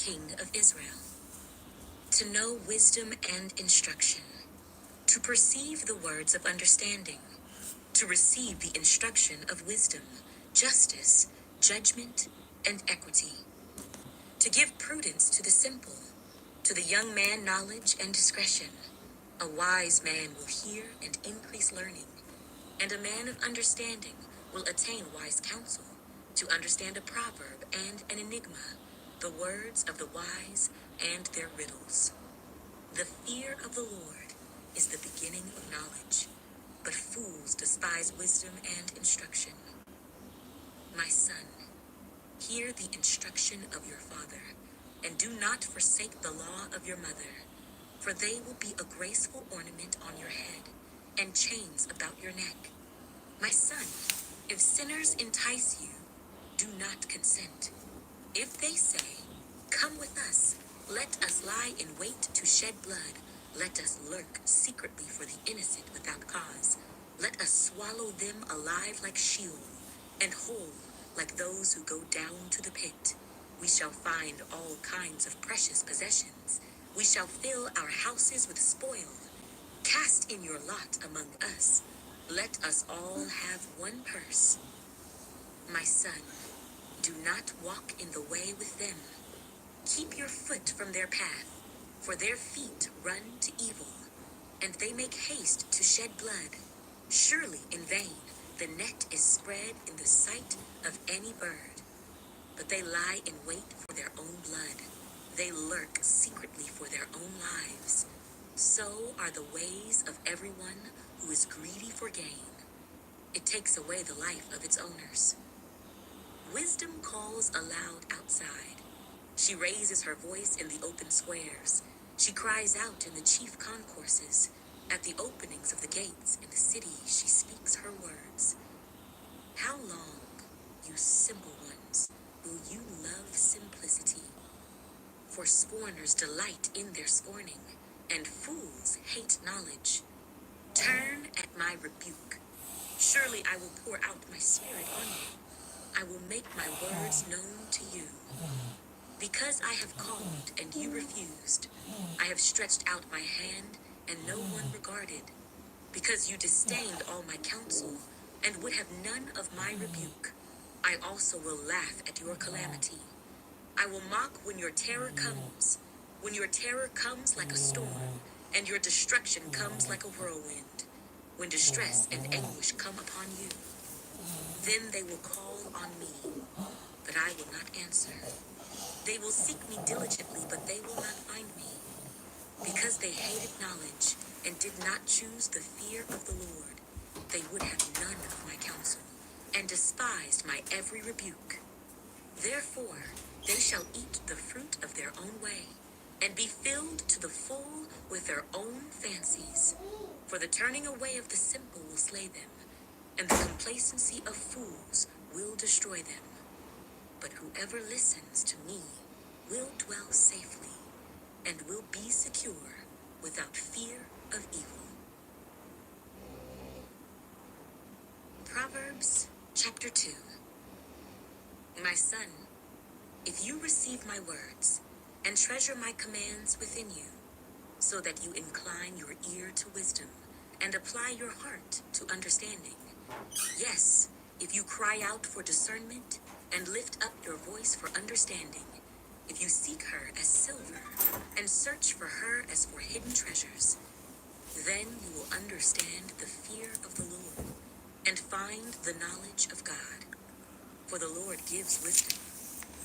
King of Israel, to know wisdom and instruction, to perceive the words of understanding, to receive the instruction of wisdom, justice, judgment, and equity, to give prudence to the simple, to the young man knowledge and discretion. A wise man will hear and increase learning, and a man of understanding will attain wise counsel, to understand a proverb and an enigma, the words of the wise and their riddles. The fear of the Lord is the beginning of knowledge, but fools despise wisdom and instruction. My son, hear the instruction of your father, and do not forsake the law of your mother, for they will be a graceful ornament on your head, and chains about your neck. My son, if sinners entice you, do not consent. If they say, "Come with us, let us lie in wait to shed blood, let us lurk secretly for the innocent without cause, let us swallow them alive like Sheol, and whole like those who go down to the pit. We shall find all kinds of precious possessions. We shall fill our houses with spoil. Cast in your lot among us. Let us all have one purse. My son, do not walk in the way with them. Keep your foot from their path, for their feet run to evil, and they make haste to shed blood. Surely in vain the net is spread in the sight of any bird, but they lie in wait for their own blood. They lurk secretly for their own lives. So are the ways of everyone who is greedy for gain. It takes away the life of its owners. Wisdom calls aloud outside. She raises her voice in the open squares. She cries out in the chief concourses. At the openings of the gates in the city, she speaks her words. How long, you simple ones, will you love simplicity? For scorners delight in their scorning, and fools hate knowledge. Turn at my rebuke. Surely I will pour out my spirit on you. I will make my words known to you. Because I have called and you refused, I have stretched out my hand and no one regarded. Because you disdained all my counsel and would have none of my rebuke, I also will laugh at your calamity. I will mock when your terror comes like a storm, and your destruction comes like a whirlwind, when distress and anguish come upon you. Then they will call on me, but I will not answer. They will seek me diligently, but they will not find me, because they hated knowledge and did not choose the fear of the Lord. They would have none of my counsel, and despised my every rebuke. Therefore, they shall eat the fruit of their own way, and be filled to the full with their own fancies. For the turning away of the simple will slay them, and the complacency of fools will destroy them. But whoever listens to me will dwell safely, and will be secure without fear of evil. Proverbs chapter 2. My son, if you receive my words and treasure my commands within you, so that you incline your ear to wisdom and apply your heart to understanding. Yes, if you cry out for discernment and lift up your voice for understanding, if you seek her as silver and search for her as for hidden treasures, then you will understand the fear of the Lord and find the knowledge of God. For the Lord gives wisdom.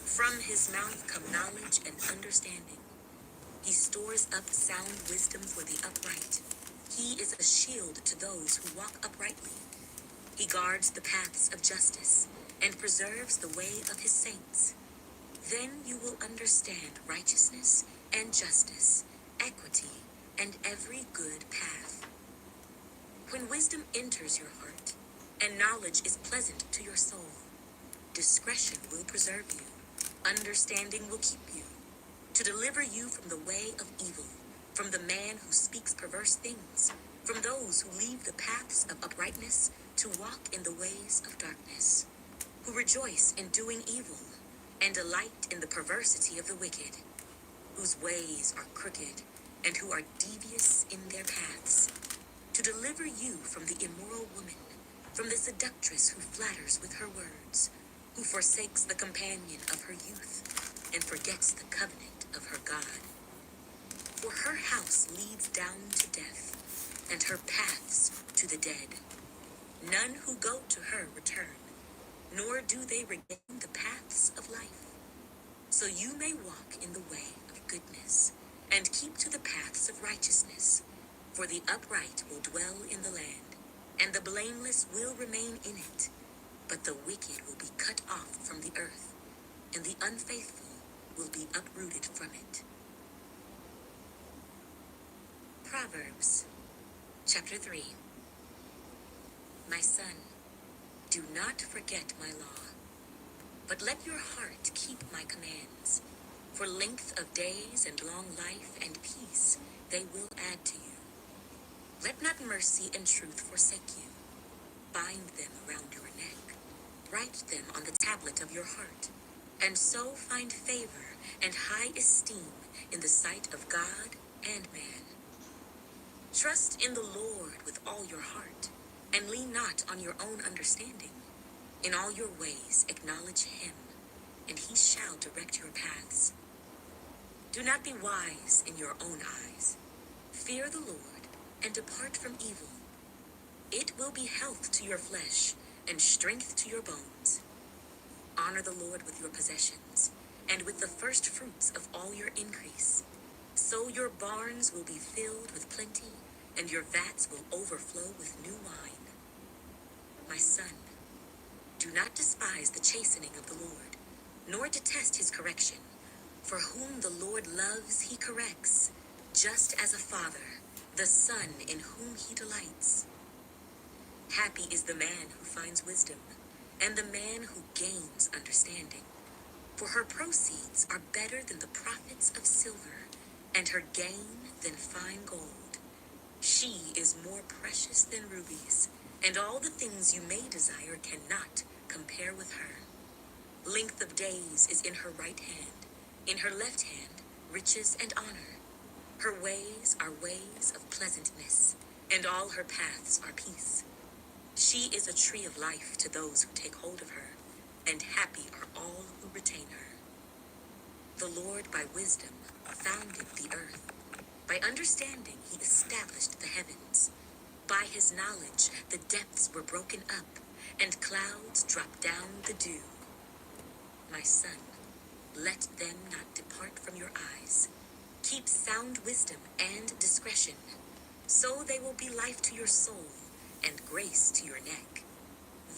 From his mouth come knowledge and understanding. He stores up sound wisdom for the upright. He is a shield to those who walk uprightly. He guards the paths of justice and preserves the way of his saints. Then you will understand righteousness and justice, equity, and every good path. When wisdom enters your heart, and knowledge is pleasant to your soul, discretion will preserve you, understanding will keep you, to deliver you from the way of evil, from the man who speaks perverse things, from those who leave the paths of uprightness to walk in the ways of darkness, who rejoice in doing evil and delight in the perversity of the wicked, whose ways are crooked, and who are devious in their paths, to deliver you from the immoral woman, from the seductress who flatters with her words, who forsakes the companion of her youth, and forgets the covenant of her God. For her house leads down to death, and her paths to the dead. None who go to her return, nor do they regain the paths of life. So you may walk in the way of goodness, and keep to the paths of righteousness. For the upright will dwell in the land, and the blameless will remain in it. But the wicked will be cut off from the earth, and the unfaithful will be uprooted from it. Proverbs, chapter 3. My son, do not forget my law, but let your heart keep my commands. For length of days and long life and peace they will add to you. Let not mercy and truth forsake you. Bind them around your neck. Write them on the tablet of your heart, and so find favor and high esteem in the sight of God and man. Trust in the Lord with all your heart, and lean not on your own understanding. In all your ways acknowledge him, and he shall direct your paths. Do not be wise in your own eyes. Fear the Lord, and depart from evil. It will be health to your flesh, and strength to your bones. Honor the Lord with your possessions, and with the first fruits of all your increase. So your barns will be filled with plenty, and your vats will overflow with new wine. My son, do not despise the chastening of the Lord, nor detest his correction. For whom the Lord loves, he corrects, just as a father, the son in whom he delights. Happy is the man who finds wisdom, and the man who gains understanding. For her proceeds are better than the profits of silver, and her gain than fine gold. She is more precious than rubies, and all the things you may desire cannot compare with her. Length of days is in her right hand, in her left hand riches and honor. Her ways are ways of pleasantness, and all her paths are peace. She is a tree of life to those who take hold of her, and happy are all who retain her. The Lord by wisdom founded the earth. By understanding he established the heavens. By his knowledge the depths were broken up, and clouds dropped down the dew. My son, let them not depart from your eyes. Keep sound wisdom and discretion. So they will be life to your soul, and grace to your neck.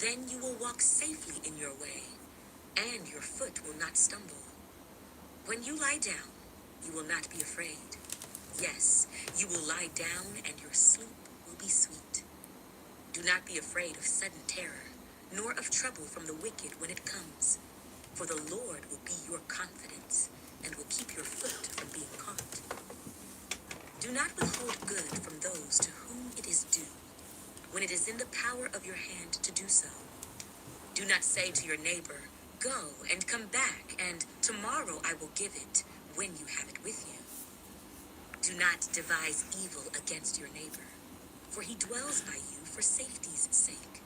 Then you will walk safely in your way, and your foot will not stumble. When you lie down, you will not be afraid. Yes, you will lie down, and your sleep will be sweet. Do not be afraid of sudden terror, nor of trouble from the wicked when it comes. For the Lord will be your confidence, and will keep your foot from being caught. Do not withhold good from those to whom it is due, when it is in the power of your hand to do so. Do not say to your neighbor, "Go and come back, and tomorrow I will give it," when you have it with you. Do not devise evil against your neighbor, for he dwells by you for safety's sake.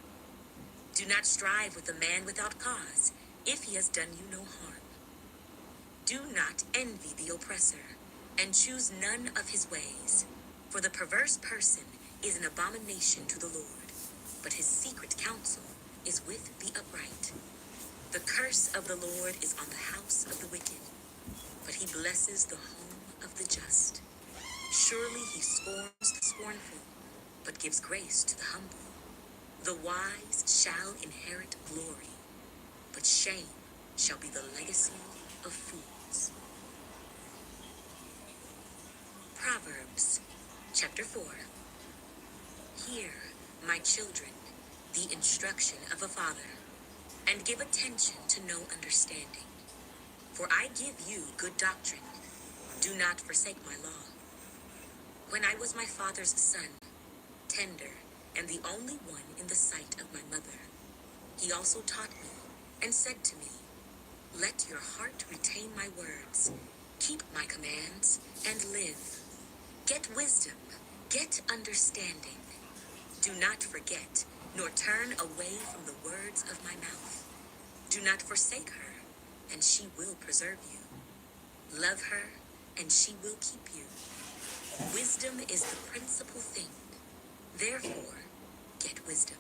Do not strive with a man without cause, if he has done you no harm. Do not envy the oppressor, and choose none of his ways. For the perverse person is an abomination to the Lord, but his secret counsel is with the upright. The curse of the Lord is on the house of the wicked, but he blesses the home of the just. Surely he scorns the scornful, but gives grace to the humble. The wise shall inherit glory, but shame shall be the legacy of fools. Proverbs, chapter 4. Hear, my children, the instruction of a father, and give attention to know understanding. For I give you good doctrine. Do not forsake my law. When I was my father's son, tender, and the only one in the sight of my mother, he also taught me, and said to me, Let your heart retain my words. Keep my commands and live. Get wisdom. Get understanding. Do not forget, nor turn away from the words of my mouth. Do not forsake her, and she will preserve you. Love her, and she will keep you. Wisdom is the principal thing. Therefore, get wisdom.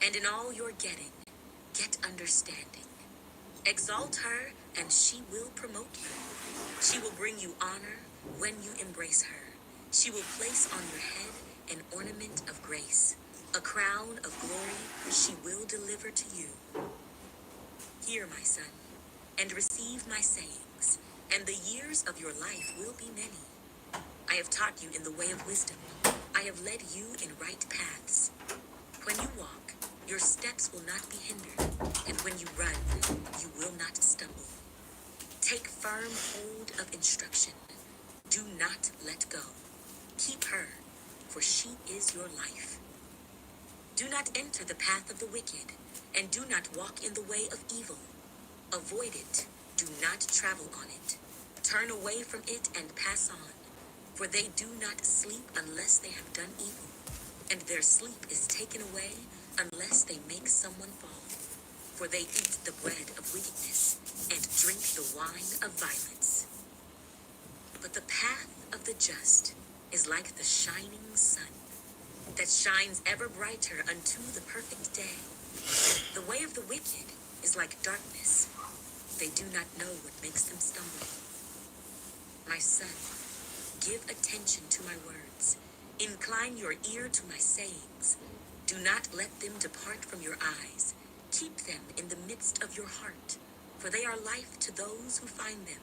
And in all your getting, get understanding. Exalt her, and she will promote you. She will bring you honor when you embrace her. She will place on your head an ornament of grace. A crown of glory she will deliver to you. Hear, my son, and receive my sayings, and the years of your life will be many. I have taught you in the way of wisdom. I have led you in right paths. When you walk, your steps will not be hindered, and when you run, you will not stumble. Take firm hold of instruction. Do not let go. Keep her, for she is your life. Do not enter the path of the wicked, and do not walk in the way of evil. Avoid it. Do not travel on it. Turn away from it and pass on, for they do not sleep unless they have done evil, and their sleep is taken away unless they make someone fall. For they eat the bread of wickedness and drink the wine of violence. But the path of the just is like the shining sun, that shines ever brighter unto the perfect day. The way of the wicked is like darkness. They do not know what makes them stumble. My son, give attention to my words. Incline your ear to my sayings. Do not let them depart from your eyes. Keep them in the midst of your heart, for they are life to those who find them,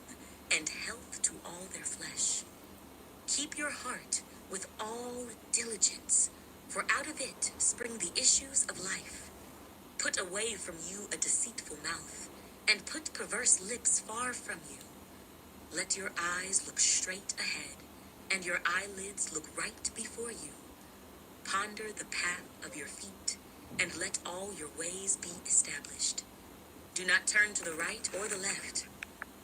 and health to all their flesh. Keep your heart with all diligence, for out of it spring the issues of life. Put away from you a deceitful mouth, and put perverse lips far from you. Let your eyes look straight ahead, and your eyelids look right before you. Ponder the path of your feet, and let all your ways be established. Do not turn to the right or the left.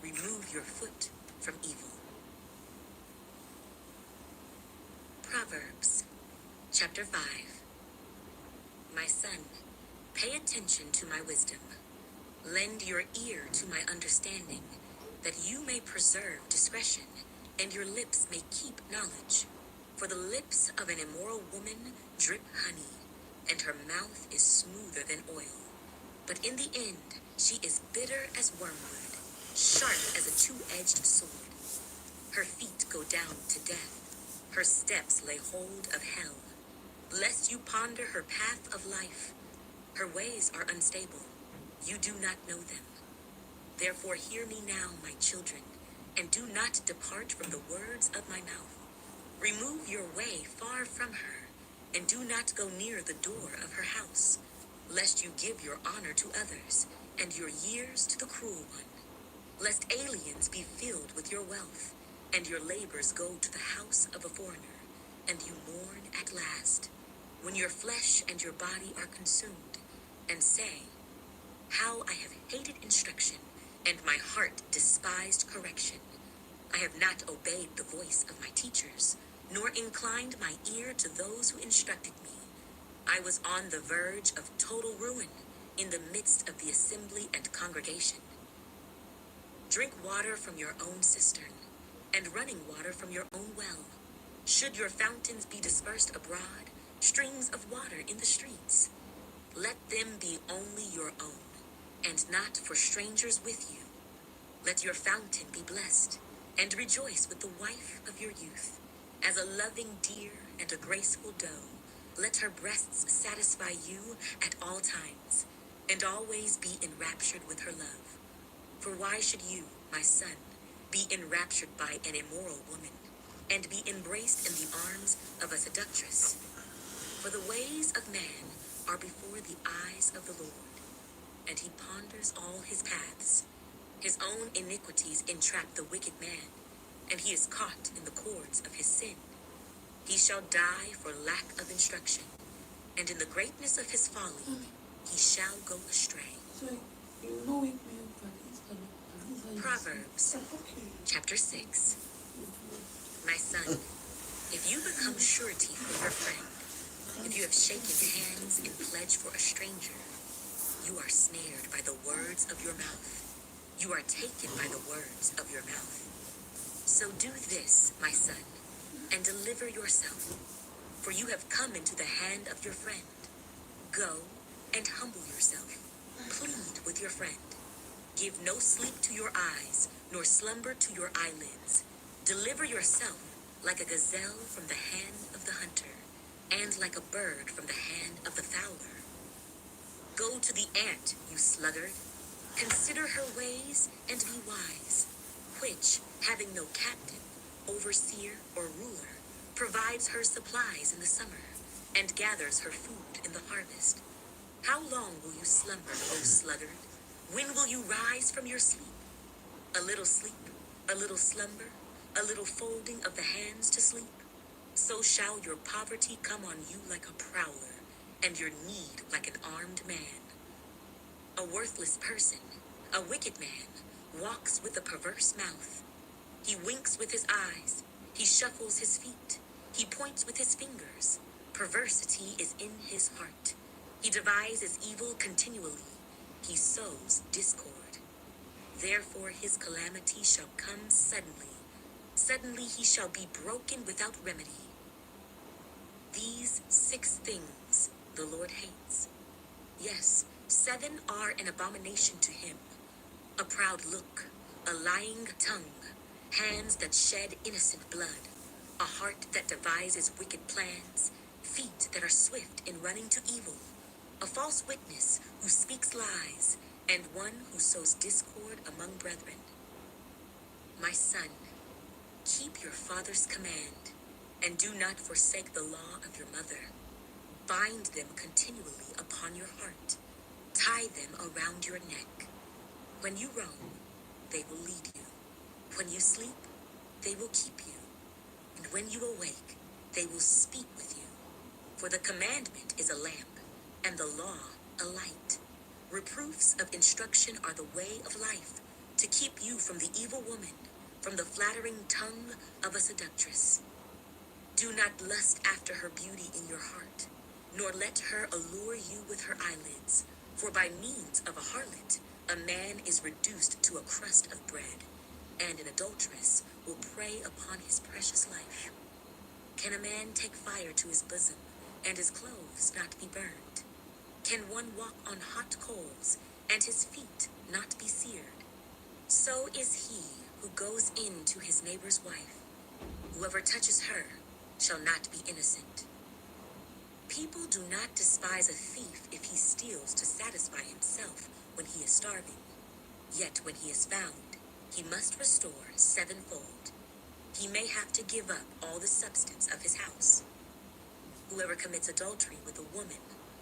Remove your foot from evil. Proverbs, chapter 5. My son, pay attention to my wisdom. Lend your ear to my understanding, that you may preserve discretion, and your lips may keep knowledge. For the lips of an immoral woman drip honey, and her mouth is smoother than oil. But in the end, she is bitter as wormwood, sharp as a two-edged sword. Her feet go down to death. Her steps lay hold of hell. Lest you ponder her path of life. Her ways are unstable. You do not know them. Therefore hear me now, my children, and do not depart from the words of my mouth. Remove your way far from her, and do not go near the door of her house, lest you give your honor to others, and your years to the cruel one. Lest aliens be filled with your wealth, and your labors go to the house of a foreigner, and you mourn at last, when your flesh and your body are consumed, and say, how I have hated instruction, and my heart despised correction. I have not obeyed the voice of my teachers, nor inclined my ear to those who instructed me. I was on the verge of total ruin, in the midst of the assembly and congregation. Drink water from your own cistern, and running water from your own well. Should your fountains be dispersed abroad, streams of water in the streets, let them be only your own, and not for strangers with you. Let your fountain be blessed, and rejoice with the wife of your youth. As a loving deer and a graceful doe, let her breasts satisfy you at all times, and always be enraptured with her love. For why should you, my son, be enraptured by an immoral woman, and be embraced in the arms of a seductress? For the ways of man are before the eyes of the Lord, and he ponders all his paths. His own iniquities entrap the wicked man, and he is caught in the cords of his sin. He shall die for lack of instruction, and in the greatness of his folly he shall go astray. So you know it, man, but Proverbs, chapter 6. My son, if you become surety for your friend, if you have shaken hands in pledge for a stranger, you are snared by the words of your mouth. You are taken by the words of your mouth. So do this, my son, and deliver yourself, for you have come into the hand of your friend. Go and humble yourself. Plead with your friend. Give no sleep to your eyes, nor slumber to your eyelids. Deliver yourself like a gazelle from the hand of the hunter, and like a bird from the hand of the fowler. Go to the ant, you sluggard. Consider her ways and be wise, which, having no captain, overseer, or ruler, provides her supplies in the summer, and gathers her food in the harvest. How long will you slumber, O sluggard? When will you rise from your sleep? A little sleep, a little slumber, a little folding of the hands to sleep. So shall your poverty come on you like a prowler, and your need like an armed man. A worthless person, a wicked man, walks with a perverse mouth. He winks with his eyes, he shuffles his feet, he points with his fingers. Perversity is in his heart. He devises evil continually. He sows discord. Therefore his calamity shall come suddenly. Suddenly he shall be broken without remedy. These 6 things the Lord hates. Yes, 7 are an abomination to him. A proud look, a lying tongue, hands that shed innocent blood, a heart that devises wicked plans, feet that are swift in running to evil, a false witness who speaks lies, and one who sows discord among brethren. My son, keep your father's command, and do not forsake the law of your mother. Bind them continually upon your heart. Tie them around your neck. When you roam, they will lead you. When you sleep, they will keep you. And when you awake, they will speak with you. For the commandment is a lamp, and the law a light. Reproofs of instruction are the way of life, to keep you from the evil woman, from the flattering tongue of a seductress. Do not lust after her beauty in your heart, nor let her allure you with her eyelids. For by means of a harlot, a man is reduced to a crust of bread, and an adulteress will prey upon his precious life. Can a man take fire to his bosom, and his clothes not be burned? Can one walk on hot coals, and his feet not be seared? So is he who goes in to his neighbor's wife. Whoever touches her shall not be innocent. People do not despise a thief if he steals to satisfy himself when he is starving. Yet when he is found, he must restore 7-fold. He may have to give up all the substance of his house. Whoever commits adultery with a woman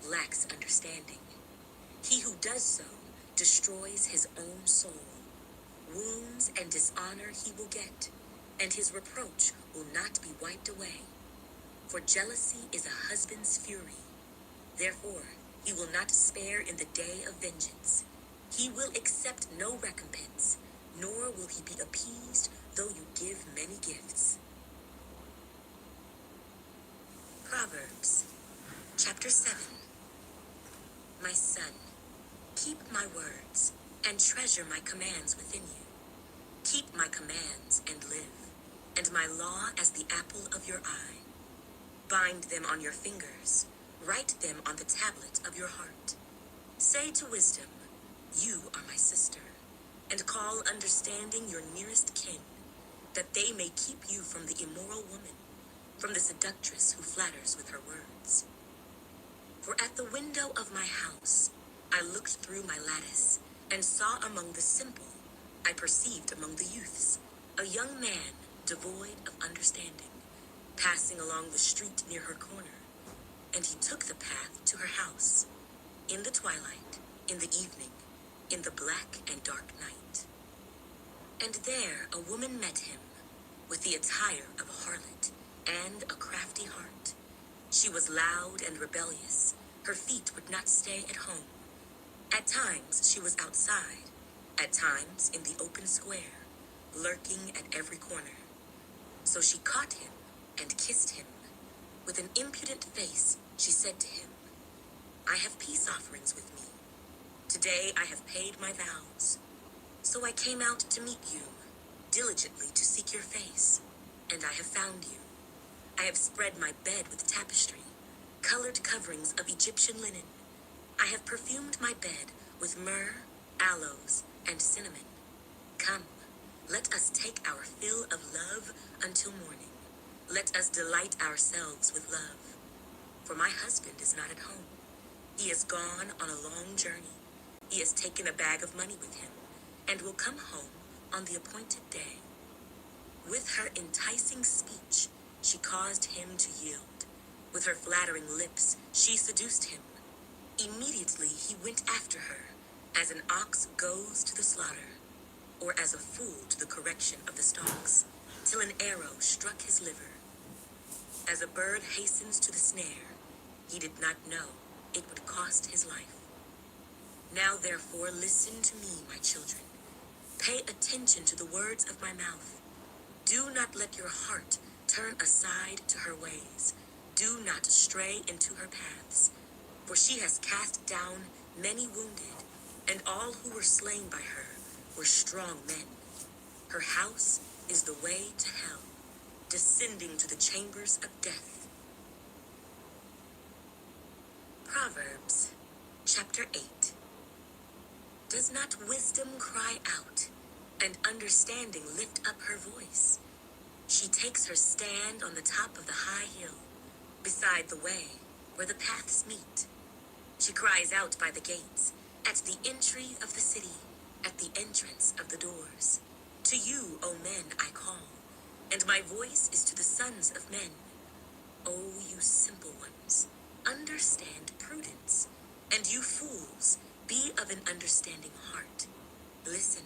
lacks understanding. He who does so destroys his own soul. Wounds and dishonor he will get, and his reproach will not be wiped away. For jealousy is a husband's fury. Therefore, he will not spare in the day of vengeance. He will accept no recompense, nor will he be appeased though you give many gifts. Proverbs, chapter 7. My son, keep my words, and treasure my commands within you. Keep my commands and live, and my law as the apple of your eye. Bind them on your fingers, write them on the tablet of your heart. Say to wisdom, you are my sister, and call understanding your nearest kin, that they may keep you from the immoral woman, from the seductress who flatters with her words. For at the window of my house I looked through my lattice, and saw among the simple, I perceived among the youths, a young man devoid of understanding, passing along the street near her corner, and he took the path to her house, in the twilight, in the evening, in the black and dark night. And there a woman met him, with the attire of a harlot, and a crafty heart. She was loud and rebellious, her feet would not stay at home. At times she was outside, at times in the open square, lurking at every corner. So she caught him and kissed him. With an impudent face, she said to him, I have peace offerings with me. Today I have paid my vows. So I came out to meet you, diligently to seek your face, and I have found you. I have spread my bed with tapestry, colored coverings of Egyptian linen. I have perfumed my bed with myrrh, aloes, and cinnamon. Come, let us take our fill of love until morning. Let us delight ourselves with love. For my husband is not at home. He is gone on a long journey. He has taken a bag of money with him and will come home on the appointed day. With her enticing speech, she caused him to yield. With her flattering lips, she seduced him. Immediately he went after her, as an ox goes to the slaughter, or as a fool to the correction of the stalks, till an arrow struck his liver. As a bird hastens to the snare, he did not know it would cost his life. Now therefore listen to me, my children. Pay attention to the words of my mouth. Do not let your heart turn aside to her ways. Do not stray into her paths. For she has cast down many wounded, and all who were slain by her were strong men. Her house is the way to hell, descending to the chambers of death. Proverbs, chapter 8. Does not wisdom cry out, and understanding lift up her voice? She takes her stand on the top of the high hill, beside the way where the paths meet. She cries out by the gates, at the entry of the city, at the entrance of the doors. To you, O men, I call, and my voice is to the sons of men. O you simple ones, understand prudence, and you fools, be of an understanding heart. Listen,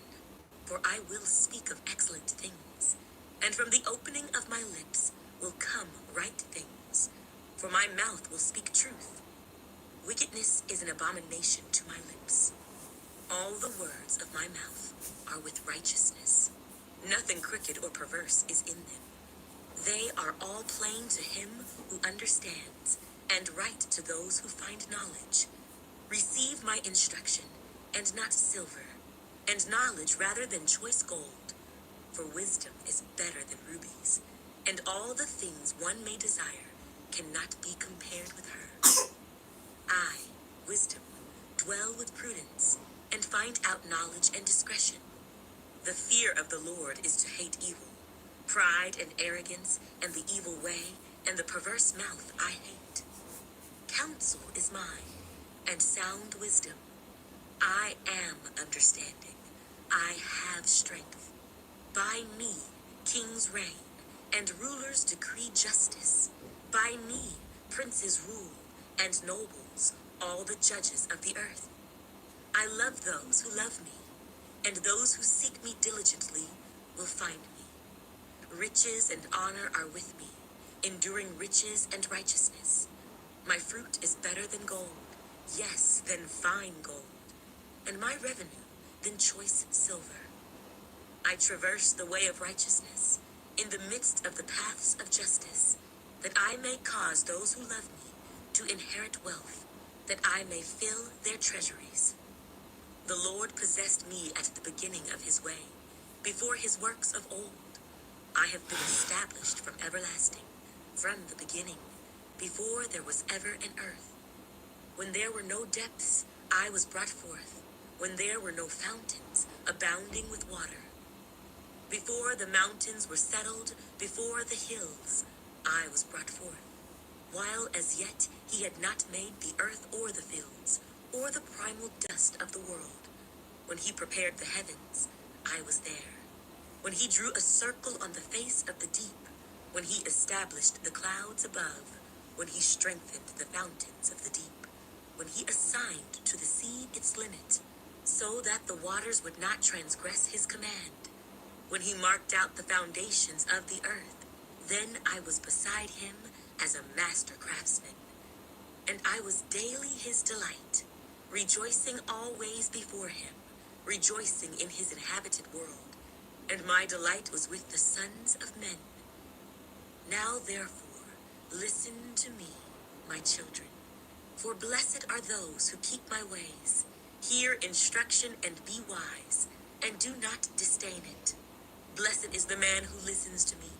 for I will speak of excellent things, and from the opening of my lips will come right things, for my mouth will speak truth. Wickedness is an abomination to my lips. All the words of my mouth are with righteousness. Nothing crooked or perverse is in them. They are all plain to him who understands, and right to those who find knowledge. Receive my instruction, and not silver, and knowledge rather than choice gold. For wisdom is better than rubies, and all the things one may desire cannot be compared with her. I, wisdom, dwell with prudence, and find out knowledge and discretion. The fear of the Lord is to hate evil. Pride and arrogance, and the evil way, and the perverse mouth I hate. Counsel is mine, and sound wisdom. I am understanding. I have strength. By me, kings reign, and rulers decree justice. By me, princes rule, and nobles, all the judges of the earth. I love those who love me, and those who seek me diligently will find me. Riches and honor are with me, enduring riches and righteousness. My fruit is better than gold, yes, than fine gold, and my revenue than choice silver. I traverse the way of righteousness, in the midst of the paths of justice, that I may cause those who love me to inherit wealth, that I may fill their treasuries. The Lord possessed me at the beginning of his way, before his works of old. I have been established from everlasting, from the beginning, before there was ever an earth. When there were no depths, I was brought forth, when there were no fountains, abounding with water. Before the mountains were settled, before the hills, I was brought forth. While as yet he had not made the earth or the fields, or the primal dust of the world. When he prepared the heavens, I was there. When he drew a circle on the face of the deep, when he established the clouds above, when he strengthened the fountains of the deep, when he assigned to the sea its limit, so that the waters would not transgress his command, when he marked out the foundations of the earth, then I was beside him as a master craftsman, and I was daily his delight, rejoicing always before him, rejoicing in his inhabited world, and my delight was with the sons of men. Now therefore, listen to me, my children, for blessed are those who keep my ways. Hear instruction and be wise, and do not disdain it. Blessed is the man who listens to me,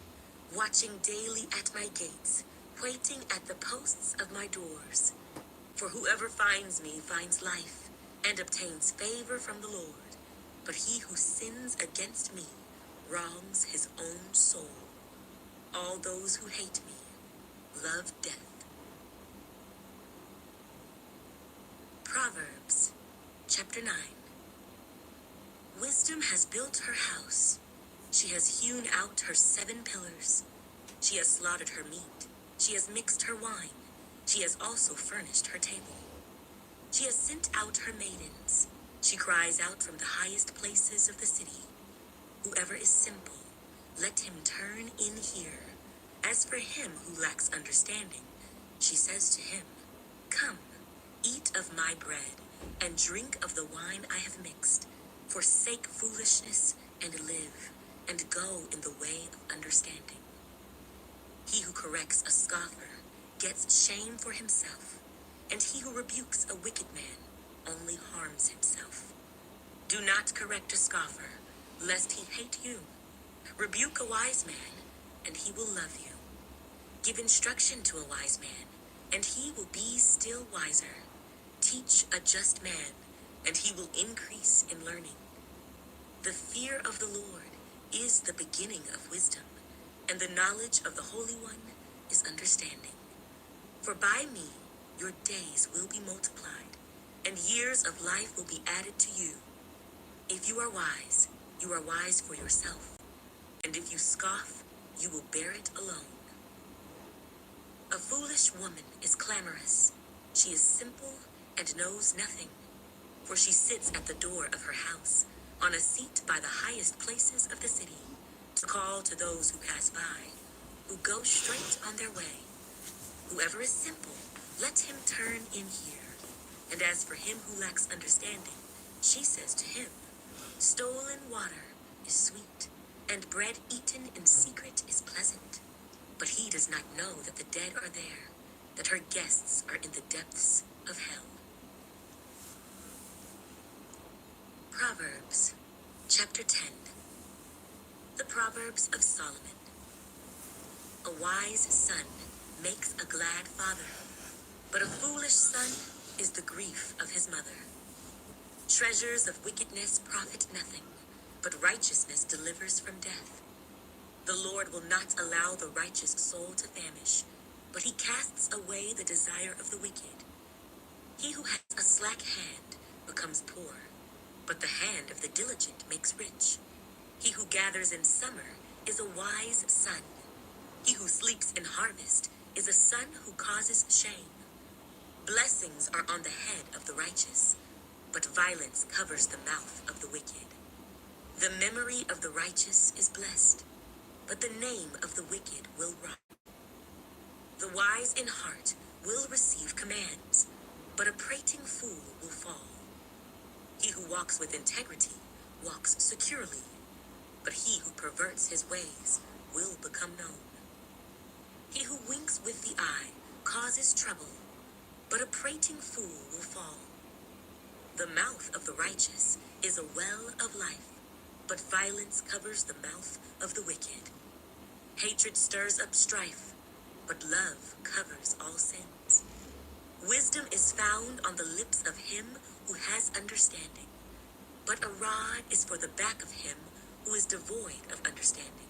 watching daily at my gates, waiting at the posts of my doors. For whoever finds me finds life, and obtains favor from the Lord. But he who sins against me wrongs his own soul. All those who hate me love death. Proverbs chapter 9. Wisdom has built her house. She has hewn out her 7 pillars. She has slaughtered her meat. She has mixed her wine. She has also furnished her table. She has sent out her maidens. She cries out from the highest places of the city. Whoever is simple, let him turn in here. As for him who lacks understanding, she says to him, Come, eat of my bread, and drink of the wine I have mixed. Forsake foolishness and live, and go in the way of understanding. He who corrects a scoffer gets shame for himself, and he who rebukes a wicked man only harms himself. Do not correct a scoffer, lest he hate you. Rebuke a wise man, and he will love you. Give instruction to a wise man, and he will be still wiser. Teach a just man, and he will increase in learning. The fear of the Lord is the beginning of wisdom, and the knowledge of the Holy One is understanding. For by me your days will be multiplied, and years of life will be added to you. If you are wise for yourself, and if you scoff, you will bear it alone. A foolish woman is clamorous. She is simple and knows nothing, for she sits at the door of her house, on a seat by the highest places of the city, to call to those who pass by, who go straight on their way. Whoever is simple, let him turn in here. And as for him who lacks understanding, she says to him, Stolen water is sweet, and bread eaten in secret is pleasant. But he does not know that the dead are there, that her guests are in the depths of hell. Proverbs chapter 10. The Proverbs of Solomon. A wise son makes a glad father, but a foolish son is the grief of his mother. Treasures of wickedness profit nothing, but righteousness delivers from death. The Lord will not allow the righteous soul to famish, but he casts away the desire of the wicked. He who has a slack hand becomes poor, but the hand of the diligent makes rich. He who gathers in summer is a wise son. He who sleeps in harvest is a son who causes shame. Blessings are on the head of the righteous, but violence covers the mouth of the wicked. The memory of the righteous is blessed, but the name of the wicked will rot. The wise in heart will receive commands, but a prating fool will fall. He who walks with integrity walks securely, but he who perverts his ways will become known. He who winks with the eye causes trouble, but a prating fool will fall. The mouth of the righteous is a well of life, but violence covers the mouth of the wicked. Hatred stirs up strife, but love covers all sins. Wisdom is found on the lips of him who has understanding, but a rod is for the back of him who is devoid of understanding.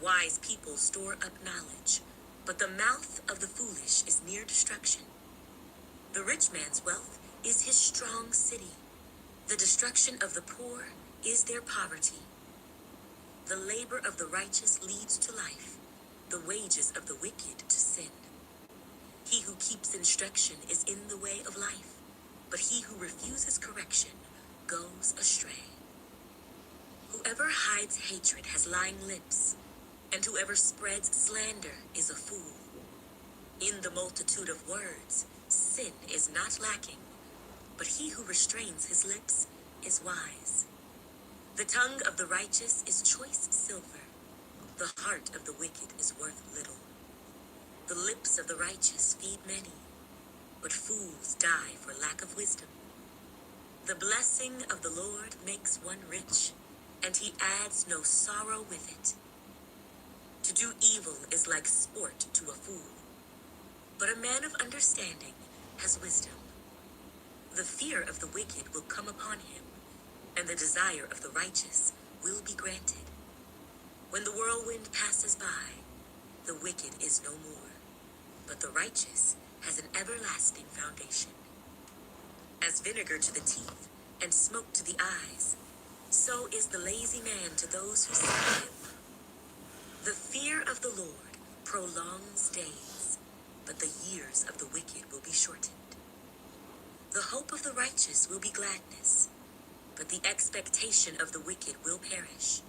Wise people store up knowledge, but the mouth of the foolish is near destruction. The rich man's wealth is his strong city. The destruction of the poor is their poverty. The labor of the righteous leads to life, the wages of the wicked to sin. He who keeps instruction is in the way of life, but he who refuses correction goes astray. Whoever hides hatred has lying lips, and whoever spreads slander is a fool. In the multitude of words, sin is not lacking, but he who restrains his lips is wise. The tongue of the righteous is choice silver. The heart of the wicked is worth little. The lips of the righteous feed many, but fools die for lack of wisdom. The blessing of the Lord makes one rich, and he adds no sorrow with it. To do evil is like sport to a fool, but a man of understanding has wisdom. The fear of the wicked will come upon him, and the desire of the righteous will be granted. When the whirlwind passes by, the wicked is no more, but the righteous has an everlasting foundation. As vinegar to the teeth and smoke to the eyes, so is the lazy man to those who see him. The fear of the Lord prolongs days, but the years of the wicked will be shortened. The hope of the righteous will be gladness, but the expectation of the wicked will perish.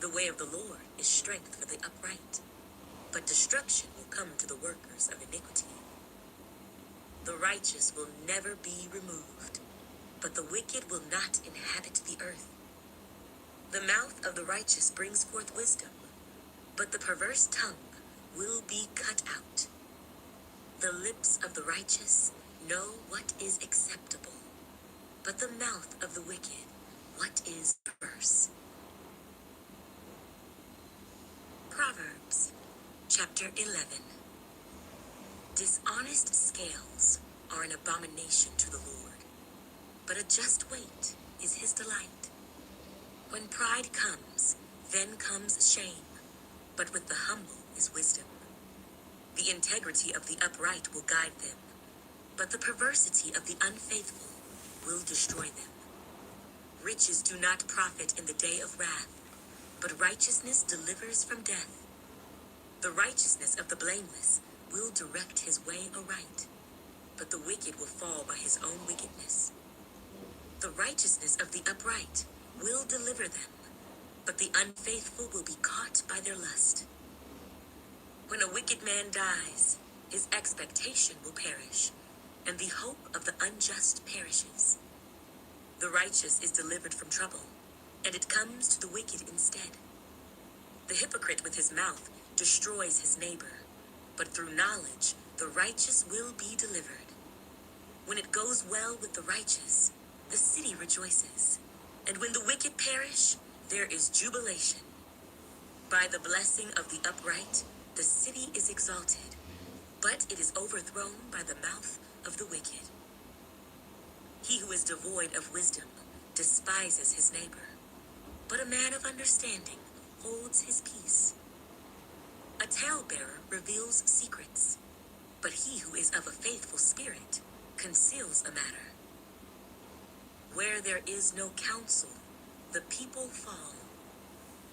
The way of the Lord is strength for the upright, but destruction will come to the workers of iniquity. The righteous will never be removed, but the wicked will not inhabit the earth. The mouth of the righteous brings forth wisdom, but the perverse tongue will be cut out. The lips of the righteous know what is acceptable, but the mouth of the wicked what is perverse. Proverbs chapter 11. Dishonest scales are an abomination to the Lord, but a just weight is his delight. When pride comes, then comes shame, but with the humble is wisdom. The integrity of the upright will guide them, but the perversity of the unfaithful will destroy them. Riches do not profit in the day of wrath, but righteousness delivers from death. The righteousness of the blameless will direct his way aright, but the wicked will fall by his own wickedness. The righteousness of the upright will deliver them, but the unfaithful will be caught by their lust. When a wicked man dies, his expectation will perish, and the hope of the unjust perishes. The righteous is delivered from trouble, and it comes to the wicked instead. The hypocrite with his mouth destroys his neighbor, but through knowledge the righteous will be delivered. When it goes well with the righteous, the city rejoices, and when the wicked perish, there is jubilation. By the blessing of the upright, the city is exalted, but it is overthrown by the mouth of the wicked. He who is devoid of wisdom despises his neighbor, but a man of understanding holds his peace. A talebearer reveals secrets, but he who is of a faithful spirit conceals a matter. Where there is no counsel, the people fall,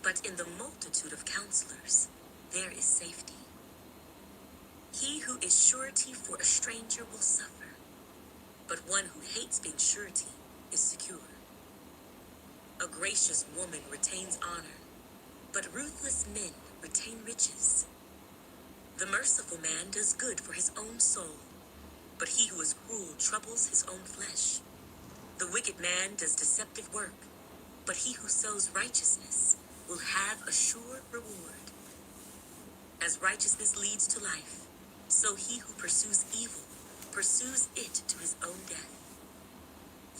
but in the multitude of counselors there is safety. He who is surety for a stranger will suffer, but one who hates being surety is secure. A gracious woman retains honor, but ruthless men retain riches. The merciful man does good for his own soul, but he who is cruel troubles his own flesh. The wicked man does deceptive work, but he who sows righteousness will have a sure reward. As righteousness leads to life, so he who pursues evil pursues it to his own death.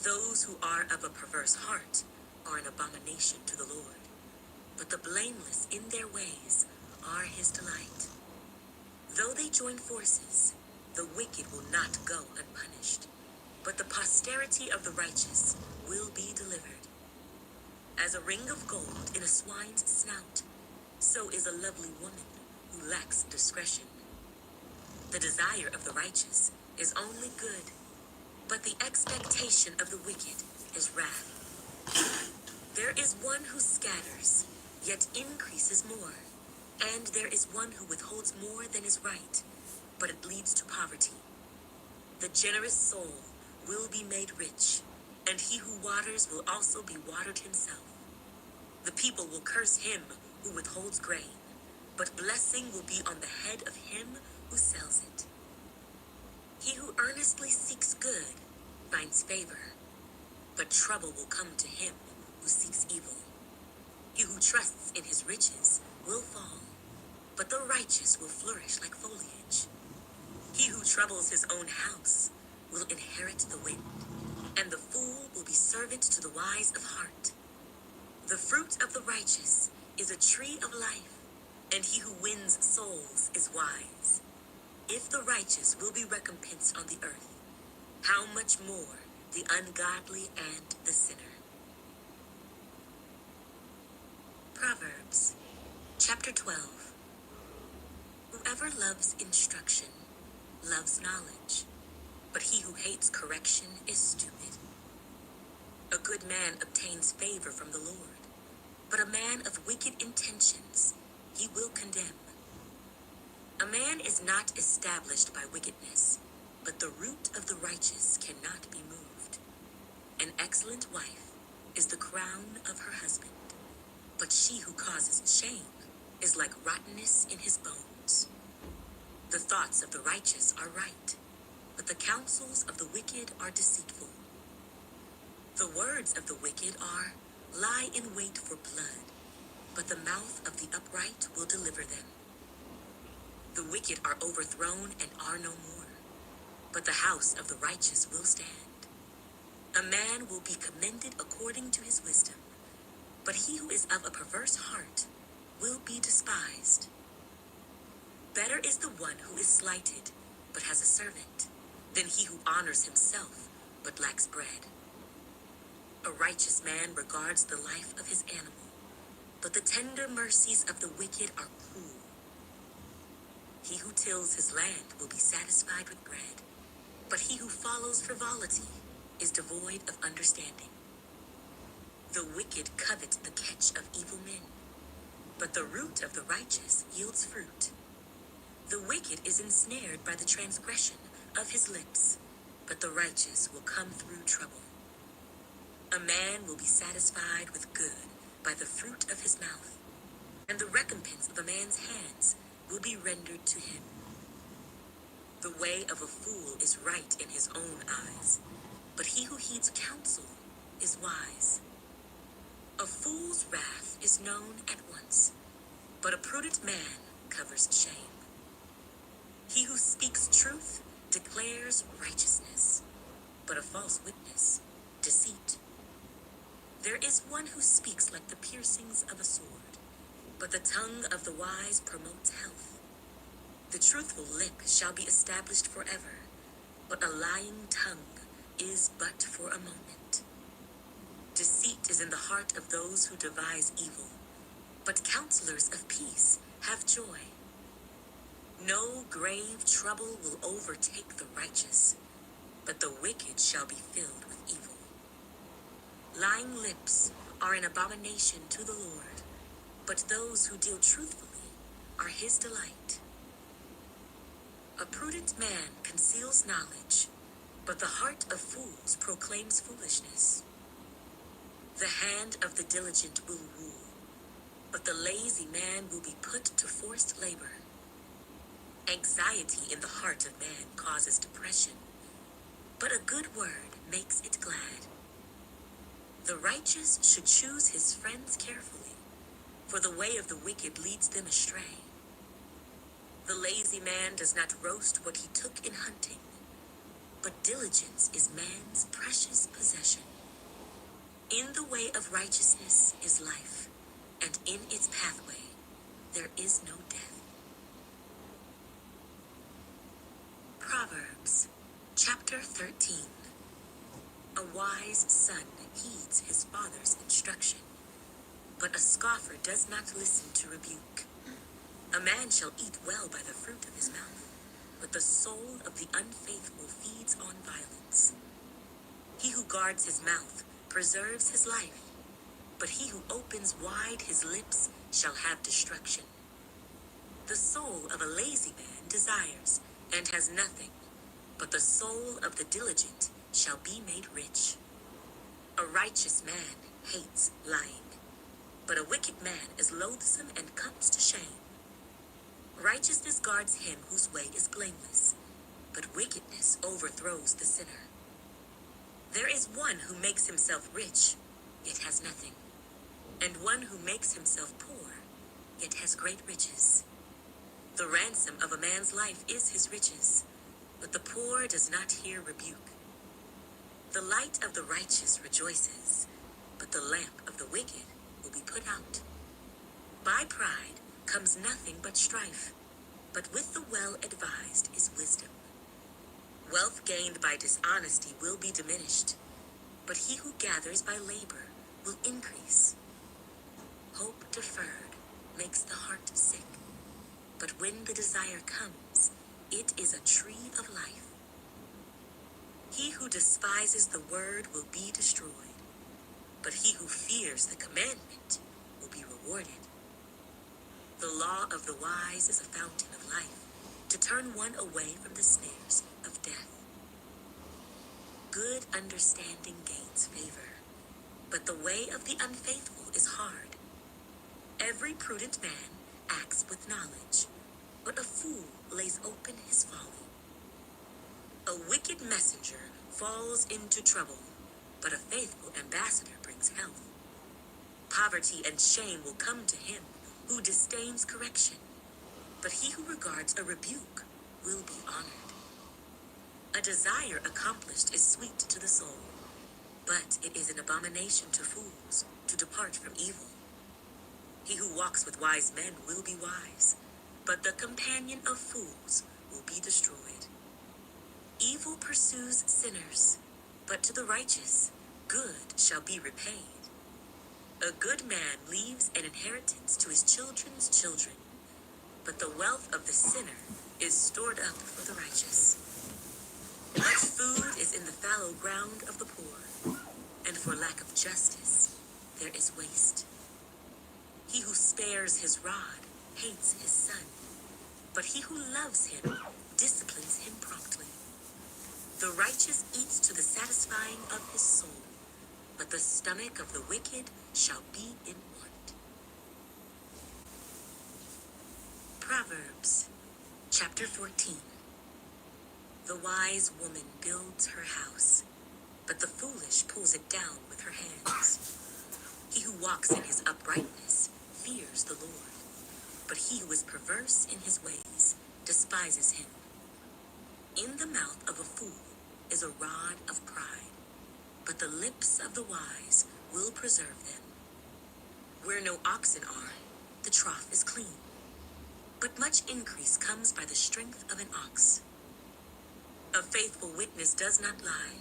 Those who are of a perverse heart are an abomination to the Lord, but the blameless in their ways are his delight. Though they join forces, the wicked will not go unpunished, but the posterity of the righteous will be delivered. As a ring of gold in a swine's snout, so is a lovely woman who lacks discretion. The desire of the righteous is only good, but the expectation of the wicked is wrath. There is one who scatters, yet increases more, and there is one who withholds more than is right, but it leads to poverty. The generous soul will be made rich, and he who waters will also be watered himself. The people will curse him who withholds grain, but blessing will be on the head of him who sells it. He who earnestly seeks good finds favor, but trouble will come to him who seeks evil. He who trusts in his riches will fall, but the righteous will flourish like foliage. He who troubles his own house will inherit the wind, and the fool will be servant to the wise of heart. The fruit of the righteous is a tree of life, and he who wins souls is wise. If the righteous will be recompensed on the earth, how much more the ungodly and the sinner? Proverbs, chapter 12. Whoever loves instruction loves knowledge, but he who hates correction is stupid. A good man obtains favor from the Lord, but a man of wicked intentions he will condemn. A man is not established by wickedness, but the root of the righteous cannot be moved. An excellent wife is the crown of her husband, but she who causes shame is like rottenness in his bones. The thoughts of the righteous are right, but the counsels of the wicked are deceitful. The words of the wicked are, lie in wait for blood, but the mouth of the upright will deliver them. The wicked are overthrown and are no more, but the house of the righteous will stand. A man will be commended according to his wisdom, but he who is of a perverse heart will be despised. Better is the one who is slighted, but has a servant, than he who honors himself, but lacks bread. A righteous man regards the life of his animal, but the tender mercies of the wicked are cruel. He who tills his land will be satisfied with bread, but he who follows frivolity is devoid of understanding. The wicked covet the catch of evil men, but the root of the righteous yields fruit. The wicked is ensnared by the transgression of his lips, but the righteous will come through trouble. A man will be satisfied with good by the fruit of his mouth, and the recompense of a man's hands will be rendered to him. The way of a fool is right in his own eyes, but he who heeds counsel is wise. A fool's wrath is known at once, but a prudent man covers shame. He who speaks truth declares righteousness, but a false witness, deceit. There is one who speaks like the piercings of a sword, but the tongue of the wise promotes health. The truthful lip shall be established forever, but a lying tongue is but for a moment. Deceit is in the heart of those who devise evil, but counselors of peace have joy. No grave trouble will overtake the righteous, but the wicked shall be filled with evil. Lying lips are an abomination to the Lord, but those who deal truthfully are his delight. A prudent man conceals knowledge, but the heart of fools proclaims foolishness. The hand of the diligent will rule, but the lazy man will be put to forced labor. Anxiety in the heart of man causes depression, but a good word makes it glad. The righteous should choose his friends carefully, for the way of the wicked leads them astray. The lazy man does not roast what he took in hunting, but diligence is man's precious possession. In the way of righteousness is life, and in its pathway there is no death. Proverbs, chapter 13. A wise son heeds his father's instruction, but a scoffer does not listen to rebuke. A man shall eat well by the fruit of his mouth, but the soul of the unfaithful feeds on violence. He who guards his mouth preserves his life, but he who opens wide his lips shall have destruction. The soul of a lazy man desires and has nothing, but the soul of the diligent shall be made rich. A righteous man hates lying, but a wicked man is loathsome and comes to shame. Righteousness guards him whose way is blameless, but wickedness overthrows the sinner. There is one who makes himself rich, yet has nothing, and one who makes himself poor, yet has great riches. The ransom of a man's life is his riches, but the poor does not hear rebuke. The light of the righteous rejoices, but the lamp of the wicked will be put out. By pride comes nothing but strife, but with the well-advised is wisdom. Wealth gained by dishonesty will be diminished, but he who gathers by labor will increase. Hope deferred makes the heart sick, but when the desire comes, it is a tree of life. He who despises the word will be destroyed, but he who fears the commandment will be rewarded. The law of the wise is a fountain of life, to turn one away from the snares of death. Good understanding gains favor, but the way of the unfaithful is hard. Every prudent man acts with knowledge, but a fool lays open his folly. A wicked messenger falls into trouble, but a faithful ambassador brings health. Poverty and shame will come to him who disdains correction, but he who regards a rebuke will be honored. A desire accomplished is sweet to the soul, but it is an abomination to fools to depart from evil. He who walks with wise men will be wise, but the companion of fools will be destroyed. Evil pursues sinners, but to the righteous good shall be repaid. A good man leaves an inheritance to his children's children, but the wealth of the sinner is stored up for the righteous. Much food is in the fallow ground of the poor, and for lack of justice there is waste. He who spares his rod hates his son, but he who loves him disciplines him promptly. The righteous eats to the satisfying of his soul, but the stomach of the wicked shall be in want. Proverbs, chapter 14. The wise woman builds her house, but the foolish pulls it down with her hands. He who walks in his uprightness fears the Lord, but he who is perverse in his ways despises him. In the mouth of a fool is a rod of pride, but the lips of the wise will preserve them. Where no oxen are, the trough is clean, but much increase comes by the strength of an ox. A faithful witness does not lie,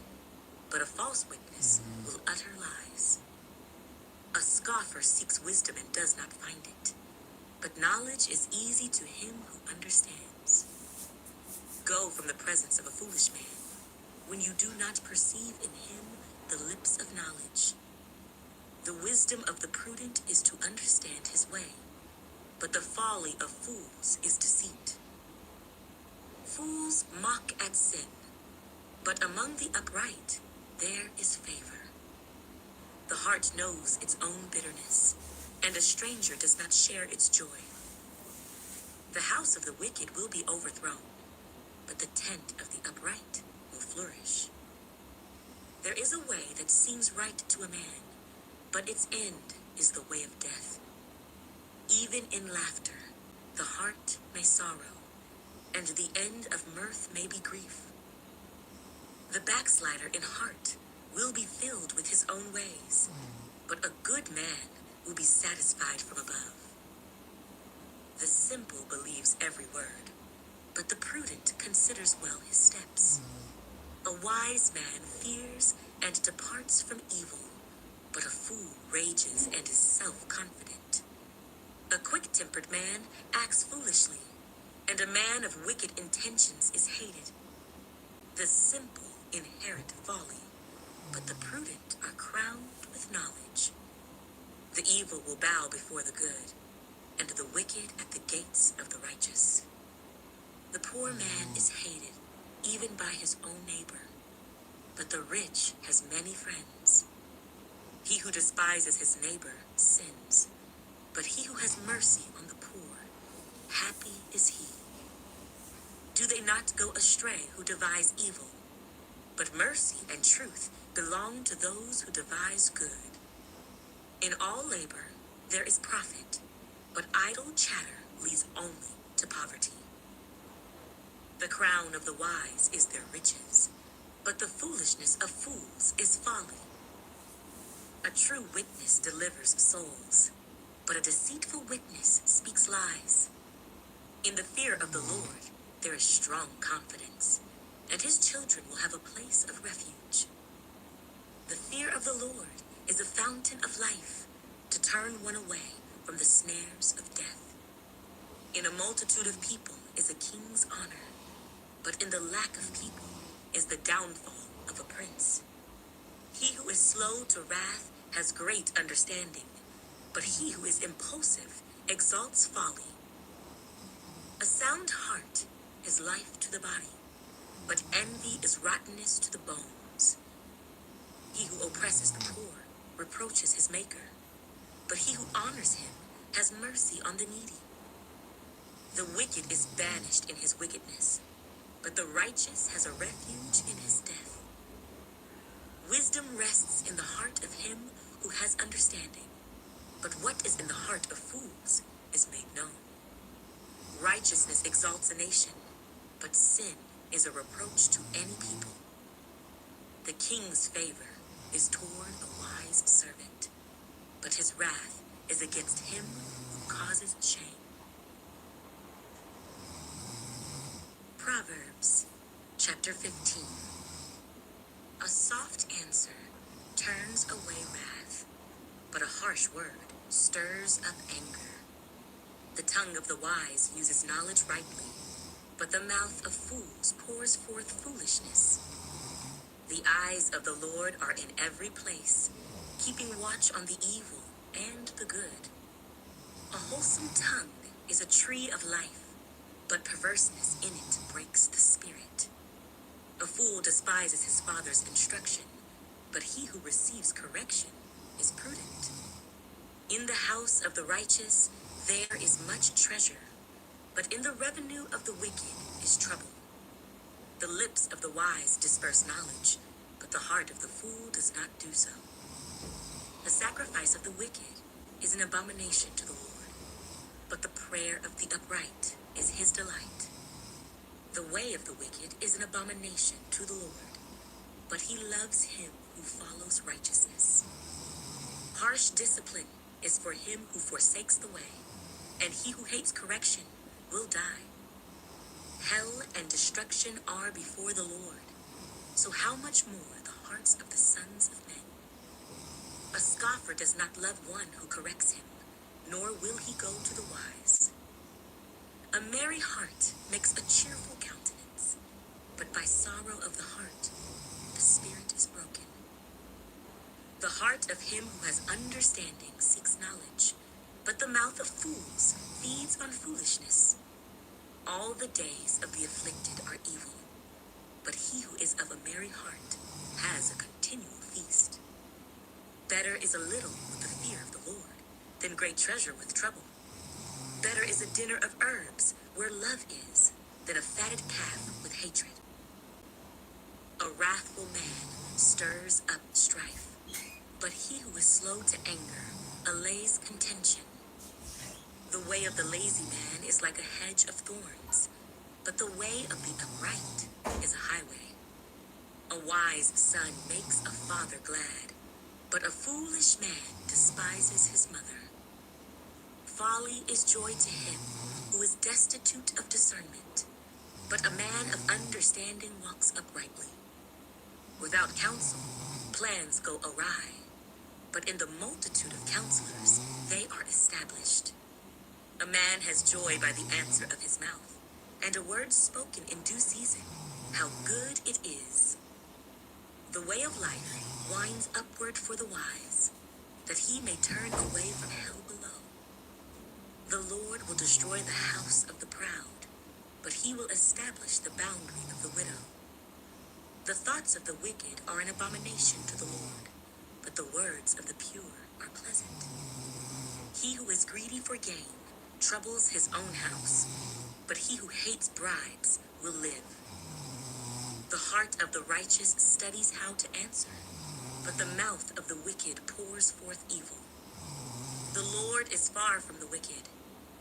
but a false witness will utter lies. A scoffer seeks wisdom and does not find it, but knowledge is easy to him who understands. Go from the presence of a foolish man, when you do not perceive in him the lips of knowledge. The wisdom of the prudent is to understand his way, but the folly of fools is deceit. Fools mock at sin, but among the upright there is favor. The heart knows its own bitterness, and a stranger does not share its joy. The house of the wicked will be overthrown, but the tent of the upright will flourish. There is a way that seems right to a man, but its end is the way of death. Even in laughter, the heart may sorrow, and the end of mirth may be grief. The backslider in heart will be filled with his own ways, but a good man will be satisfied from above. The simple believes every word, but the prudent considers well his steps. A wise man fears and departs from evil, but a fool rages and is self-confident. A quick-tempered man acts foolishly, and a man of wicked intentions is hated. The simple inherit folly, but the prudent are crowned with knowledge. The evil will bow before the good, and the wicked at the gates of the righteous. The poor man is hated, even by his own neighbor, but the rich has many friends. He who despises his neighbor sins, but he who has mercy on the poor, happy is he. Do they not go astray who devise evil? But mercy and truth belong to those who devise good. In all labor there is profit, but idle chatter leads only to poverty. The crown of the wise is their riches, but the foolishness of fools is folly. A true witness delivers souls, but a deceitful witness speaks lies. In the fear of the Lord there is strong confidence, and his children will have a place of refuge. The fear of the Lord is a fountain of life, to turn one away from the snares of death. In a multitude of people is a king's honor, but in the lack of people is the downfall of a prince. He who is slow to wrath has great understanding, but he who is impulsive exalts folly. A sound heart is life to the body, but envy is rottenness to the bones. He who oppresses the poor reproaches his maker, but he who honors him has mercy on the needy. The wicked is banished in his wickedness, but the righteous has a refuge in his death. Wisdom rests in the heart of him who has understanding, but what is in the heart of fools is made known. Righteousness exalts a nation, but sin is a reproach to any people. The king's favor is toward a wise servant, but his wrath is against him who causes shame. Proverbs chapter 15. A soft answer turns away wrath, but a harsh word stirs up anger. The tongue of the wise uses knowledge rightly, but the mouth of fools pours forth foolishness. The eyes of the Lord are in every place, keeping watch on the evil and the good. A wholesome tongue is a tree of life, but perverseness in it breaks the spirit. A fool despises his father's instruction, but he who receives correction is prudent. In the house of the righteous there is much treasure, but in the revenue of the wicked is trouble. The lips of the wise disperse knowledge, but the heart of the fool does not do so. The sacrifice of the wicked is an abomination to the Lord, but the prayer of the upright is his delight. The way of the wicked is an abomination to the Lord, but he loves him who follows righteousness. Harsh discipline is for him who forsakes the way, and he who hates correction will die. Hell and destruction are before the Lord, so how much more the hearts of the sons of men? A scoffer does not love one who corrects him, nor will he go to the wise. A merry heart makes a cheerful countenance, but by sorrow of the heart, the spirit is broken. The heart of him who has understanding seeks knowledge, but the mouth of fools feeds on foolishness. All the days of the afflicted are evil, but he who is of a merry heart has a continual feast. Better is a little with the fear of the Lord than great treasure with trouble. Better is a dinner of herbs where love is than a fatted calf with hatred. A wrathful man stirs up strife, but he who is slow to anger allays contention. The way of the lazy man is like a hedge of thorns, but the way of the upright is a highway. A wise son makes a father glad, but a foolish man despises his mother. Folly is joy to him who is destitute of discernment, but a man of understanding walks uprightly. Without counsel, plans go awry, but in the multitude of counselors they are established. A man has joy by the answer of his mouth, and a word spoken in due season, how good it is. The way of life winds upward for the wise, that he may turn away from hell below. The Lord will destroy the house of the proud, but he will establish the boundary of the widow. The thoughts of the wicked are an abomination to the Lord, but the words of the pure are pleasant. He who is greedy for gain troubles his own house, but he who hates bribes will live. The heart of the righteous studies how to answer, but the mouth of the wicked pours forth evil. The Lord is far from the wicked,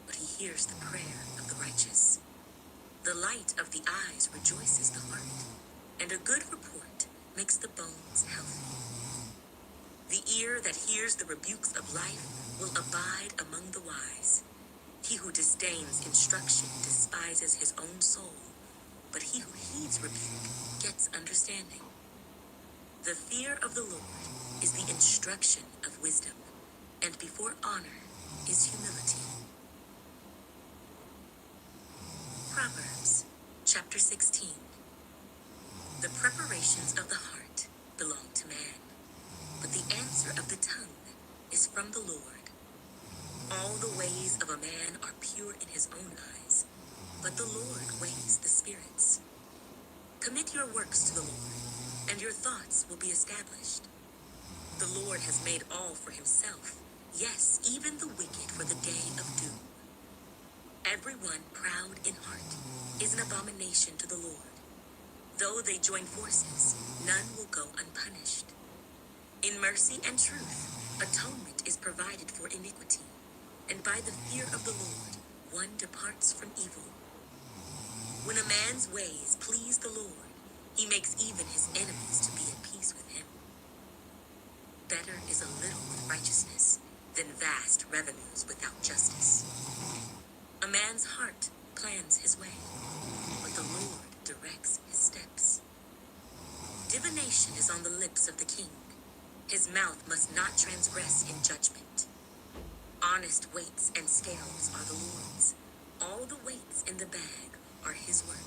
but he hears the prayer of the righteous. The light of the eyes rejoices the heart, and a good report makes the bones healthy. The ear that hears the rebukes of life will abide among the wise. He who disdains instruction despises his own soul, but he who heeds rebuke gets understanding. The fear of the Lord is the instruction of wisdom, and before honor is humility. Proverbs chapter 16. The preparations of the heart belong to man, but the answer of the tongue is from the Lord. All the ways of a man are pure in his own eyes, but the Lord weighs the spirits. Commit your works to the Lord, and your thoughts will be established. The Lord has made all for himself, yes, even the wicked for the day of doom. Everyone proud in heart is an abomination to the Lord. Though they join forces, none will go unpunished. In mercy and truth, atonement is provided for iniquity, and by the fear of the Lord, one departs from evil. When a man's ways please the Lord, he makes even his enemies to be at peace with him. Better is a little with righteousness than vast revenues without justice. A man's heart plans his way, but the Lord directs his steps. Divination is on the lips of the king. His mouth must not transgress in judgment. Honest weights and scales are the Lord's. All the weights in the bag are his work.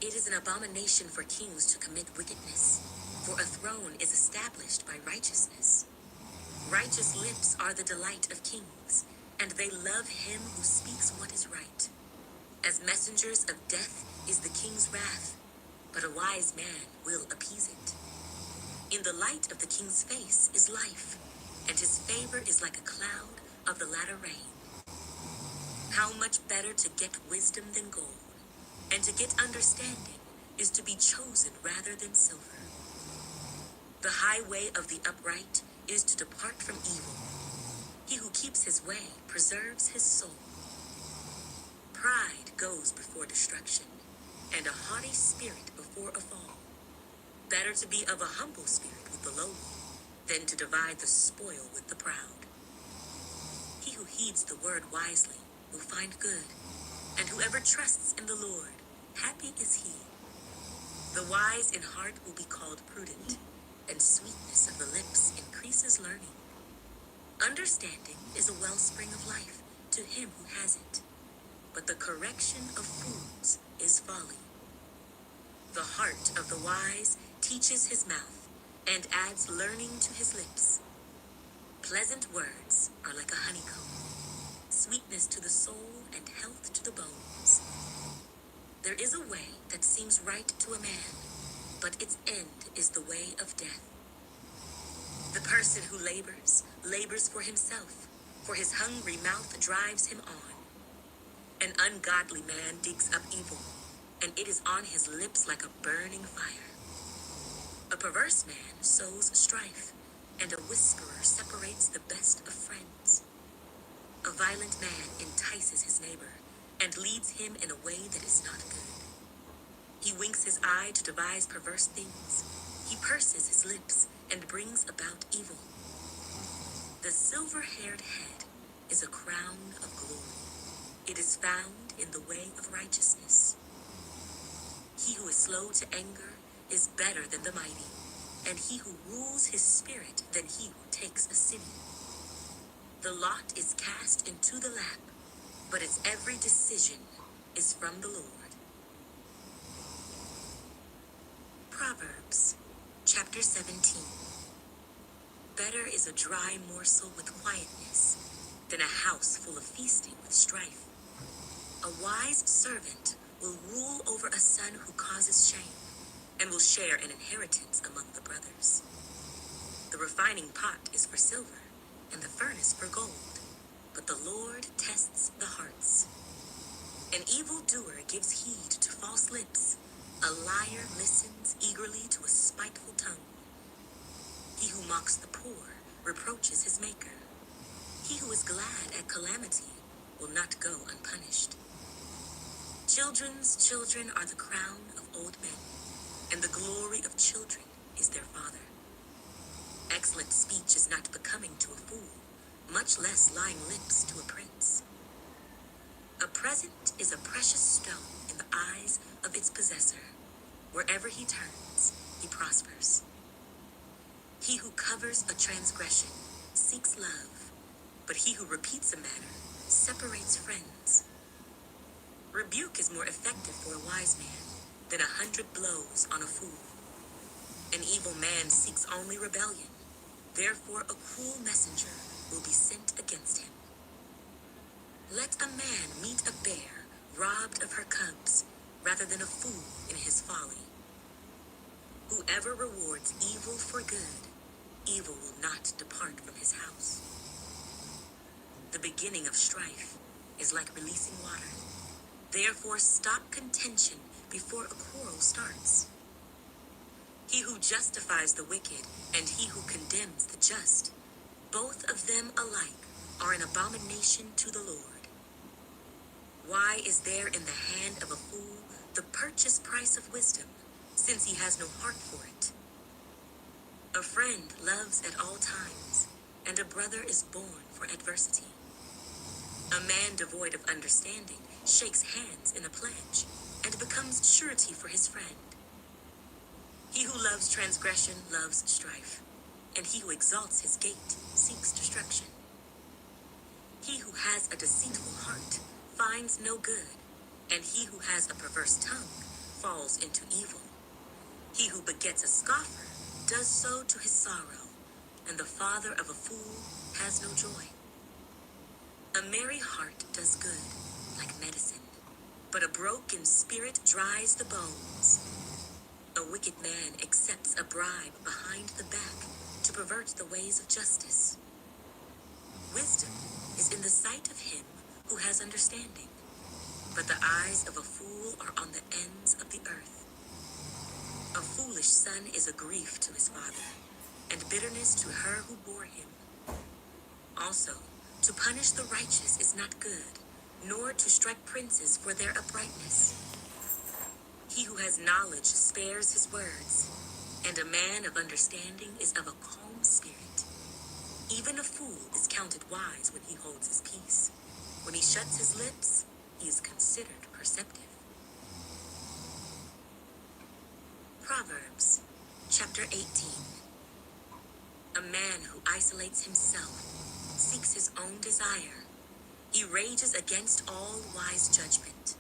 It is an abomination for kings to commit wickedness, for a throne is established by righteousness. Righteous lips are the delight of kings, and they love him who speaks what is right. As messengers of death is the king's wrath, but a wise man will appease it. In the light of the king's face is life, and his favor is like a cloud of the latter rain. How much better to get wisdom than gold, and to get understanding is to be chosen rather than silver. The highway of the upright is to depart from evil. He who keeps his way preserves his soul. Pride goes before destruction, and a haughty spirit before a fall. Better to be of a humble spirit with the lowly than to divide the spoil with the proud. He who heeds the word wisely will find good, and whoever trusts in the Lord, happy is he. The wise in heart will be called prudent, and sweetness of the lips increases learning. Understanding is a wellspring of life to him who has it, but the correction of fools is folly. The heart of the wise teaches his mouth, and adds learning to his lips. Pleasant words are like a honeycomb, sweetness to the soul and health to the bones. There is a way that seems right to a man, but its end is the way of death. The person who labors for himself, for his hungry mouth drives him on. An ungodly man digs up evil, and it is on his lips like a burning fire. A perverse man sows strife, and a whisperer separates the best of friends. A violent man entices his neighbor, and leads him in a way that is not good. He winks his eye to devise perverse things. He purses his lips, and brings about evil. The silver-haired head is a crown of glory. It is found in the way of righteousness. He who is slow to anger is better than the mighty, and he who rules his spirit than he who takes a city. The lot is cast into the lap, but its every decision is from the Lord. Proverbs chapter 17. Better is a dry morsel with quietness than a house full of feasting with strife. A wise servant will rule over a son who causes shame, and will share an inheritance among the brothers. The refining pot is for silver, and the furnace for gold, but the Lord tests the hearts. An evildoer gives heed to false lips. A liar listens eagerly to a spiteful tongue. He who mocks the poor reproaches his maker. He who is glad at calamity will not go unpunished. Children's children are the crown of old men, and the glory of children is their father. Excellent speech is not becoming to a fool, much less lying lips to a prince. A present is a precious stone in the eyes of its possessor. Wherever he turns, he prospers. He who covers a transgression seeks love, but he who repeats a matter separates friends. Rebuke is more effective for a wise man than 100 blows on a fool. An evil man seeks only rebellion. Therefore, a cruel messenger will be sent against him. Let a man meet a bear robbed of her cubs rather than a fool in his folly. Whoever rewards evil for good, evil will not depart from his house. The beginning of strife is like releasing water. Therefore, stop contention before a quarrel starts. He who justifies the wicked and he who condemns the just, both of them alike are an abomination to the Lord. Why is there in the hand of a fool the purchase price of wisdom, since he has no heart for it? A friend loves at all times, and a brother is born for adversity. A man devoid of understanding shakes hands in a pledge, and becomes surety for his friend. He who loves transgression loves strife, and he who exalts his gate seeks destruction. He who has a deceitful heart finds no good, and he who has a perverse tongue falls into evil. He who begets a scoffer does so to his sorrow, and the father of a fool has no joy. A merry heart does good, like medicine, but a broken spirit dries the bones. A wicked man accepts a bribe behind the back to pervert the ways of justice. Wisdom is in the sight of him who has understanding, but the eyes of a fool are on the ends of the earth. A foolish son is a grief to his father, and bitterness to her who bore him. Also, to punish the righteous is not good, nor to strike princes for their uprightness. He who has knowledge spares his words, and a man of understanding is of a calm spirit. Even a fool is counted wise when he holds his peace. When he shuts his lips, he is considered perceptive. Proverbs, chapter 18. A man who isolates himself seeks his own desire. He rages against all wise judgment.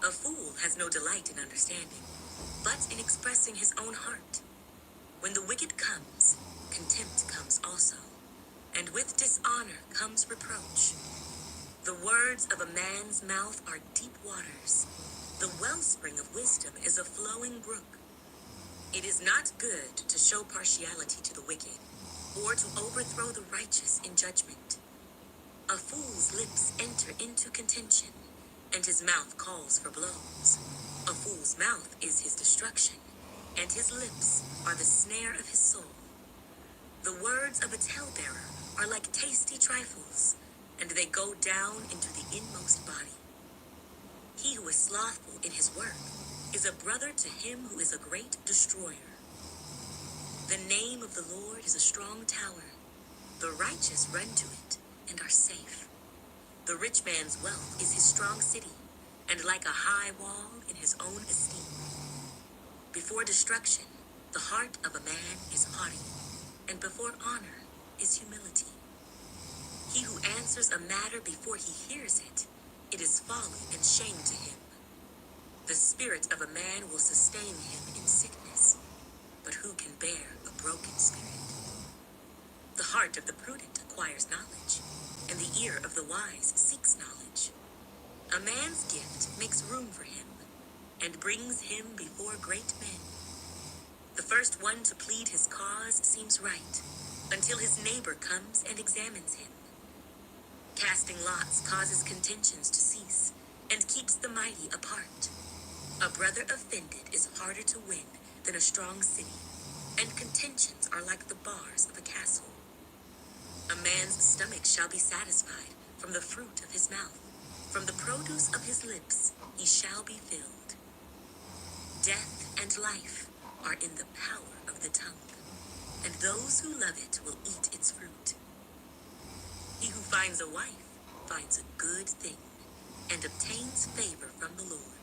A fool has no delight in understanding, but in expressing his own heart. When the wicked comes, contempt comes also, and with dishonor comes reproach. The words of a man's mouth are deep waters. The wellspring of wisdom is a flowing brook. It is not good to show partiality to the wicked, or to overthrow the righteous in judgment. A fool's lips enter into contention, and his mouth calls for blows. A fool's mouth is his destruction, and his lips are the snare of his soul. The words of a talebearer are like tasty trifles, and they go down into the inmost body. He who is slothful in his work is a brother to him who is a great destroyer. The name of the Lord is a strong tower. The righteous run to it and are safe. The rich man's wealth is his strong city, and like a high wall in his own esteem. Before destruction, the heart of a man is haughty, and before honor is humility. He who answers a matter before he hears it, it is folly and shame to him. The spirit of a man will sustain him in sickness, but who can bear a broken spirit? The heart of the prudent acquires knowledge, and the ear of the wise seeks knowledge. A man's gift makes room for him, and brings him before great men. The first one to plead his cause seems right, until his neighbor comes and examines him. Casting lots causes contentions to cease, and keeps the mighty apart. A brother offended is harder to win than a strong city. and contentions are like the bars of a castle. A man's stomach shall be satisfied from the fruit of his mouth. From the produce of his lips he shall be filled. Death and life are in the power of the tongue, and those who love it will eat its fruit. He who finds a wife finds a good thing and obtains favor from the Lord.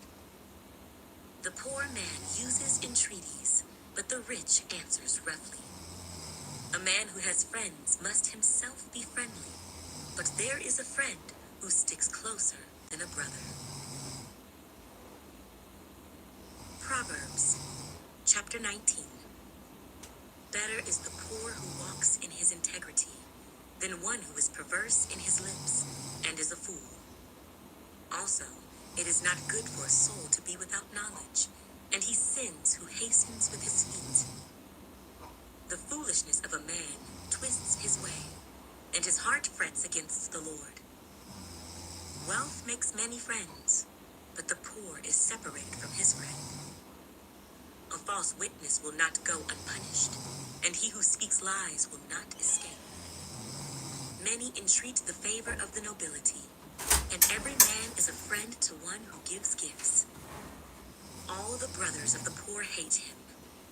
The poor man uses entreaties, but the rich answers roughly. A man who has friends must himself be friendly, but there is a friend who sticks closer than a brother. Proverbs, chapter 19. Better is the poor who walks in his integrity than one who is perverse in his lips and is a fool. Also, it is not good for a soul to be without knowledge, and he sins who hastens with his feet. The foolishness of a man twists his way, and his heart frets against the Lord. Wealth makes many friends, but the poor is separated from his friend. A false witness will not go unpunished, and he who speaks lies will not escape. Many entreat the favor of the nobility, and every man is a friend to one who gives gifts. All the brothers of the poor hate him.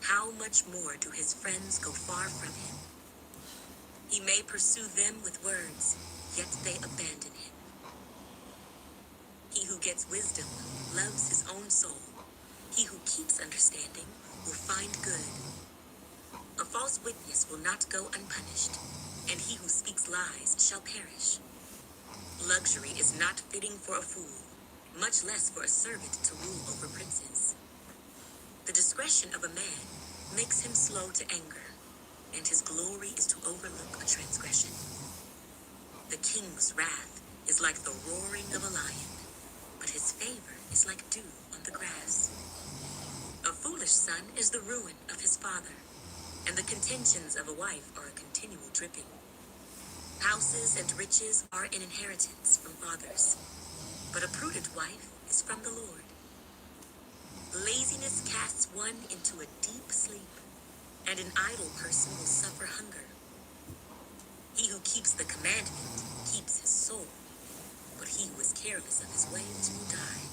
How much more do his friends go far from him? He may pursue them with words, yet they abandon him. He who gets wisdom loves his own soul. He who keeps understanding will find good. A false witness will not go unpunished, and he who speaks lies shall perish. Luxury is not fitting for a fool, much less for a servant to rule over princes. The discretion of a man makes him slow to anger, and his glory is to overlook a transgression. The king's wrath is like the roaring of a lion, but his favor is like dew on the grass. A foolish son is the ruin of his father, and the contentions of a wife are a continual dripping. Houses and riches are an inheritance from fathers, but a prudent wife is from the Lord. Laziness casts one into a deep sleep, and an idle person will suffer hunger. He who keeps the commandment keeps his soul, but he who is careless of his ways will die.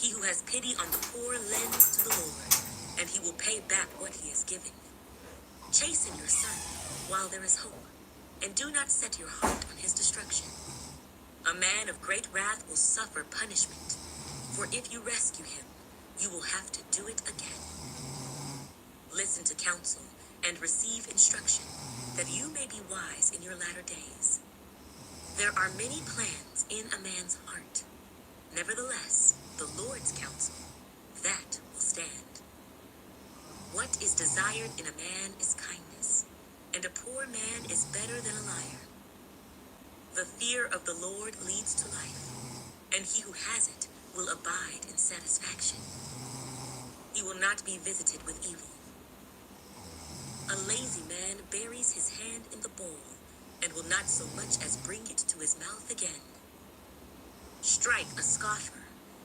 He who has pity on the poor lends to the Lord, and he will pay back what he has given. Chasten your son while there is hope, and do not set your heart on his destruction. A man of great wrath will suffer punishment, for if you rescue him, you will have to do it again. Listen to counsel and receive instruction, that you may be wise in your latter days. There are many plans in a man's heart. Nevertheless, the Lord's counsel, that will stand. What is desired in a man is kindness, and a poor man is better than a liar. The fear of the Lord leads to life, and he who has it will abide in satisfaction. He will not be visited with evil. A lazy man buries his hand in the bowl, and will not so much as bring it to his mouth again. Strike a scoffer,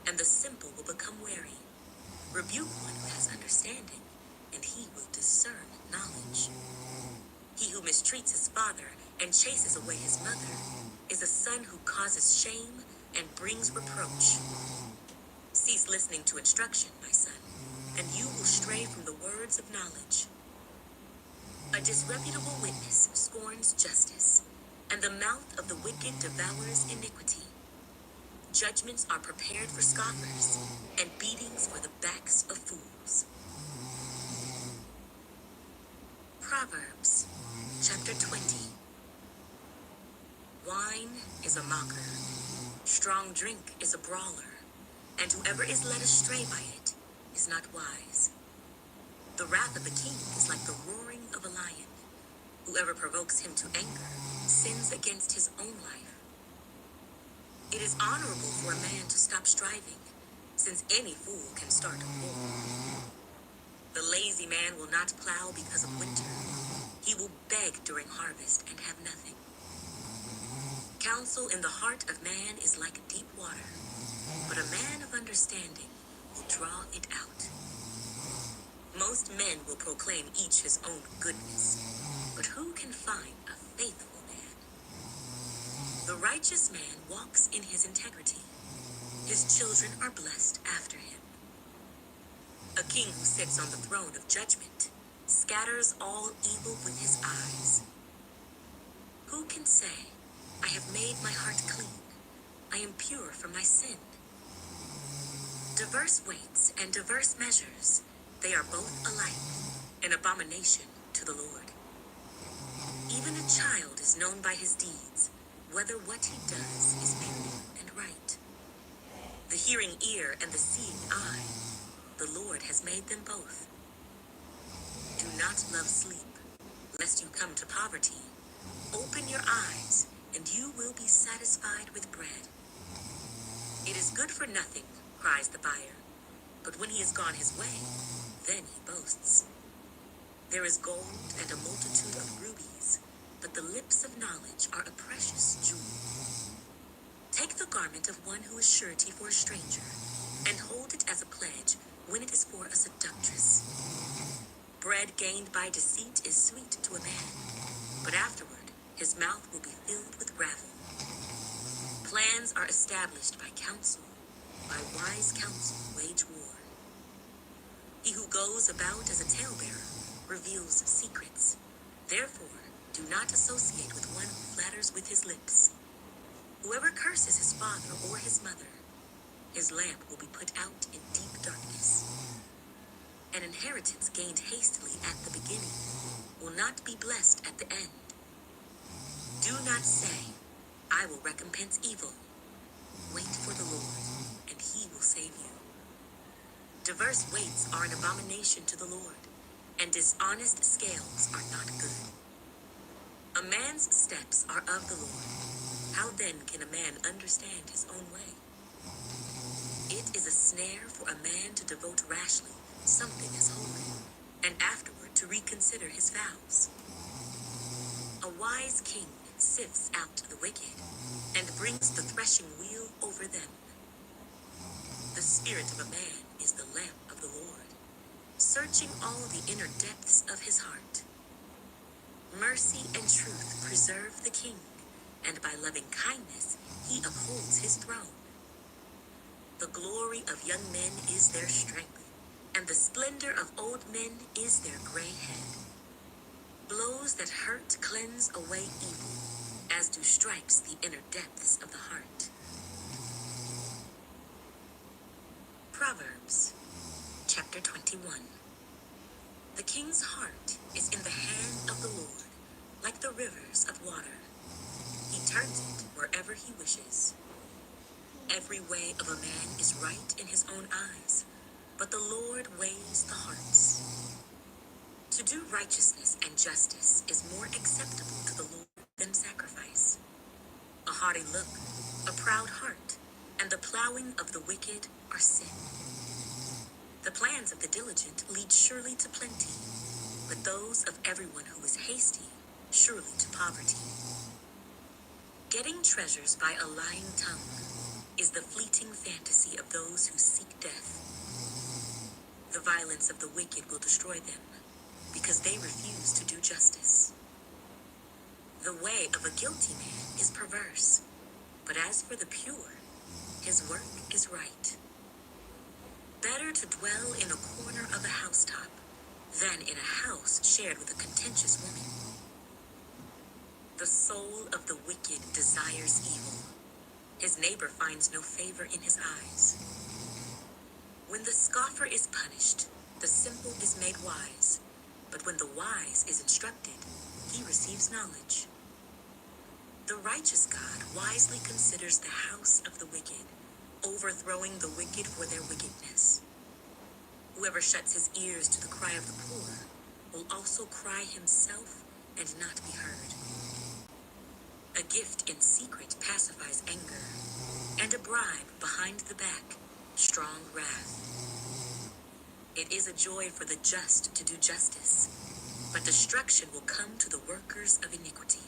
and the simple will become wary. Rebuke one who has understanding, and he will discern knowledge. He who mistreats his father and chases away his mother is a son who causes shame and brings reproach. Cease listening to instruction, my son, and you will stray from the words of knowledge. A disreputable witness scorns justice, and the mouth of the wicked devours iniquity. Judgments are prepared for scoffers, and beatings for the backs of fools. Proverbs, chapter 20. Wine is a mocker, strong drink is a brawler, and whoever is led astray by it is not wise. The wrath of the king is like the roaring of a lion. Whoever provokes him to anger sins against his own life. It is honorable for a man to stop striving, since any fool can start a war. The lazy man will not plow because of winter. He will beg during harvest and have nothing. Counsel in the heart of man is like deep water, but a man of understanding will draw it out. Most men will proclaim each his own goodness, but who can find a faithful man? The righteous man walks in his integrity. His children are blessed after him. A king who sits on the throne of judgment scatters all evil with his eyes. Who can say, I have made my heart clean, I am pure from my sin? Diverse weights and diverse measures, they are both alike, an abomination to the Lord. Even a child is known by his deeds, whether what he does is pure and right. The hearing ear and the seeing eye, the Lord has made them both. Do not love sleep, lest you come to poverty. Open your eyes, and you will be satisfied with bread. It is good for nothing, cries the buyer, but when he has gone his way, then he boasts. There is gold and a multitude of rubies, but the lips of knowledge are a precious jewel. Take the garment of one who is surety for a stranger, and hold it as a pledge when it is for a seductress. Bread gained by deceit is sweet to a man, but afterward his mouth will be filled with gravel. Plans are established by counsel, by wise counsel wage war. He who goes about as a talebearer reveals secrets. Therefore, do not associate with one who flatters with his lips. Whoever curses his father or his mother, his lamp will be put out in deep darkness. An inheritance gained hastily at the beginning will not be blessed at the end. Do not say, I will recompense evil. Wait for the Lord, and he will save you. Diverse weights are an abomination to the Lord, and dishonest scales are not good. A man's steps are of the Lord. How then can a man understand his own way? It is a snare for a man to devote rashly something as holy, and afterward to reconsider his vows. A wise king sifts out the wicked, and brings the threshing wheel over them. The spirit of a man is the lamp of the Lord, searching all the inner depths of his heart. Mercy and truth preserve the king, and by loving kindness he upholds his throne. The glory of young men is their strength, and the splendor of old men is their gray head. Blows that hurt cleanse away evil, as do stripes the inner depths of the heart. Proverbs, chapter 21. The king's heart is in the hand of the Lord, like the rivers of water. He turns it wherever he wishes. Every way of a man is right in his own eyes, but the Lord weighs the hearts. To do righteousness and justice is more acceptable to the Lord than sacrifice. A haughty look, a proud heart, and the plowing of the wicked are sin. The plans of the diligent lead surely to plenty, but those of everyone who is hasty surely to poverty. Getting treasures by a lying tongue is the fleeting fantasy of those who seek death. The violence of the wicked will destroy them, because they refuse to do justice. The way of a guilty man is perverse, but as for the pure, his work is right. Better to dwell in a corner of a housetop than in a house shared with a contentious woman. The soul of the wicked desires evil. His neighbor finds no favor in his eyes. When the scoffer is punished, the simple is made wise, but when the wise is instructed, he receives knowledge. The righteous God wisely considers the house of the wicked, overthrowing the wicked for their wickedness. Whoever shuts his ears to the cry of the poor will also cry himself and not be heard. A gift in secret pacifies anger, and a bribe behind the back, strong wrath. It is a joy for the just to do justice, but destruction will come to the workers of iniquity.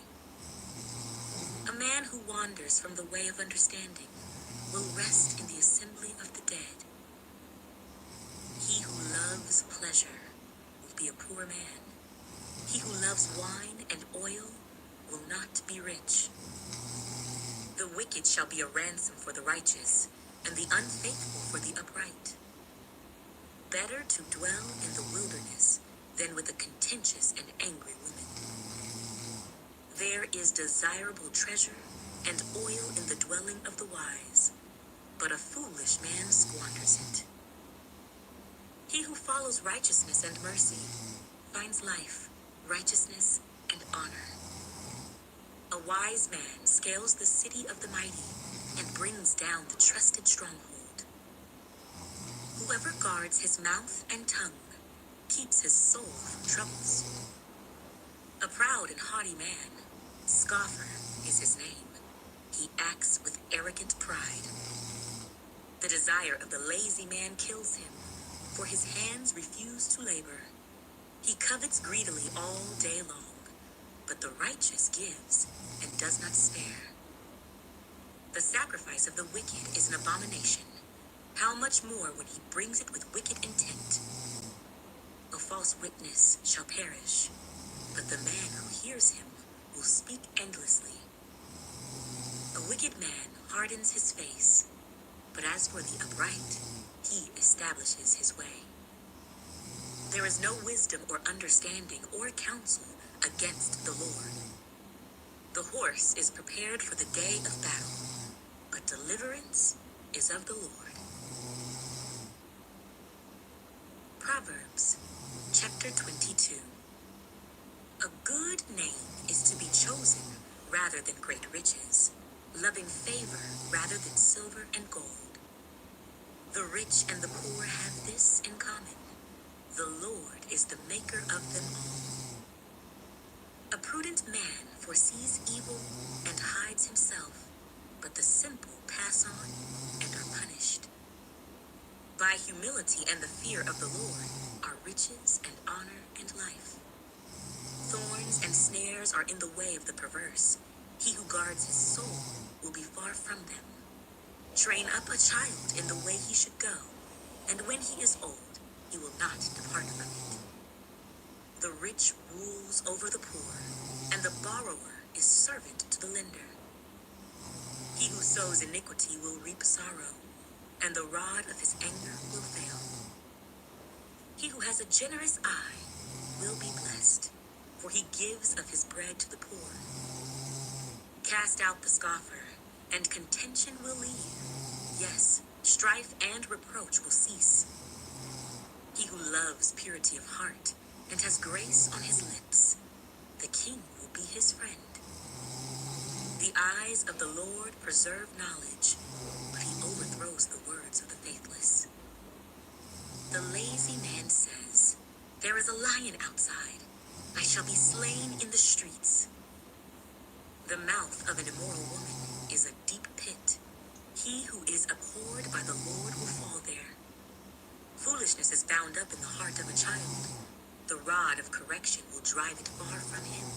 A man who wanders from the way of understanding will rest in the assembly of the dead. He who loves pleasure be a poor man. He who loves wine and oil will not be rich. The wicked shall be a ransom for the righteous, and the unfaithful for the upright. Better to dwell in the wilderness than with a contentious and angry woman. There is desirable treasure and oil in the dwelling of the wise, but a foolish man squanders it. He who follows righteousness and mercy finds life, righteousness, and honor. A wise man scales the city of the mighty and brings down the trusted stronghold. Whoever guards his mouth and tongue keeps his soul from troubles. A proud and haughty man, scoffer is his name. He acts with arrogant pride. The desire of the lazy man kills him, for his hands refuse to labor. He covets greedily all day long, but the righteous gives and does not spare. The sacrifice of the wicked is an abomination. How much more when he brings it with wicked intent? A false witness shall perish, but the man who hears him will speak endlessly. A wicked man hardens his face, but as for the upright, he establishes his way. There is no wisdom or understanding or counsel against the Lord. The horse is prepared for the day of battle, but deliverance is of the Lord. Proverbs chapter 22. A good name is to be chosen rather than great riches, loving favor rather than silver and gold. The rich and the poor have this in common: the Lord is the maker of them all. A prudent man foresees evil and hides himself, but the simple pass on and are punished. By humility and the fear of the Lord are riches and honor and life. Thorns and snares are in the way of the perverse. He who guards his soul will be far from them. Train up a child in the way he should go, and when he is old, he will not depart from it. The rich rules over the poor, and the borrower is servant to the lender. He who sows iniquity will reap sorrow, and the rod of his anger will fail. He who has a generous eye will be blessed, for he gives of his bread to the poor. Cast out the scoffer, and contention will leave. Yes, strife and reproach will cease. He who loves purity of heart and has grace on his lips, the king will be his friend. The eyes of the Lord preserve knowledge, but he overthrows the words of the faithless. The lazy man says, "There is a lion outside. I shall be slain in the streets." The mouth of an immoral woman is a deep pit. He who is abhorred by the Lord will fall there. Foolishness is bound up in the heart of a child. The rod of correction will drive it far from him.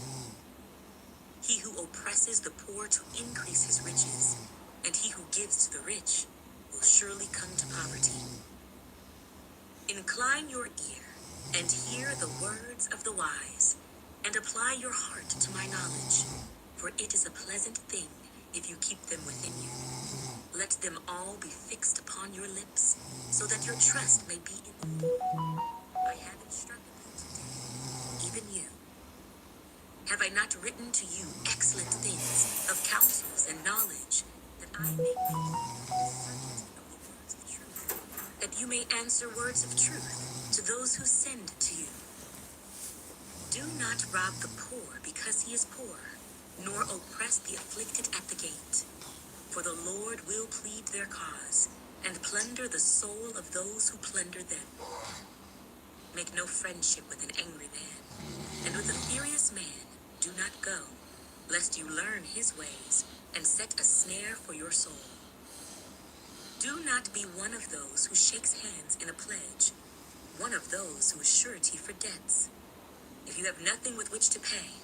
He who oppresses the poor to increase his riches, and he who gives to the rich will surely come to poverty. Incline your ear and hear the words of the wise, and apply your heart to my knowledge, for it is a pleasant thing if you keep them within you. Let them all be fixed upon your lips, so that your trust may be in them. I have instructed you today, even you. Have I not written to you excellent things of counsels and knowledge, that I may make you certain of the words of truth, that you may answer words of truth to those who send to you? Do not rob the poor because he is poor, nor oppress the afflicted at the gate. For the Lord will plead their cause, and plunder the soul of those who plunder them. Make no friendship with an angry man, and with a furious man do not go, lest you learn his ways, and set a snare for your soul. Do not be one of those who shakes hands in a pledge, one of those who is surety for debts. If you have nothing with which to pay,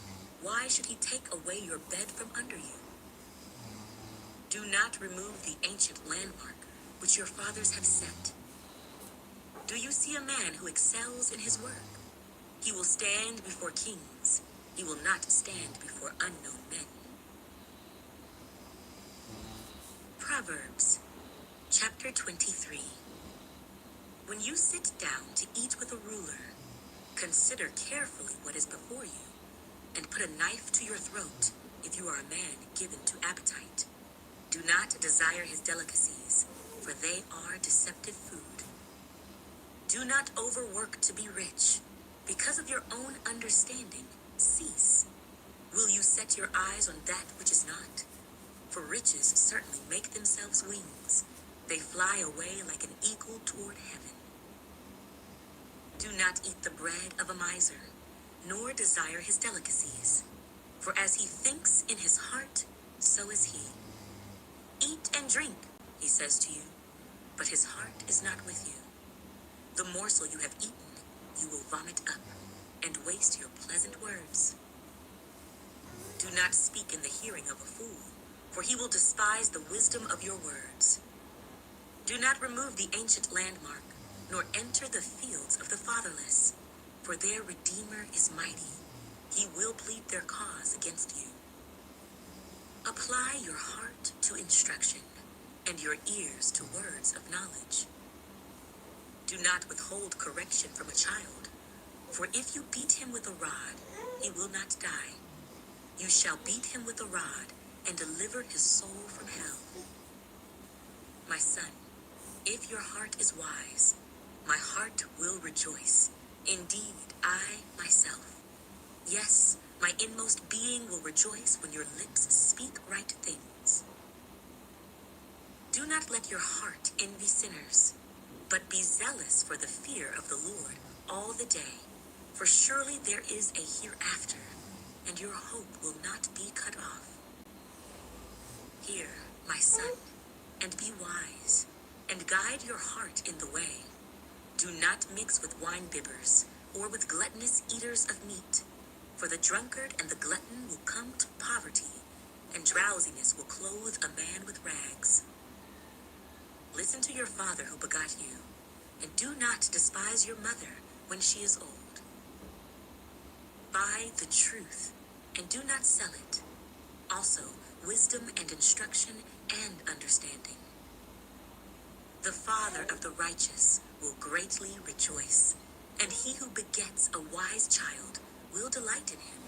why should he take away your bed from under you? Do not remove the ancient landmark which your fathers have set. Do you see a man who excels in his work? He will stand before kings. He will not stand before unknown men. Proverbs, chapter 23. When you sit down to eat with a ruler, consider carefully what is before you, and put a knife to your throat if you are a man given to appetite. Do not desire his delicacies, for they are deceptive food. Do not overwork to be rich. Because of your own understanding, cease. Will you set your eyes on that which is not? For riches certainly make themselves wings. They fly away like an eagle toward heaven. Do not eat the bread of a miser, nor desire his delicacies. For as he thinks in his heart, so is he. Eat and drink, he says to you, but his heart is not with you. The morsel you have eaten, you will vomit up, and waste your pleasant words. Do not speak in the hearing of a fool, for he will despise the wisdom of your words. Do not remove the ancient landmark, nor enter the fields of the fatherless, for their Redeemer is mighty. He will plead their cause against you. Apply your heart to instruction, and your ears to words of knowledge. Do not withhold correction from a child, for if you beat him with a rod, he will not die. You shall beat him with a rod, and deliver his soul from hell. My son, if your heart is wise, my heart will rejoice. Indeed, I myself. Yes, my inmost being will rejoice when your lips speak right things. Do not let your heart envy sinners, but be zealous for the fear of the Lord all the day. For surely there is a hereafter, and your hope will not be cut off. Hear, my son, and be wise, and guide your heart in the way. Do not mix with wine-bibbers, or with gluttonous eaters of meat, for the drunkard and the glutton will come to poverty, and drowsiness will clothe a man with rags. Listen to your father who begot you, and do not despise your mother when she is old. Buy the truth, and do not sell it. Also, wisdom and instruction and understanding. The father of the righteous will greatly rejoice, and he who begets a wise child will delight in him.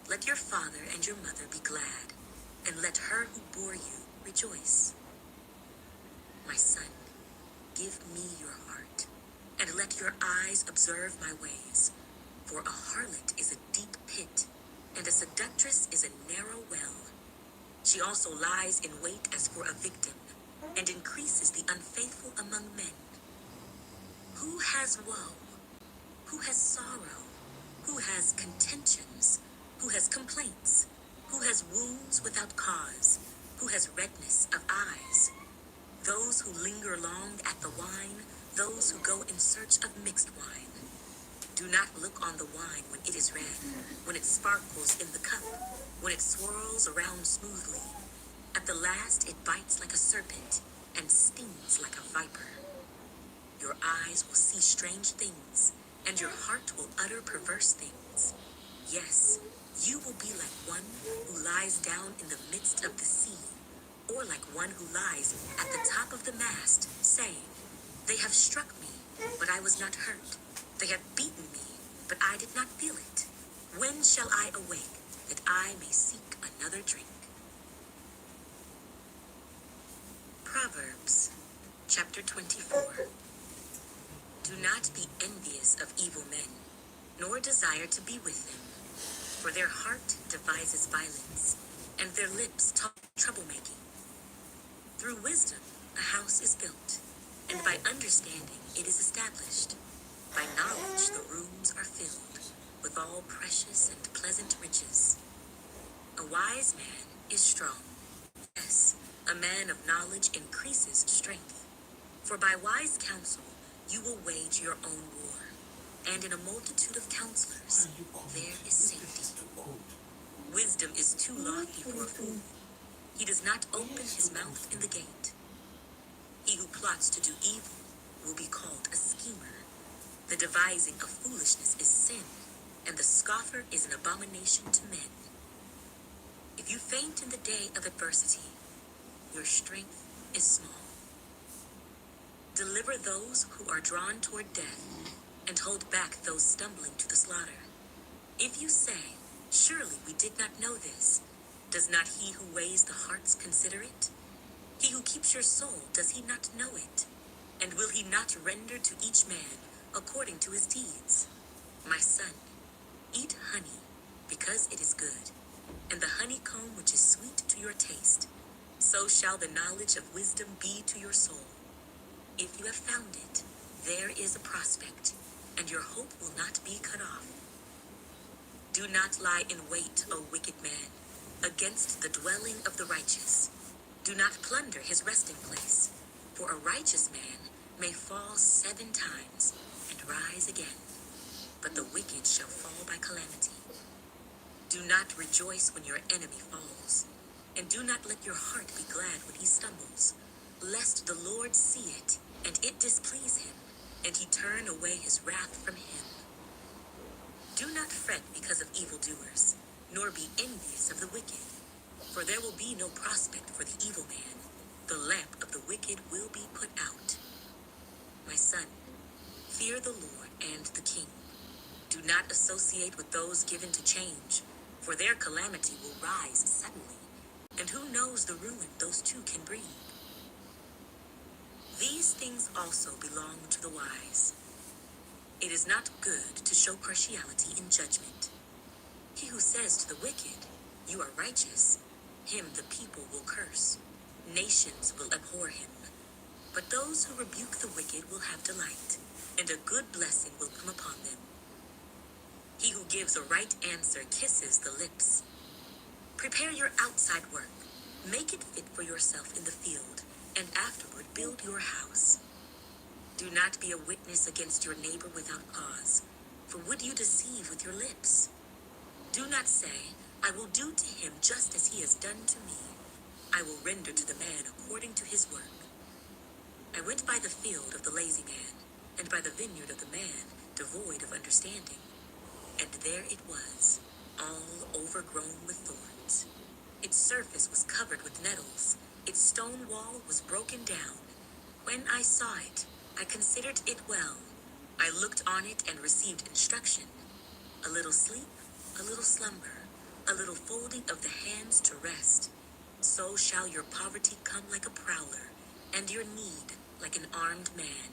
Let your father and your mother be glad, and let her who bore you rejoice. My son, give me your heart, and let your eyes observe my ways. For a harlot is a deep pit, and a seductress is a narrow well. She also lies in wait as for a victim, and increases the unfaithful among men. Who has woe? Who has sorrow? Who has contentions? Who has complaints? Who has wounds without cause? Who has redness of eyes? Those who linger long at the wine, those who go in search of mixed wine. Do not look on the wine when it is red, when it sparkles in the cup, when it swirls around smoothly. At the last it bites like a serpent and stings like a viper. Your eyes will see strange things, and your heart will utter perverse things. Yes, you will be like one who lies down in the midst of the sea, or like one who lies at the top of the mast, saying, They have struck me, but I was not hurt. They have beaten me, but I did not feel it. When shall I awake, that I may seek another drink? Proverbs, chapter 24. Do not be envious of evil men, nor desire to be with them, for their heart devises violence, and their lips talk troublemaking. Through wisdom a house is built, and by understanding it is established. By knowledge the rooms are filled with all precious and pleasant riches. A wise man is strong. Yes, a man of knowledge increases strength. For by wise counsel you will wage your own war, and in a multitude of counselors there is safety. Wisdom is too lofty for a fool. He does not open his mouth in the gate. He who plots to do evil will be called a schemer, The devising of foolishness is sin, and the scoffer is an abomination to men. If you faint in the day of adversity, your strength is small. Deliver those who are drawn toward death, and hold back those stumbling to the slaughter. If you say, "Surely we did not know this," does not he who weighs the hearts consider it? He who keeps your soul, does he not know it? And will he not render to each man according to his deeds? My son, eat honey, because it is good, and the honeycomb which is sweet to your taste. So shall the knowledge of wisdom be to your soul. If you have found it, there is a prospect, and your hope will not be cut off. Do not lie in wait, O wicked man, against the dwelling of the righteous. Do not plunder his resting place, for a righteous man may fall 7 times and rise again, but the wicked shall fall by calamity. Do not rejoice when your enemy falls, and do not let your heart be glad when he stumbles, lest the Lord see it, and it displease him, and he turn away his wrath from him. Do not fret because of evildoers, nor be envious of the wicked, for there will be no prospect for the evil man. The lamp of the wicked will be put out. My son, fear the Lord and the king. Do not associate with those given to change, for their calamity will rise suddenly, and who knows the ruin those two can bring. These things also belong to the wise. It is not good to show partiality in judgment. He who says to the wicked, "You are righteous," him the people will curse. Nations will abhor him. But those who rebuke the wicked will have delight, and a good blessing will come upon them. He who gives a right answer kisses the lips. Prepare your outside work. Make it fit for yourself in the field, and afterward build your house. Do not be a witness against your neighbor without cause, for would you deceive with your lips? Do not say, "I will do to him just as he has done to me. I will render to the man according to his work." I went by the field of the lazy man, and by the vineyard of the man devoid of understanding. And there it was, all overgrown with thorns. Its surface was covered with nettles. Its stone wall was broken down. When I saw it, I considered it well. I looked on it and received instruction. A little sleep, a little slumber, a little folding of the hands to rest. So shall your poverty come like a prowler, and your need like an armed man.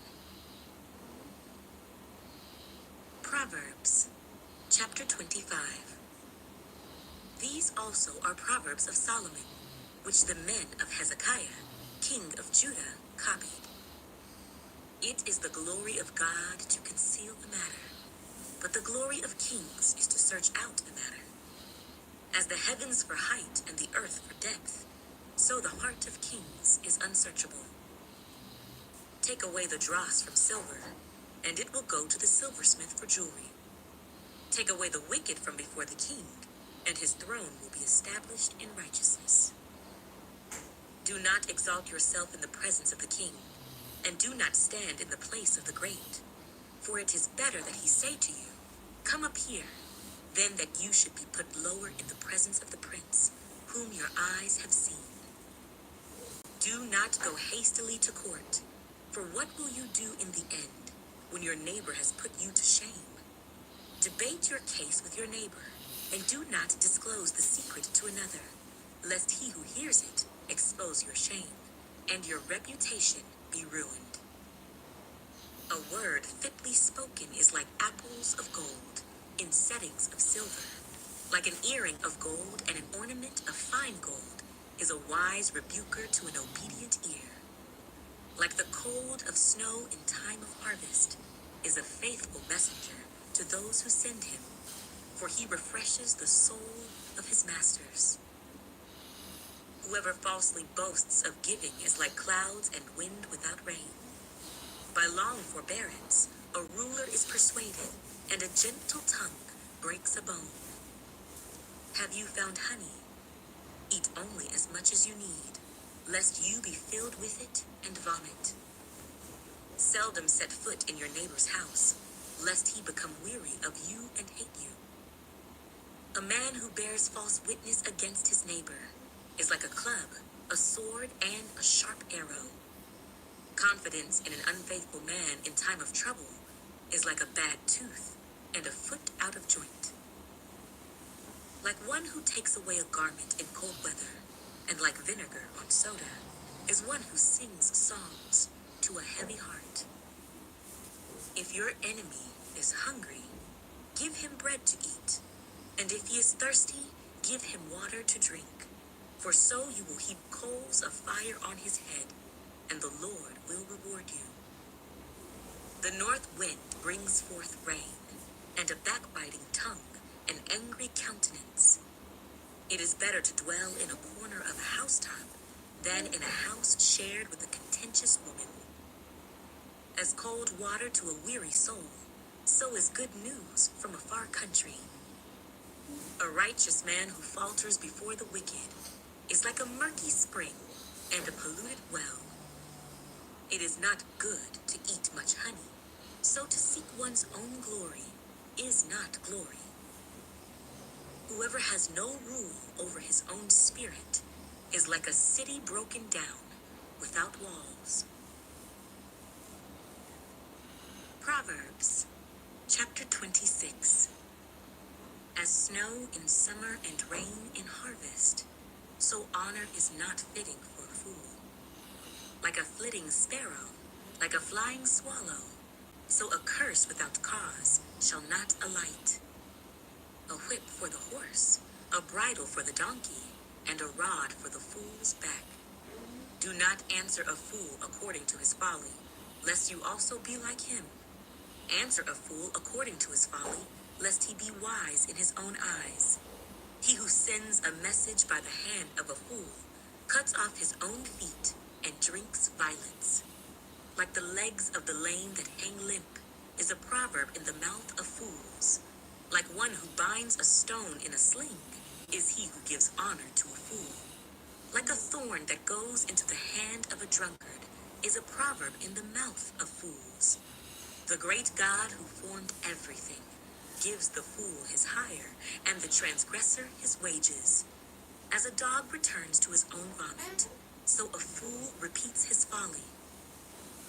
Proverbs, chapter 25. These also are Proverbs of Solomon, which the men of Hezekiah, king of Judah, copied. It is the glory of God to conceal a matter, but the glory of kings is to search out a matter. As the heavens for height and the earth for depth, so the heart of kings is unsearchable. Take away the dross from silver, and it will go to the silversmith for jewelry. Take away the wicked from before the king, and his throne will be established in righteousness. Do not exalt yourself in the presence of the king, and do not stand in the place of the great. For it is better that he say to you, "Come up here," than that you should be put lower in the presence of the prince, whom your eyes have seen. Do not go hastily to court, for what will you do in the end, when your neighbor has put you to shame? Debate your case with your neighbor, and do not disclose the secret to another, lest he who hears it expose your shame, and your reputation be ruined. A word fitly spoken is like apples of gold in settings of silver. Like an earring of gold and an ornament of fine gold is a wise rebuker to an obedient ear. Like the cold of snow in time of harvest is a faithful messenger to those who send him, for he refreshes the soul of his masters. Whoever falsely boasts of giving is like clouds and wind without rain. By long forbearance, a ruler is persuaded, and a gentle tongue breaks a bone. Have you found honey? Eat only as much as you need, lest you be filled with it and vomit. Seldom set foot in your neighbor's house, lest he become weary of you and hate you. A man who bears false witness against his neighbor is like a club, a sword, and a sharp arrow. Confidence in an unfaithful man in time of trouble is like a bad tooth and a foot out of joint. Like one who takes away a garment in cold weather, and like vinegar on soda, is one who sings songs to a heavy heart. If your enemy is hungry, give him bread to eat, and if he is thirsty, give him water to drink. For so you will heap coals of fire on his head, and the Lord will reward you. The north wind brings forth rain, and a backbiting tongue, an angry countenance. It is better to dwell in a corner of a housetop than in a house shared with a contentious woman. As cold water to a weary soul, so is good news from a far country. A righteous man who falters before the wicked is like a murky spring and a polluted well. It is not good to eat much honey, so to seek one's own glory is not glory. Whoever has no rule over his own spirit is like a city broken down without walls. Proverbs, chapter 26. As snow in summer and rain in harvest, so honor is not fitting for a fool. Like a flitting sparrow, like a flying swallow, so a curse without cause shall not alight. A whip for the horse, a bridle for the donkey, and a rod for the fool's back. Do not answer a fool according to his folly, lest you also be like him. Answer a fool according to his folly, lest he be wise in his own eyes. He who sends a message by the hand of a fool cuts off his own feet and drinks violence. Like the legs of the lame that hang limp is a proverb in the mouth of fools. Like one who binds a stone in a sling is he who gives honor to a fool. Like a thorn that goes into the hand of a drunkard is a proverb in the mouth of fools. The great God who formed everything gives the fool his hire and the transgressor his wages. As a dog returns to his own vomit, so a fool repeats his folly.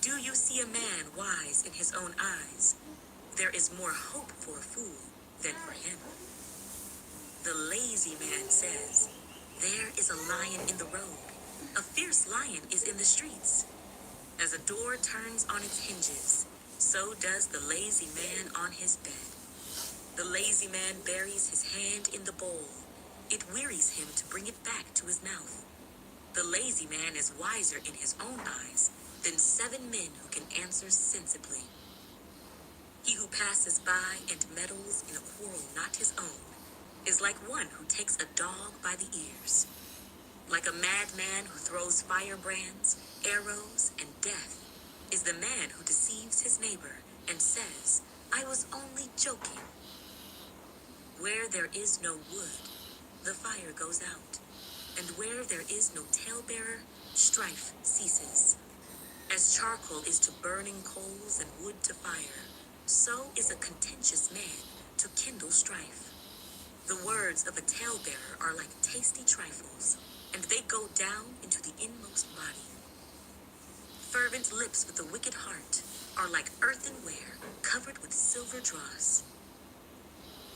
Do you see a man wise in his own eyes? There is more hope for a fool than for him. The lazy man says, there is a lion in the road. A fierce lion is in the streets. As a door turns on its hinges, so does the lazy man on his bed. The lazy man buries his hand in the bowl. It wearies him to bring it back to his mouth. The lazy man is wiser in his own eyes than 7 men who can answer sensibly. He who passes by and meddles in a quarrel not his own is like one who takes a dog by the ears. Like a madman who throws firebrands, arrows, and death is the man who deceives his neighbor and says, I was only joking. Where there is no wood, the fire goes out, and where there is no talebearer, strife ceases. As charcoal is to burning coals and wood to fire, so is a contentious man to kindle strife. The words of a talebearer are like tasty trifles, and they go down into the inmost body. Fervent lips with a wicked heart are like earthenware covered with silver dross.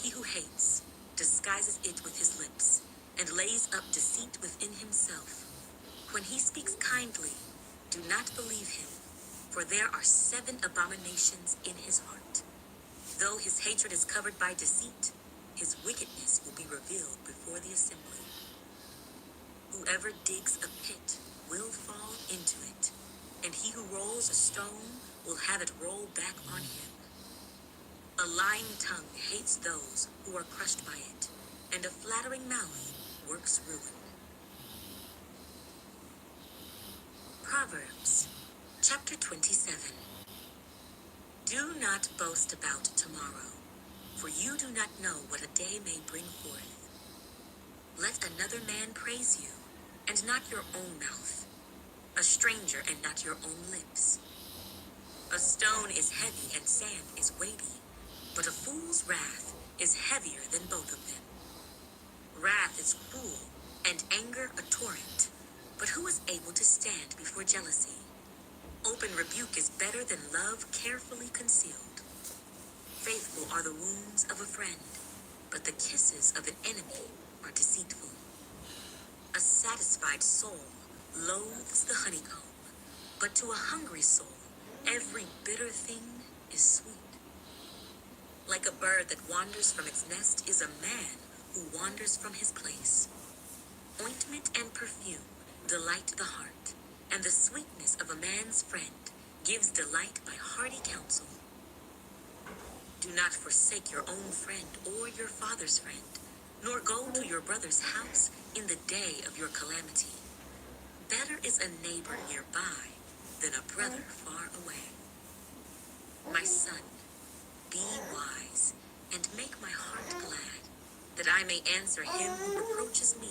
He who hates disguises it with his lips and lays up deceit within himself. When he speaks kindly, do not believe him, for there are 7 abominations in his heart. Though his hatred is covered by deceit, his wickedness will be revealed before the assembly. Whoever digs a pit will fall into it, and he who rolls a stone will have it roll back on him. A lying tongue hates those who are crushed by it, and a flattering mouth works ruin. Proverbs, chapter 27. Do not boast about tomorrow, for you do not know what a day may bring forth. Let another man praise you, and not your own mouth, a stranger and not your own lips. A stone is heavy and sand is weighty, but a fool's wrath is heavier than both of them. Wrath is cruel, and anger a torrent. But who is able to stand before jealousy? Open rebuke is better than love carefully concealed. Faithful are the wounds of a friend, but the kisses of an enemy are deceitful. A satisfied soul loathes the honeycomb, but to a hungry soul, every bitter thing is sweet. Like a bird that wanders from its nest is a man who wanders from his place. Ointment and perfume delight the heart, and the sweetness of a man's friend gives delight by hearty counsel. Do not forsake your own friend or your father's friend, nor go to your brother's house in the day of your calamity. Better is a neighbor nearby than a brother far away. My son, be wise and make my heart glad, that I may answer him who reproaches me.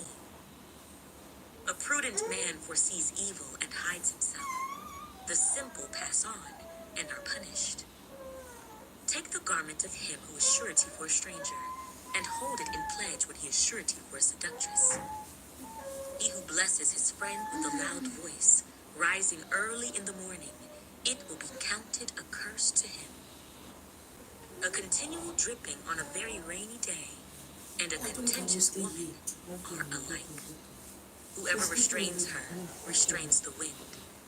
A prudent man foresees evil and hides himself. The simple pass on and are punished. Take the garment of him who is surety for a stranger, and hold it in pledge when he is surety for a seductress. He who blesses his friend with a loud voice, rising early in the morning, it will be counted a curse to him. A continual dripping on a very rainy day, and a contentious woman are alike. Whoever restrains her restrains the wind,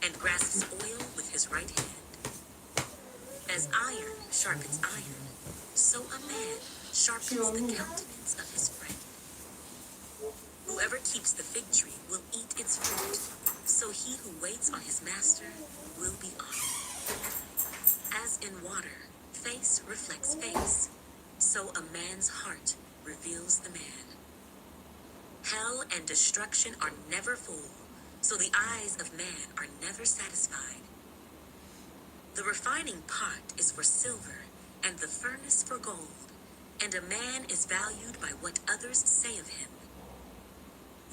and grasps oil with his right hand. As iron sharpens iron, so a man sharpens the countenance of his friend. Whoever keeps the fig tree will eat its fruit, so he who waits on his master will be honored. As in water, face reflects face, so a man's heart reveals the man. Hell and destruction are never full, so the eyes of man are never satisfied. The refining pot is for silver, and the furnace for gold, and a man is valued by what others say of him.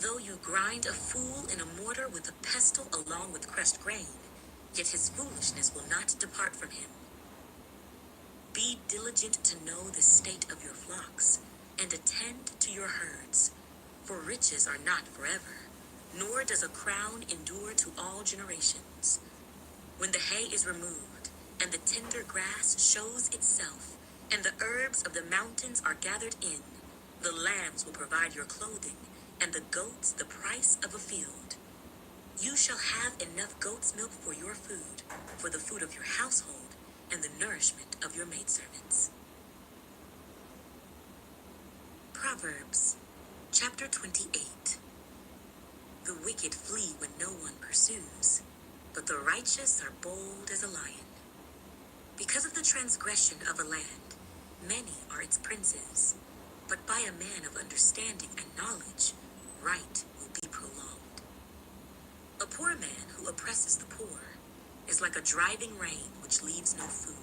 Though you grind a fool in a mortar with a pestle along with crushed grain, yet his foolishness will not depart from him. Be diligent to know the state of your flocks, and attend to your herds, for riches are not forever, nor does a crown endure to all generations. When the hay is removed, and the tender grass shows itself, and the herbs of the mountains are gathered in, the lambs will provide your clothing, and the goats the price of a field. You shall have enough goat's milk for your food, for the food of your household, and the nourishment of your maidservants. Proverbs, chapter 28. The wicked flee when no one pursues, but the righteous are bold as a lion. Because of the transgression of a land, many are its princes, but by a man of understanding and knowledge, right will be prolonged. A poor man who oppresses the poor is like a driving rain which leaves no food.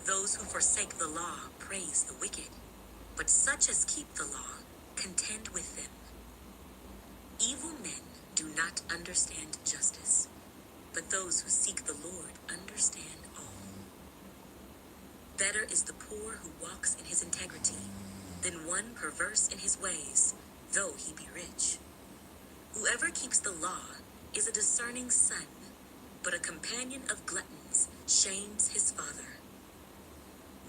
Those who forsake the law praise the wicked, but such as keep the law contend with them. Evil men do not understand justice, but those who seek the Lord understand all. Better is the poor who walks in his integrity than one perverse in his ways, though he be rich. Whoever keeps the law is a discerning son, but a companion of gluttons shames his father.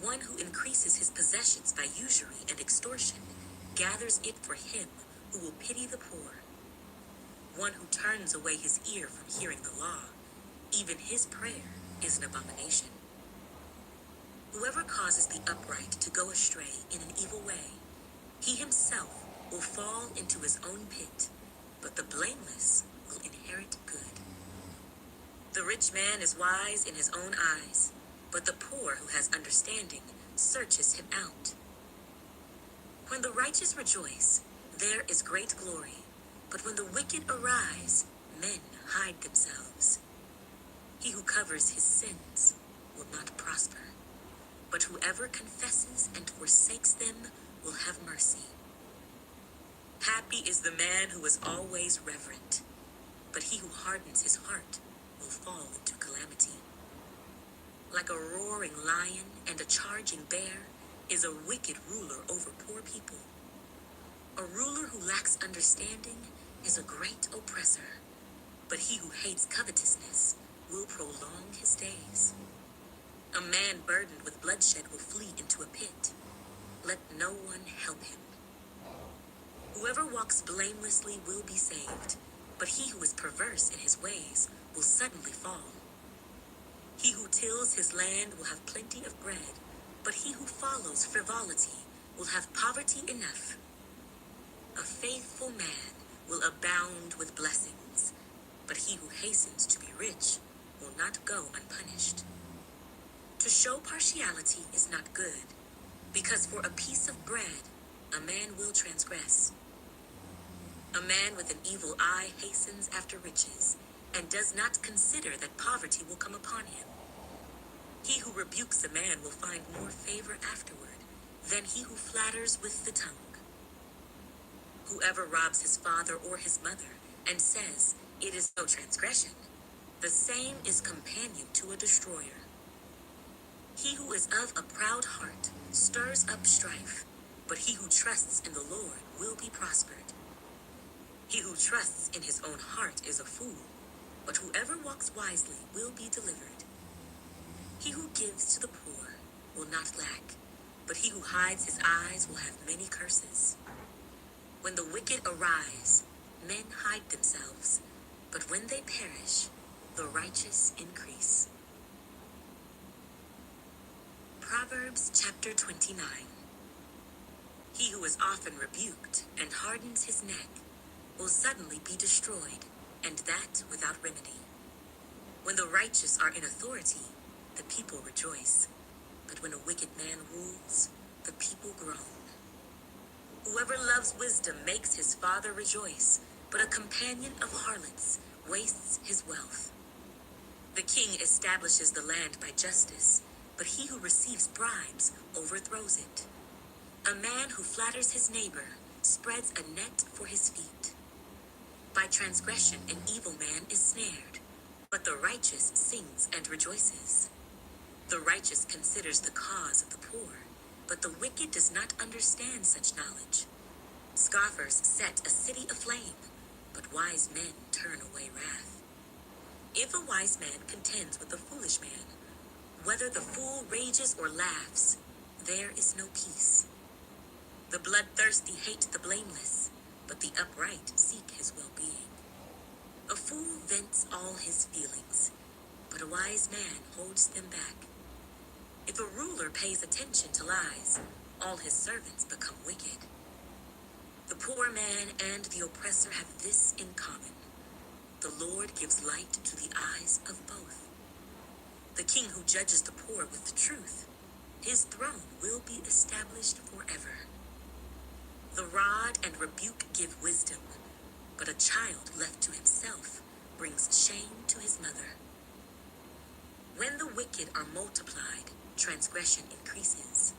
One who increases his possessions by usury and extortion gathers it for him who will pity the poor. One who turns away his ear from hearing the law, even his prayer is an abomination. Whoever causes the upright to go astray in an evil way, he himself will fall into his own pit, but the blameless will inherit good. The rich man is wise in his own eyes, but the poor who has understanding searches him out. When the righteous rejoice, there is great glory, but when the wicked arise, men hide themselves. He who covers his sins will not prosper, but whoever confesses and forsakes them will have mercy. Happy is the man who is always reverent, but he who hardens his heart will fall into calamity. Like a roaring lion and a charging bear is a wicked ruler over poor people. A ruler who lacks understanding is a great oppressor, but he who hates covetousness will prolong his days. A man burdened with bloodshed will flee into a pit. Let no one help him. Whoever walks blamelessly will be saved, but he who is perverse in his ways will suddenly fall. He who tills his land will have plenty of bread, but he who follows frivolity will have poverty enough. A faithful man will abound with blessings, but he who hastens to be rich will not go unpunished. To show partiality is not good, because for a piece of bread a man will transgress. A man with an evil eye hastens after riches, and does not consider that poverty will come upon him. He who rebukes a man will find more favor afterward than he who flatters with the tongue. Whoever robs his father or his mother and says, "It is no transgression," the same is companion to a destroyer. He who is of a proud heart stirs up strife, but he who trusts in the Lord will be prospered. He who trusts in his own heart is a fool, but whoever walks wisely will be delivered. He who gives to the poor will not lack, but he who hides his eyes will have many curses. When the wicked arise, men hide themselves, but when they perish, the righteous increase. Proverbs chapter 29. He who is often rebuked and hardens his neck will suddenly be destroyed, and that without remedy. When the righteous are in authority, the people rejoice, but when a wicked man rules, the people groan. Whoever loves wisdom makes his father rejoice, but a companion of harlots wastes his wealth. The king establishes the land by justice, but he who receives bribes overthrows it. A man who flatters his neighbor spreads a net for his feet. By transgression an evil man is snared, but the righteous sings and rejoices. The righteous considers the cause of the poor, but the wicked does not understand such knowledge. Scoffers set a city aflame, but wise men turn away wrath. If a wise man contends with a foolish man, whether the fool rages or laughs, there is no peace. The bloodthirsty hate the blameless, but the upright seek his well-being. A fool vents all his feelings, but a wise man holds them back. If a ruler pays attention to lies, all his servants become wicked. The poor man and the oppressor have this in common: the Lord gives light to the eyes of both. The king who judges the poor with the truth, his throne will be established forever. The rod and rebuke give wisdom, but a child left to himself brings shame to his mother. When the wicked are multiplied, transgression increases,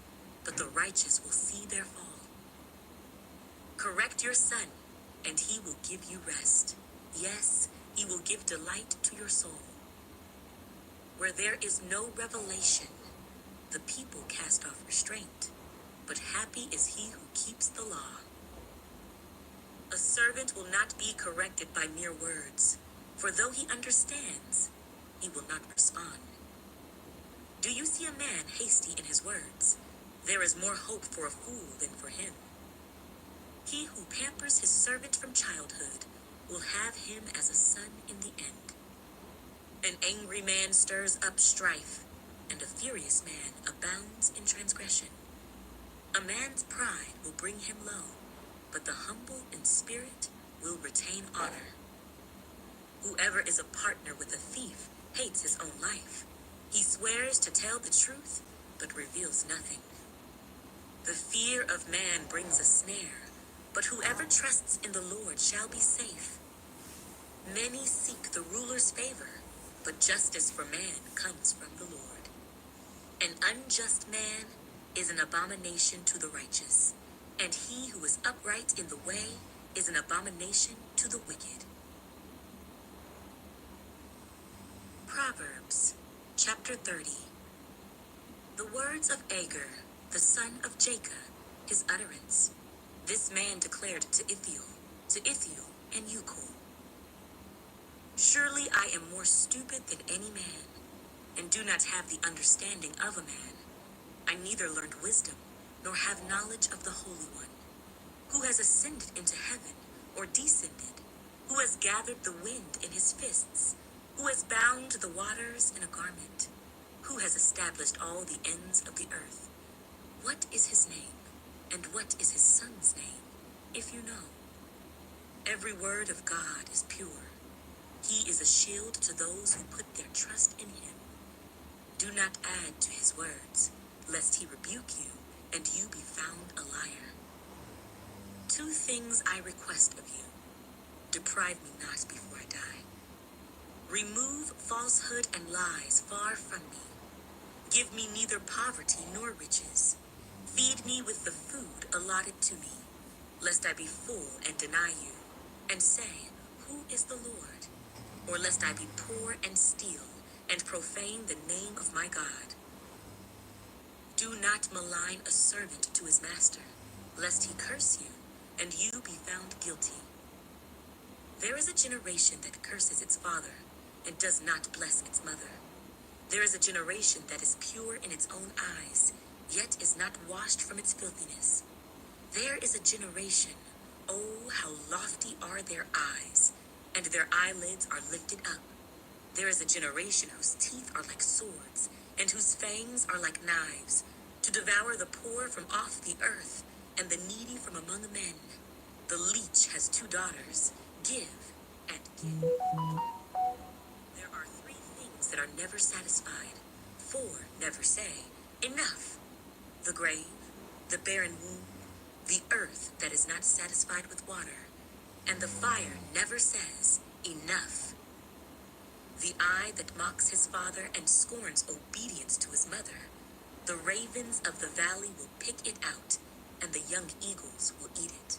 but the righteous will see their fall. Correct your son, and he will give you rest. Yes, he will give delight to your soul. Where there is no revelation, the people cast off restraint, but happy is he who keeps the law. A servant will not be corrected by mere words, for though he understands, he will not respond. Do you see a man hasty in his words? There is more hope for a fool than for him. He who pampers his servant from childhood will have him as a son in the end. An angry man stirs up strife, and a furious man abounds in transgression. A man's pride will bring him low, but the humble in spirit will retain honor. Whoever is a partner with a thief hates his own life. He swears to tell the truth, but reveals nothing. The fear of man brings a snare, but whoever trusts in the Lord shall be safe. Many seek the ruler's favor, but justice for man comes from the Lord. An unjust man is an abomination to the righteous, and he who is upright in the way is an abomination to the wicked. Proverbs chapter 30. The words of Agur, the son of Jacob, his utterance. This man declared to Ithiel and Ukal, surely I am more stupid than any man, and do not have the understanding of a man. I neither learned wisdom, nor have knowledge of the Holy One. Who has ascended into heaven, or descended? Who has gathered the wind in his fists? Who has bound the waters in a garment? Who has established all the ends of the earth? What is his name, and what is his son's name, if you know? Every word of God is pure. He is a shield to those who put their trust in him. Do not add to his words, lest he rebuke you, and you be found a liar. Two things I request of you. Deprive me not before I die. Remove falsehood and lies far from me. Give me neither poverty nor riches. Feed me with the food allotted to me, lest I be full and deny you, and say, who is the Lord? Or lest I be poor and steal, and profane the name of my God. Do not malign a servant to his master, lest he curse you, and you be found guilty. There is a generation that curses its father, and does not bless its mother. There is a generation that is pure in its own eyes, yet is not washed from its filthiness. There is a generation, oh, how lofty are their eyes, and their eyelids are lifted up. There is a generation whose teeth are like swords, and whose fangs are like knives, to devour the poor from off the earth, and the needy from among men. The leech has two daughters. Give and give. There are three things that are never satisfied. Four never say, enough. The grave, the barren womb, the earth that is not satisfied with water, and the fire never says, enough. The eye that mocks his father and scorns obedience to his mother. The ravens of the valley will pick it out, and the young eagles will eat it.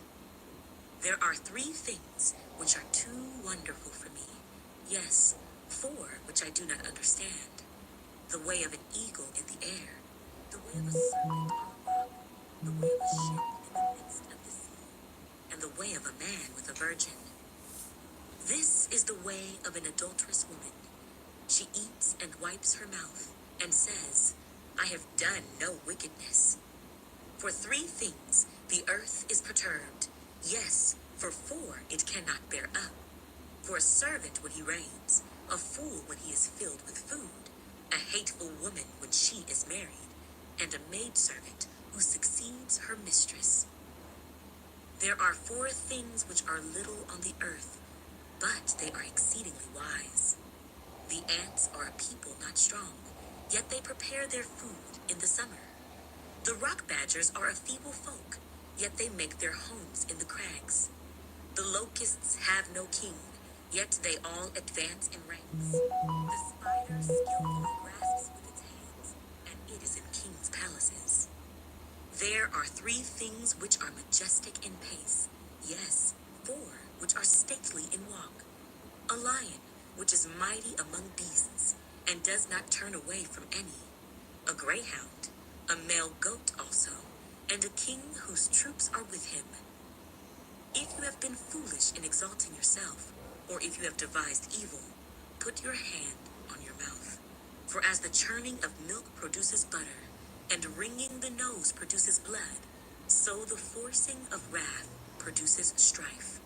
There are three things which are too wonderful for me. Yes, four which I do not understand. The way of an eagle in the air, the way of a serpent on a rock, the way of a ship in the midst of the sea, and the way of a man with a virgin. This is the way of an adulterous woman. She eats and wipes her mouth, and says, I have done no wickedness. For three things the earth is perturbed. Yes, for four it cannot bear up. For a servant when he reigns, a fool when he is filled with food, a hateful woman when she is married, and a maidservant who succeeds her mistress. There are four things which are little on the earth, but they are exceedingly wise. The ants are a people not strong, yet they prepare their food in the summer. The rock badgers are a feeble folk, yet they make their homes in the crags. The locusts have no king, yet they all advance in ranks. The spider skillfully grasps with its hands, and it is in kings' palaces. There are three things which are majestic in pace, yes, four which are stately in walk. A lion, which is mighty among beasts, and does not turn away from any. A greyhound, a male goat also, and a king whose troops are with him. If you have been foolish in exalting yourself, or if you have devised evil, put your hand on your mouth. For as the churning of milk produces butter, and wringing the nose produces blood, so the forcing of wrath produces strife.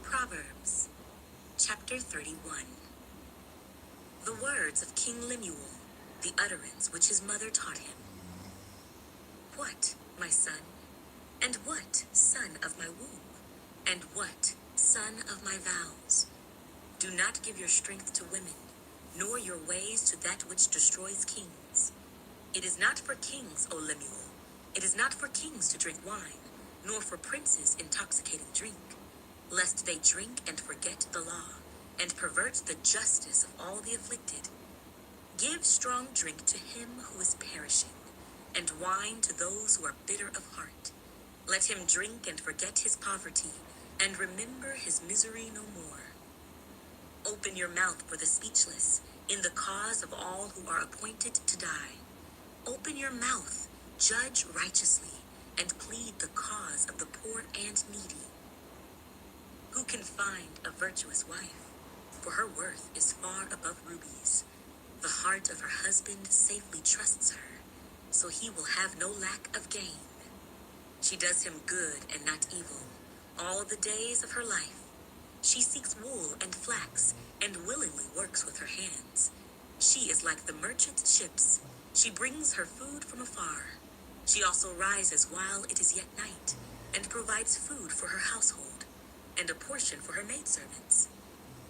Proverbs, chapter 31. The words of King Lemuel, the utterance which his mother taught him. What, my son? And what, son of my womb? And what, son of my vows? Do not give your strength to women, nor your ways to that which destroys kings. It is not for kings, O Lemuel. It is not for kings to drink wine, nor for princes intoxicating drink, lest they drink and forget the law, and pervert the justice of all the afflicted. Give strong drink to him who is perishing, and wine to those who are bitter of heart. Let him drink and forget his poverty, and remember his misery no more. Open your mouth for the speechless, In the cause of all who are appointed to die, open your mouth, judge righteously, and plead the cause of the poor and needy. Who can find a virtuous wife? For her worth is far above rubies. The heart of her husband safely trusts her, so he will have no lack of gain. She does him good and not evil all the days of her life. She seeks wool and flax and willingly works with her hands. She is like the merchant ships. She brings her food from afar. She also rises while it is yet night and provides food for her household and a portion for her maidservants.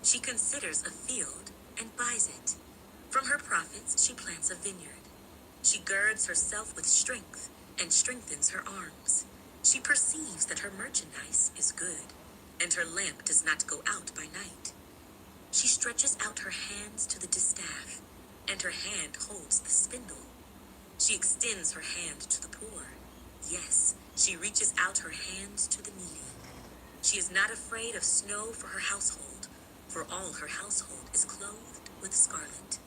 She considers a field and buys it. From her profits she plants a vineyard. She girds herself with strength and strengthens her arms. She perceives that her merchandise is good, and her lamp does not go out by night. She stretches out her hands to the distaff, and her hand holds the spindle. She extends her hand to the poor. Yes, she reaches out her hands to the needy. She is not afraid of snow for her household, for all her household is clothed with scarlet.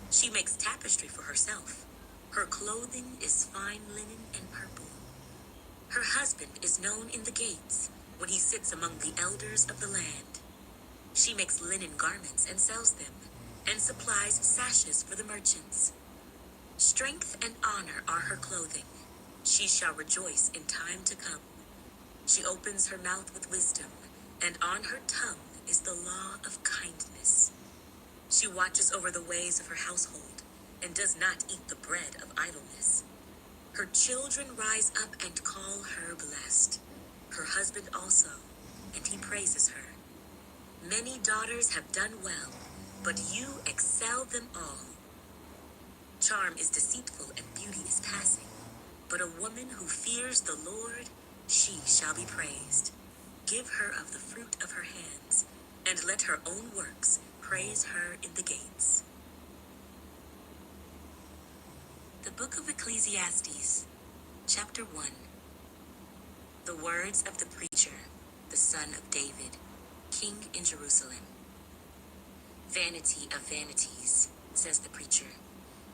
She makes tapestry for herself. Her clothing is fine linen and purple. Her husband is known in the gates when he sits among the elders of the land. She makes linen garments and sells them, and supplies sashes for the merchants. Strength and honor are her clothing. She shall rejoice in time to come. She opens her mouth with wisdom, and on her tongue is the law of kindness. She watches over the ways of her household, and does not eat the bread of idleness. Her children rise up and call her blessed. Her husband also, and he praises her. Many daughters have done well, but you excel them all. Charm is deceitful and beauty is passing, but a woman who fears the Lord, she shall be praised. Give her of the fruit of her hands, and let her own works praise her in the gates. The Book of Ecclesiastes, Chapter 1. The words of the preacher, the son of David, king in Jerusalem. Vanity of vanities, says the preacher.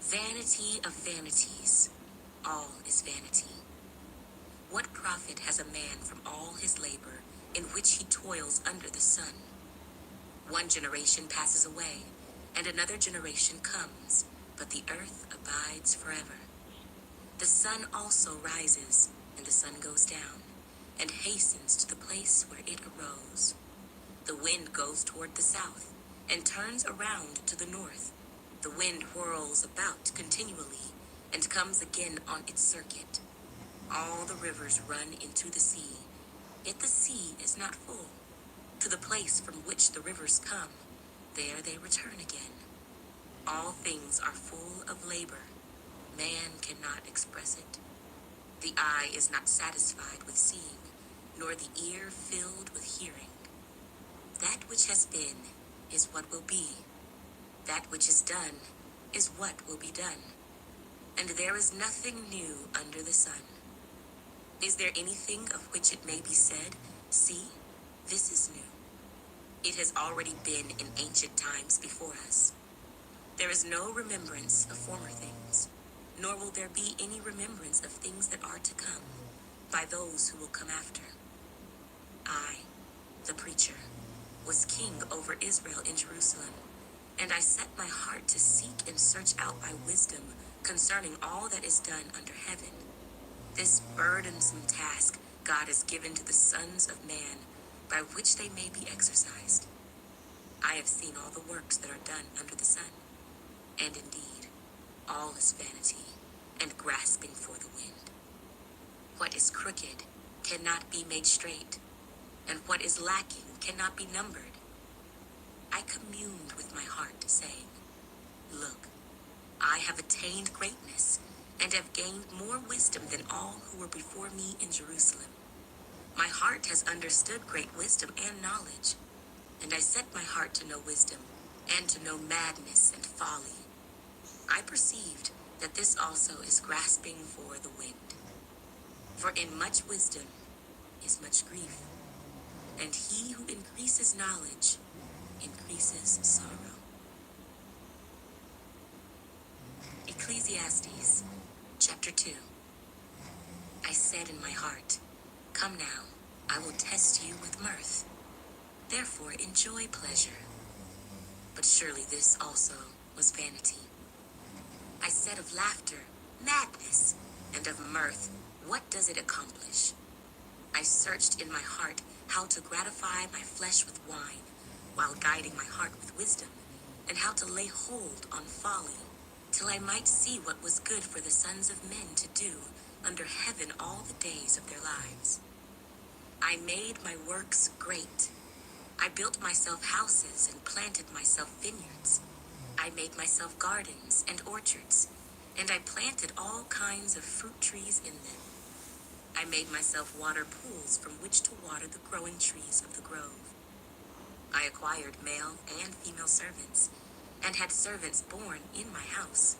Vanity of vanities, all is vanity. What profit has a man from all his labor in which he toils under the sun? One generation passes away, and another generation comes, but the earth abides forever. The sun also rises, and the sun goes down, and hastens to the place where it arose. The wind goes toward the south, and turns around to the north. The wind whirls about continually, and comes again on its circuit. All the rivers run into the sea, yet the sea is not full. To the place from which the rivers come, there they return again. All things are full of labor. Man cannot express it. The eye is not satisfied with seeing, nor the ear filled with hearing. That which has been is what will be. That which is done is what will be done. And there is nothing new under the sun. Is there anything of which it may be said, see, this is new? It has already been in ancient times before us. There is no remembrance of former things, nor will there be any remembrance of things that are to come by those who will come after. I, the preacher, was king over Israel in Jerusalem, and I set my heart to seek and search out by wisdom concerning all that is done under heaven. This burdensome task God has given to the sons of man, by which they may be exercised. I have seen all the works that are done under the sun, and indeed, all is vanity and grasping for the wind. What is crooked cannot be made straight, and what is lacking cannot be numbered. I communed with my heart, saying, look, I have attained greatness, and have gained more wisdom than all who were before me in Jerusalem. My heart has understood great wisdom and knowledge, and I set my heart to know wisdom, and to know madness and folly. I perceived that this also is grasping for the wind. For in much wisdom is much grief, and he who increases knowledge increases sorrow. Ecclesiastes, chapter 2. I said in my heart, "Come now, I will test you with mirth. Therefore enjoy pleasure." But surely this also was vanity. I said of laughter, "Madness," and of mirth, "What does it accomplish?" I searched in my heart how to gratify my flesh with wine, while guiding my heart with wisdom, and how to lay hold on folly, till I might see what was good for the sons of men to do under heaven all the days of their lives. I made my works great. I built myself houses and planted myself vineyards. I made myself gardens and orchards, and I planted all kinds of fruit trees in them. I made myself water pools from which to water the growing trees of the grove. I acquired male and female servants, and had servants born in my house.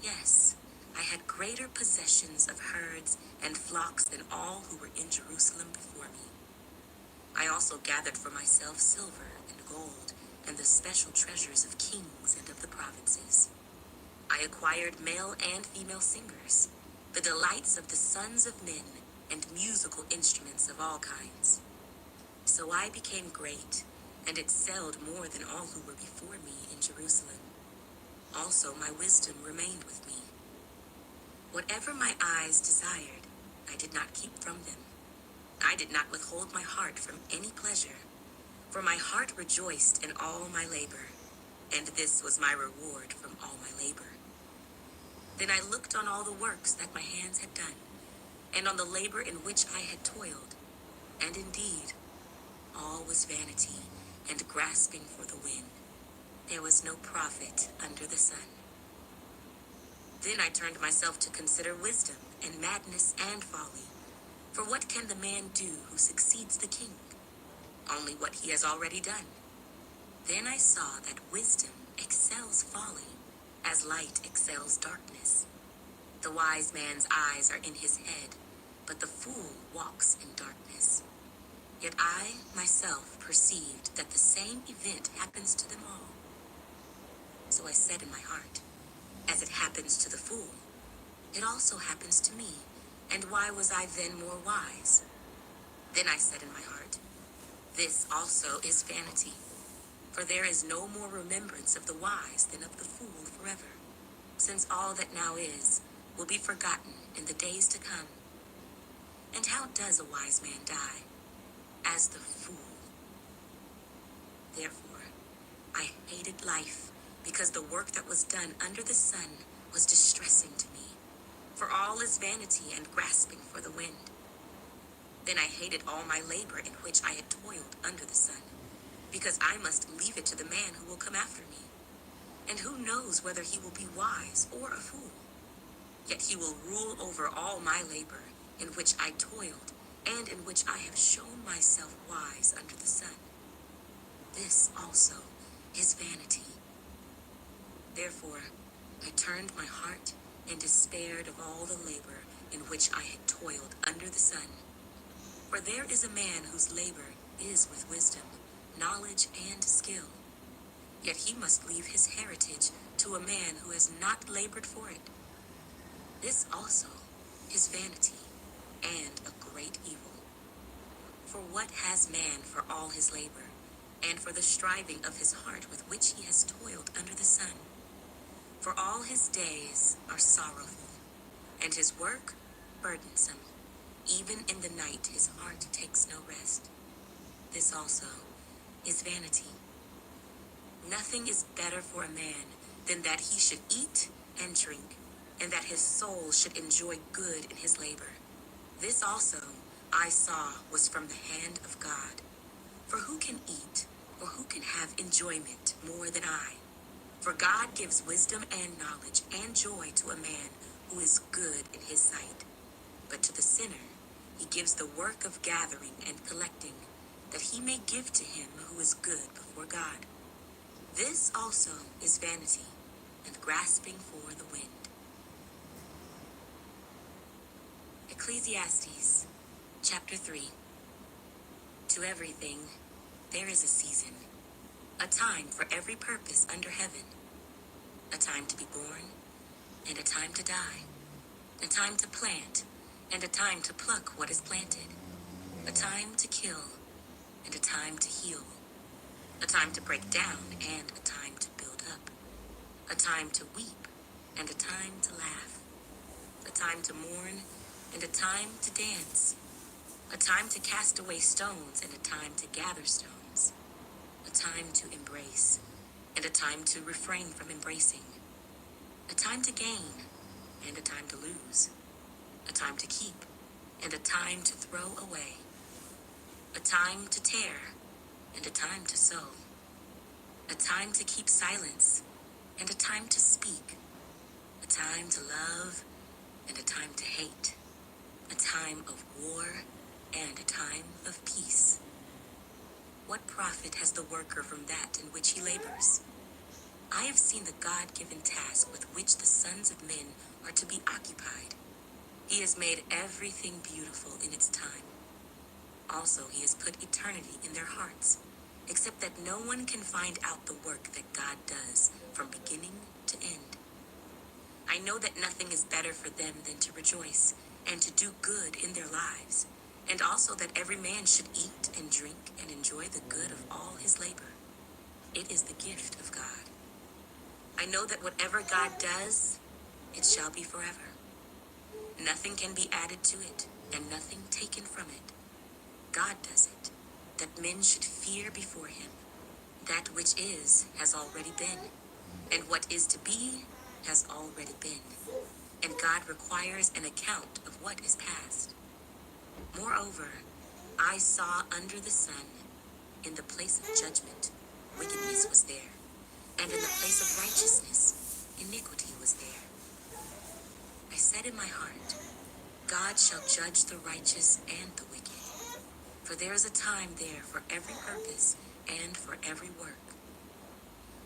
Yes, I had greater possessions of herds and flocks than all who were in Jerusalem before me. I also gathered for myself silver and gold, and the special treasures of kings and of the provinces. I acquired male and female singers, the delights of the sons of men, and musical instruments of all kinds. So I became great, and excelled more than all who were before me in Jerusalem. Also my wisdom remained with me. Whatever my eyes desired, I did not keep from them. I did not withhold my heart from any pleasure, for my heart rejoiced in all my labor, and this was my reward from all my labor. Then I looked on all the works that my hands had done, and on the labor in which I had toiled, and indeed, all was vanity and grasping for the wind. There was no profit under the sun. Then I turned myself to consider wisdom and madness and folly. For what can the man do who succeeds the king? Only what he has already done. Then I saw that wisdom excels folly, as light excels darkness. The wise man's eyes are in his head, but the fool walks in darkness. Yet I, myself, perceived that the same event happens to them all. So I said in my heart, as it happens to the fool, it also happens to me, and why was I then more wise? Then I said in my heart, this also is vanity, for there is no more remembrance of the wise than of the fool forever, since all that now is will be forgotten in the days to come. And how does a wise man die? As the fool. Therefore, I hated life, because the work that was done under the sun was distressing to me. For all is vanity and grasping for the wind. Then I hated all my labor in which I had toiled under the sun, because I must leave it to the man who will come after me. And who knows whether he will be wise or a fool? Yet he will rule over all my labor, in which I toiled, and in which I have shown myself wise under the sun. This also is vanity. Therefore, I turned my heart and despaired of all the labor in which I had toiled under the sun. For there is a man whose labor is with wisdom, knowledge, and skill. Yet he must leave his heritage to a man who has not labored for it. This also is vanity and a great evil. For what has man for all his labor, and for the striving of his heart with which he has toiled under the sun? For all his days are sorrowful, and his work burdensome. Even in the night his heart takes no rest. This also is vanity. Nothing is better for a man than that he should eat and drink, and that his soul should enjoy good in his labor. This also I saw was from the hand of God. For who can eat, or who can have enjoyment more than I? For God gives wisdom and knowledge and joy to a man who is good in his sight. But to the sinner he gives the work of gathering and collecting, that he may give to him who is good before God. This also is vanity and grasping for the wind. Ecclesiastes, chapter 3. To everything there is a season, a time for every purpose under heaven, a time to be born, and a time to die, a time to plant, and a time to pluck what is planted, a time to kill, and a time to heal, a time to break down, and a time to build up, a time to weep, and a time to laugh, a time to mourn, and a time to dance, a time to cast away stones, and a time to gather stones, a time to embrace, and a time to refrain from embracing, a time to gain, and a time to lose, a time to keep, and a time to throw away, a time to tear, and a time to sow, a time to keep silence, and a time to speak, a time to love, and a time to hate, a time of war, and a time of peace. What profit has the worker from that in which he labors? I have seen the God-given task with which the sons of men are to be occupied. He has made everything beautiful in its time. Also, he has put eternity in their hearts, except that no one can find out the work that God does from beginning to end. I know that nothing is better for them than to rejoice and to do good in their lives, and also that every man should eat and drink and enjoy the good of all his labor. It is the gift of God. I know that whatever God does, it shall be forever. Nothing can be added to it, and nothing taken from it. God does it, that men should fear before him. That which is has already been, and what is to be has already been. And God requires an account of what is past. Moreover, I saw under the sun, in the place of judgment, wickedness was there, and in the place of righteousness, iniquity was there. I said in my heart, God shall judge the righteous and the wicked, for there is a time there for every purpose and for every work.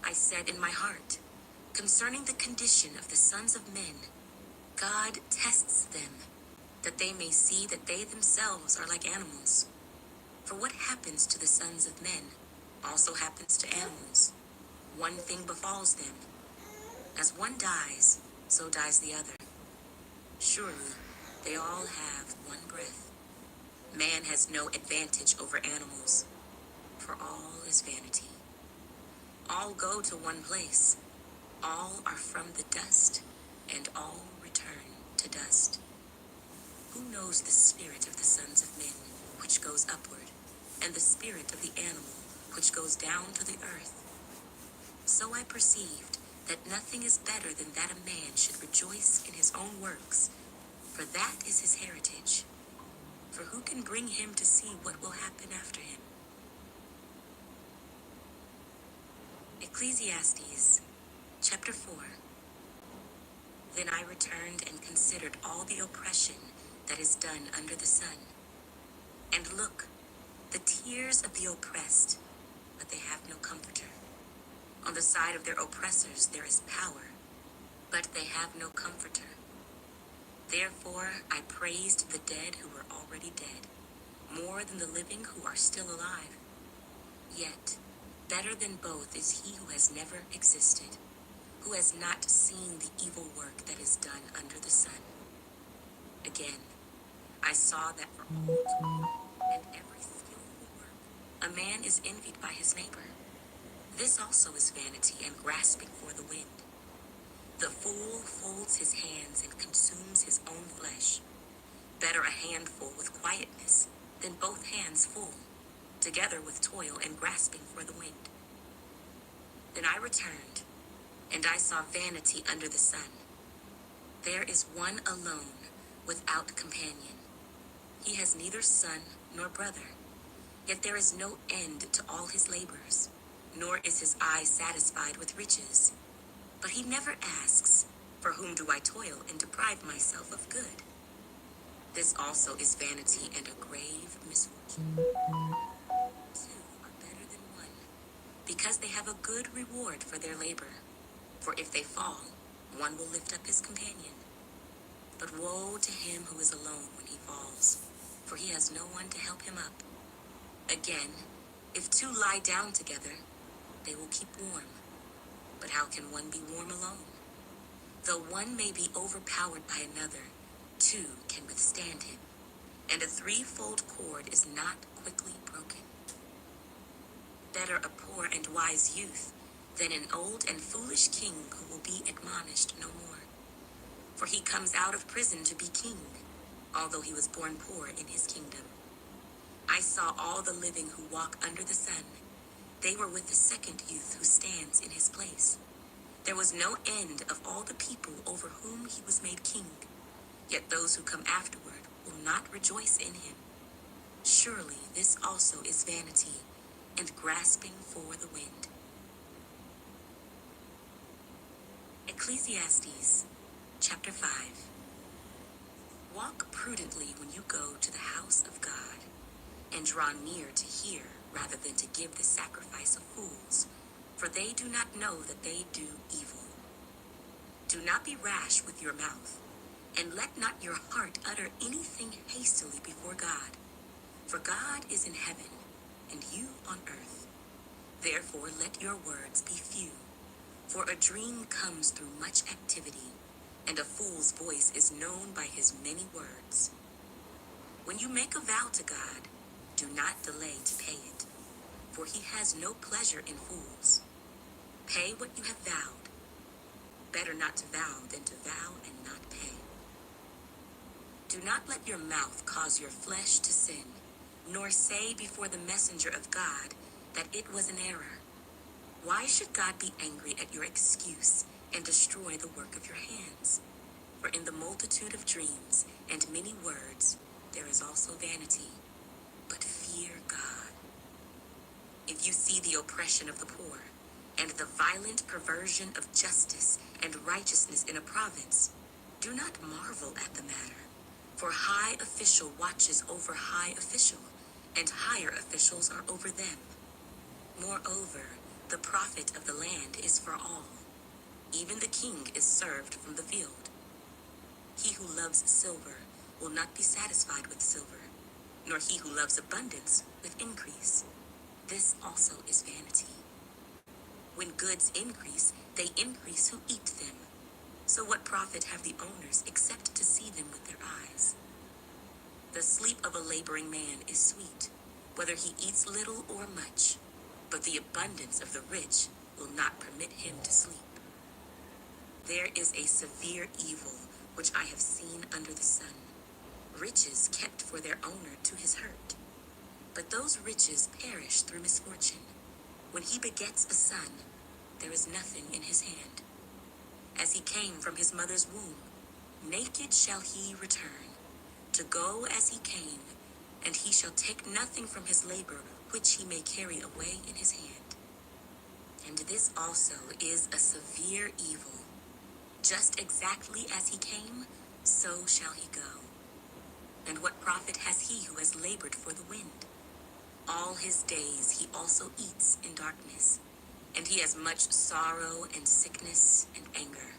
I said in my heart, concerning the condition of the sons of men, God tests them, that they may see that they themselves are like animals. For what happens to the sons of men also happens to animals. One thing befalls them. As one dies, so dies the other. Surely, they all have one breath. Man has no advantage over animals, for all is vanity. All go to one place. All are from the dust, and all return to dust. Who knows the spirit of the sons of men, which goes upward, and the spirit of the animal, which goes down to the earth? So I perceived that nothing is better than that a man should rejoice in his own works, for that is his heritage. For who can bring him to see what will happen after him? Ecclesiastes, chapter 4. Then I returned and considered all the oppression that is done under the sun. And look, the tears of the oppressed, but they have no comforter. On the side of their oppressors there is power, but they have no comforter. Therefore I praised the dead who were already dead, more than the living who are still alive. Yet, better than both is he who has never existed, who has not seen the evil work that is done under the sun. Again, I saw that for all toil and every skillful work, a man is envied by his neighbor. This also is vanity and grasping for the wind. The fool folds his hands and consumes his own flesh. Better a handful with quietness than both hands full, together with toil and grasping for the wind. Then I returned, and I saw vanity under the sun. There is one alone, without companion. He has neither son nor brother, yet there is no end to all his labors, nor is his eye satisfied with riches. But he never asks, for whom do I toil and deprive myself of good? This also is vanity and a grave misfortune. Two are better than one, because they have a good reward for their labor. For if they fall, one will lift up his companion. But woe to him who is alone when he falls, for he has no one to help him up. Again, if two lie down together, they will keep warm. But how can one be warm alone? Though one may be overpowered by another, two can withstand him, and a threefold cord is not quickly broken. Better a poor and wise youth than an old and foolish king who will be admonished no more. For he comes out of prison to be king, although he was born poor in his kingdom. I saw all the living who walk under the sun. They were with the second youth who stands in his place. There was no end of all the people over whom he was made king. Yet those who come afterward will not rejoice in him. Surely this also is vanity and grasping for the wind. Ecclesiastes chapter 5. Walk prudently when you go to the house of God, and draw near to hear rather than to give the sacrifice of fools, for they do not know that they do evil. Do not be rash with your mouth, and let not your heart utter anything hastily before God. For God is in heaven, and you on earth. Therefore let your words be few, for a dream comes through much activity, and a fool's voice is known by his many words. When you make a vow to God, do not delay to pay it, for he has no pleasure in fools. Pay what you have vowed. Better not to vow than to vow and not pay. Do not let your mouth cause your flesh to sin, nor say before the messenger of God that it was an error. Why should God be angry at your excuse and destroy the work of your hands? For in the multitude of dreams and many words there is also vanity. But fear God. If you see the oppression of the poor, and the violent perversion of justice and righteousness in a province, do not marvel at the matter. For high official watches over high official, and higher officials are over them. Moreover, the profit of the land is for all. Even the king is served from the field. He who loves silver will not be satisfied with silver, nor he who loves abundance with increase. This also is vanity. When goods increase, they increase who eat them. So what profit have the owners except to see them with their eyes? The sleep of a laboring man is sweet, whether he eats little or much, but the abundance of the rich will not permit him to sleep. There is a severe evil which I have seen under the sun, riches kept for their owner to his hurt. But those riches perish through misfortune. When he begets a son, there is nothing in his hand. As he came from his mother's womb, naked shall he return, to go as he came, and he shall take nothing from his labor which he may carry away in his hand. And this also is a severe evil. Just exactly as he came, so shall he go. And what profit has he who has labored for the wind? All his days he also eats in darkness, and he has much sorrow and sickness and anger.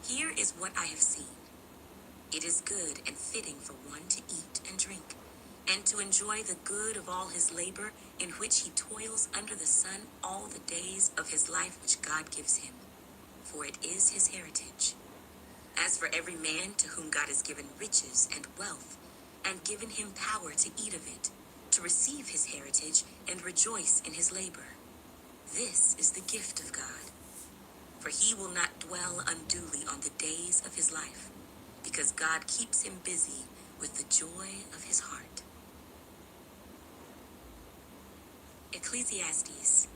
Here is what I have seen. It is good and fitting for one to eat and drink, and to enjoy the good of all his labor in which he toils under the sun all the days of his life which God gives him, for it is his heritage. As for every man to whom God has given riches and wealth, and given him power to eat of it, to receive his heritage and rejoice in his labor, this is the gift of God. For he will not dwell unduly on the days of his life, because God keeps him busy with the joy of his heart. Ecclesiastes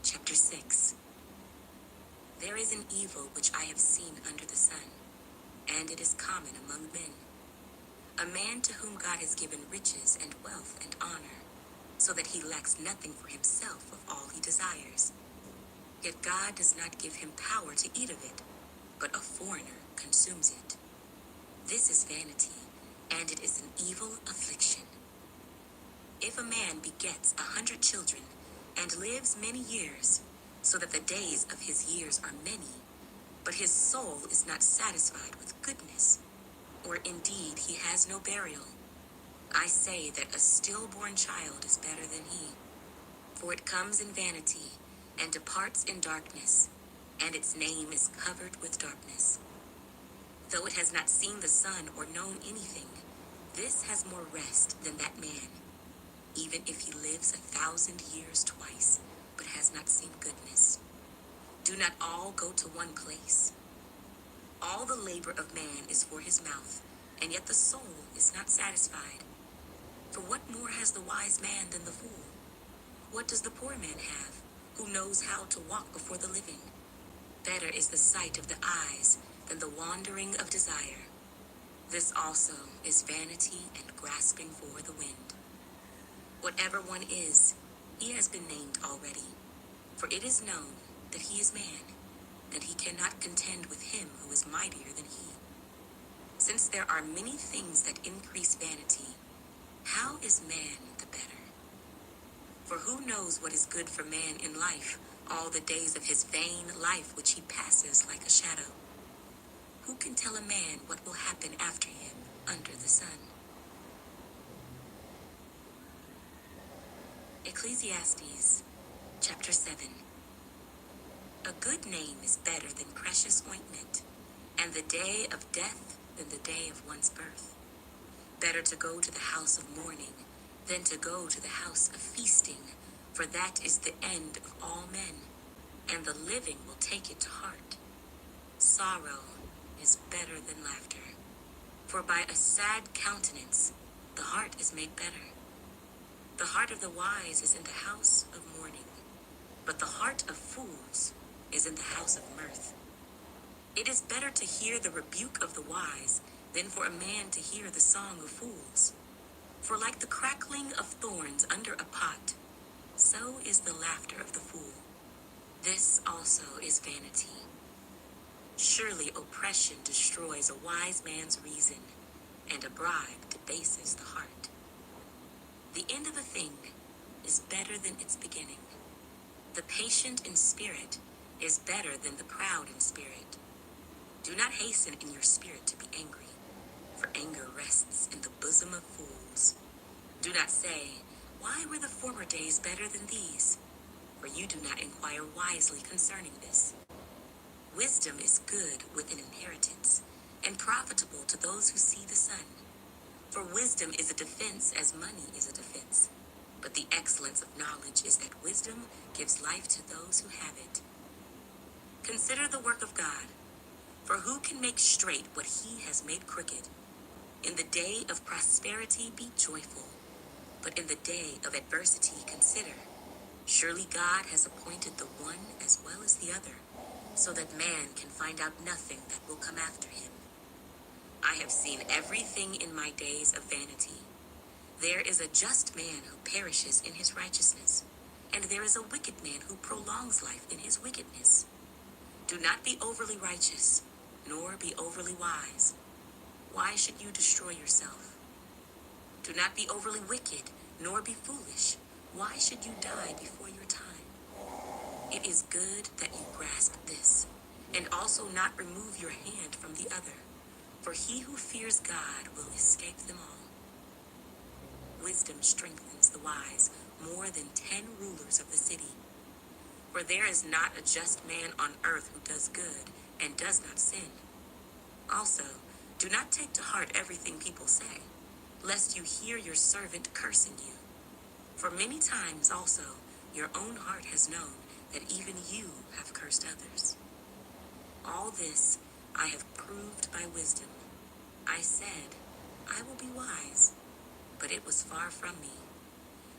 chapter 6. There is an evil which I have seen under the sun, and it is common among men. A man to whom God has given riches and wealth and honor, so that he lacks nothing for himself of all he desires. Yet God does not give him power to eat of it, but a foreigner consumes it. This is vanity, and it is an evil affliction. If a man begets 100 children, and lives many years, so that the days of his years are many, but his soul is not satisfied with goodness, or indeed he has no burial, I say that a stillborn child is better than he, for it comes in vanity, and departs in darkness. and its name is covered with darkness. Though it has not seen the sun or known anything, this has more rest than that man, even if he lives 1,000 years twice, but has not seen goodness. Do not all go to one place? All the labor of man is for his mouth, and yet the soul is not satisfied. For what more has the wise man than the fool? What does the poor man have, who knows how to walk before the living? Better is the sight of the eyes than the wandering of desire. This also is vanity and grasping for the wind. Whatever one is, he has been named already. For it is known that he is man, and he cannot contend with him who is mightier than he. Since there are many things that increase vanity, how is man the better? For who knows what is good for man in life, all the days of his vain life which he passes like a shadow? Who can tell a man what will happen after him under the sun? Ecclesiastes chapter 7. A good name is better than precious ointment, and the day of death than the day of one's birth. Better to go to the house of mourning than to go to the house of feasting, for that is the end of all men, and the living will take it to heart. Sorrow is better than laughter, for by a sad countenance the heart is made better. The heart of the wise is in the house of mourning, but the heart of fools is in the house of mirth. It is better to hear the rebuke of the wise than for a man to hear the song of fools. For like the crackling of thorns under a pot, so is the laughter of the fool. This also is vanity. Surely oppression destroys a wise man's reason, and a bribe debases the heart. The end of a thing is better than its beginning. The patient in spirit is better than the proud in spirit. Do not hasten in your spirit to be angry, for anger rests in the bosom of fools. Do not say, why were the former days better than these? For you do not inquire wisely concerning this. Wisdom is good with an inheritance, and profitable to those who see the sun. For wisdom is a defense as money is a defense. But the excellence of knowledge is that wisdom gives life to those who have it. Consider the work of God, for who can make straight what he has made crooked? In the day of prosperity be joyful, but in the day of adversity consider. Surely God has appointed the one as well as the other, so that man can find out nothing that will come after him. I have seen everything in my days of vanity. There is a just man who perishes in his righteousness, and there is a wicked man who prolongs life in his wickedness. Do not be overly righteous, nor be overly wise. Why should you destroy yourself? Do not be overly wicked, nor be foolish. Why should you die before your time? It is good that you grasp this, and also not remove your hand from the other, for he who fears God will escape them all. Wisdom strengthens the wise more than 10 rulers of the city. For there is not a just man on earth who does good and does not sin. Also, do not take to heart everything people say, lest you hear your servant cursing you. For many times also your own heart has known that even you have cursed others. All this I have proved by wisdom. I said, I will be wise, but it was far from me.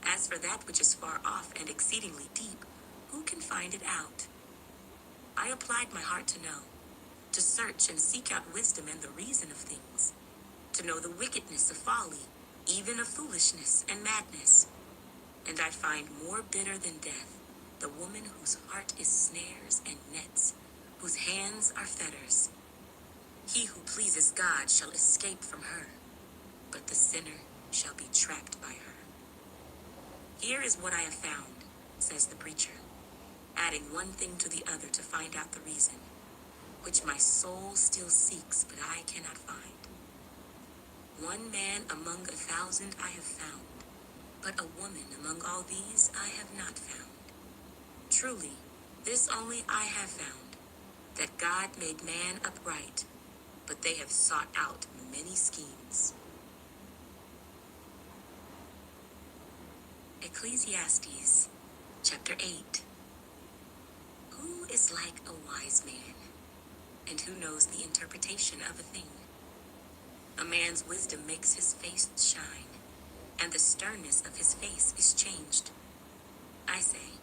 As for that which is far off and exceedingly deep, who can find it out? I applied my heart to know, to search and seek out wisdom and the reason of things, to know the wickedness of folly, even of foolishness and madness. And I find more bitter than death the woman whose heart is snares and nets, whose hands are fetters. He who pleases God shall escape from her, but the sinner shall be trapped by her. Here is what I have found, says the preacher, adding one thing to the other to find out the reason, which my soul still seeks, but I cannot find. One man among 1,000 I have found, but a woman among all these I have not found. Truly, this only I have found, that God made man upright, but they have sought out many schemes. Ecclesiastes chapter 8. Who is like a wise man, and who knows the interpretation of a thing? A man's wisdom makes his face shine, and the sternness of his face is changed. I say,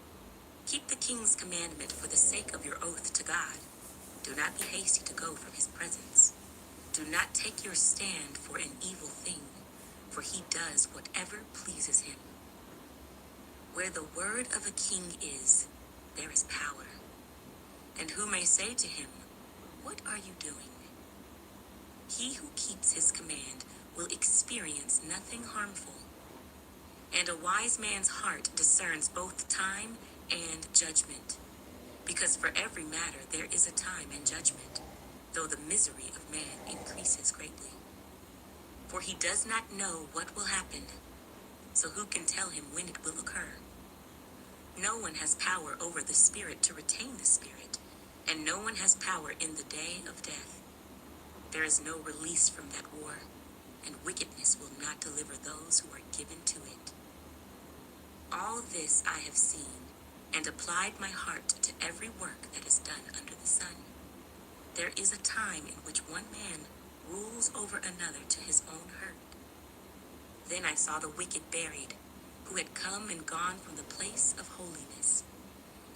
keep the king's commandment for the sake of your oath to God. Do not be hasty to go from his presence. Do not take your stand for an evil thing, for he does whatever pleases him. Where the word of a king is, there is power. And who may say to him, what are you doing? He who keeps his command will experience nothing harmful. And a wise man's heart discerns both time and judgment, because for every matter there is a time and judgment, though the misery of man increases greatly. For he does not know what will happen, so who can tell him when it will occur? No one has power over the spirit to retain the spirit, and no one has power in the day of death. There is no release from that war, and wickedness will not deliver those who are given to it. All this I have seen, and applied my heart to every work that is done under the sun. There is a time in which one man rules over another to his own hurt. Then I saw the wicked buried, who had come and gone from the place of holiness,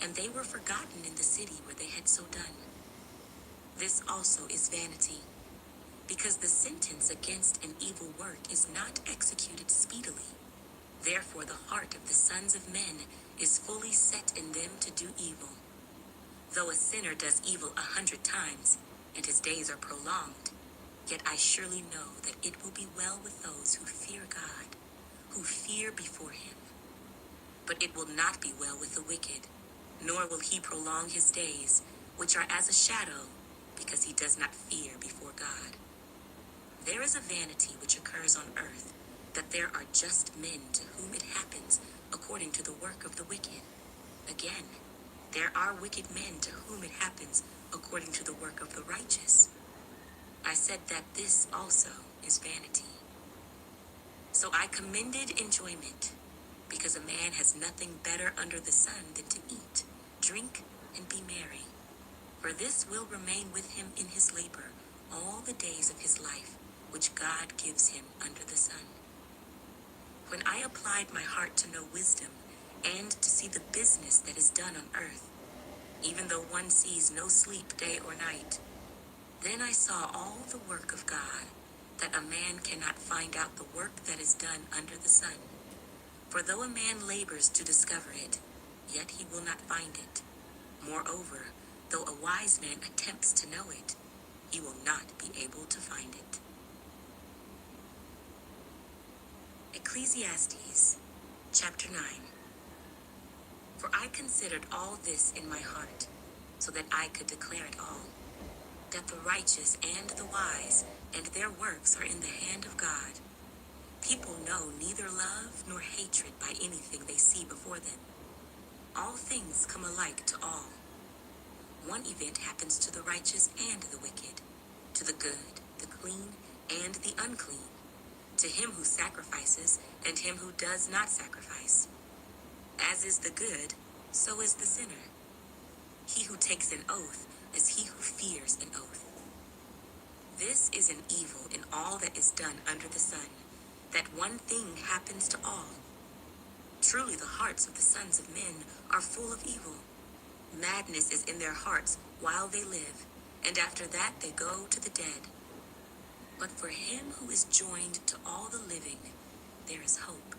and they were forgotten in the city where they had so done. This also is vanity, because the sentence against an evil work is not executed speedily. Therefore the heart of the sons of men is fully set in them to do evil. Though a sinner does evil 100 times, and his days are prolonged, yet I surely know that it will be well with those who fear God, who fear before him. But it will not be well with the wicked, nor will he prolong his days, which are as a shadow, because he does not fear before God. There is a vanity which occurs on earth, that there are just men to whom it happens according to the work of the wicked. Again, there are wicked men to whom it happens according to the work of the righteous. I said that this also is vanity. So I commended enjoyment, because a man has nothing better under the sun than to eat, drink, and be merry. For this will remain with him in his labor all the days of his life, which God gives him under the sun. When I applied my heart to know wisdom, and to see the business that is done on earth, even though one sees no sleep day or night, then I saw all the work of God, that a man cannot find out the work that is done under the sun. For though a man labors to discover it, yet he will not find it. Moreover, though a wise man attempts to know it, he will not be able to find it. Ecclesiastes chapter 9. For I considered all this in my heart, so that I could declare it all, that the righteous and the wise and their works are in the hand of God. People know neither love nor hatred by anything they see before them. All things come alike to all. One event happens to the righteous and the wicked, to the good, the clean, and the unclean, to him who sacrifices and him who does not sacrifice. As is the good, so is the sinner. He who takes an oath is he who fears an oath. This is an evil in all that is done under the sun, that one thing happens to all. Truly the hearts of the sons of men are full of evil. Madness is in their hearts while they live, and after that they go to the dead. But for him who is joined to all the living, there is hope.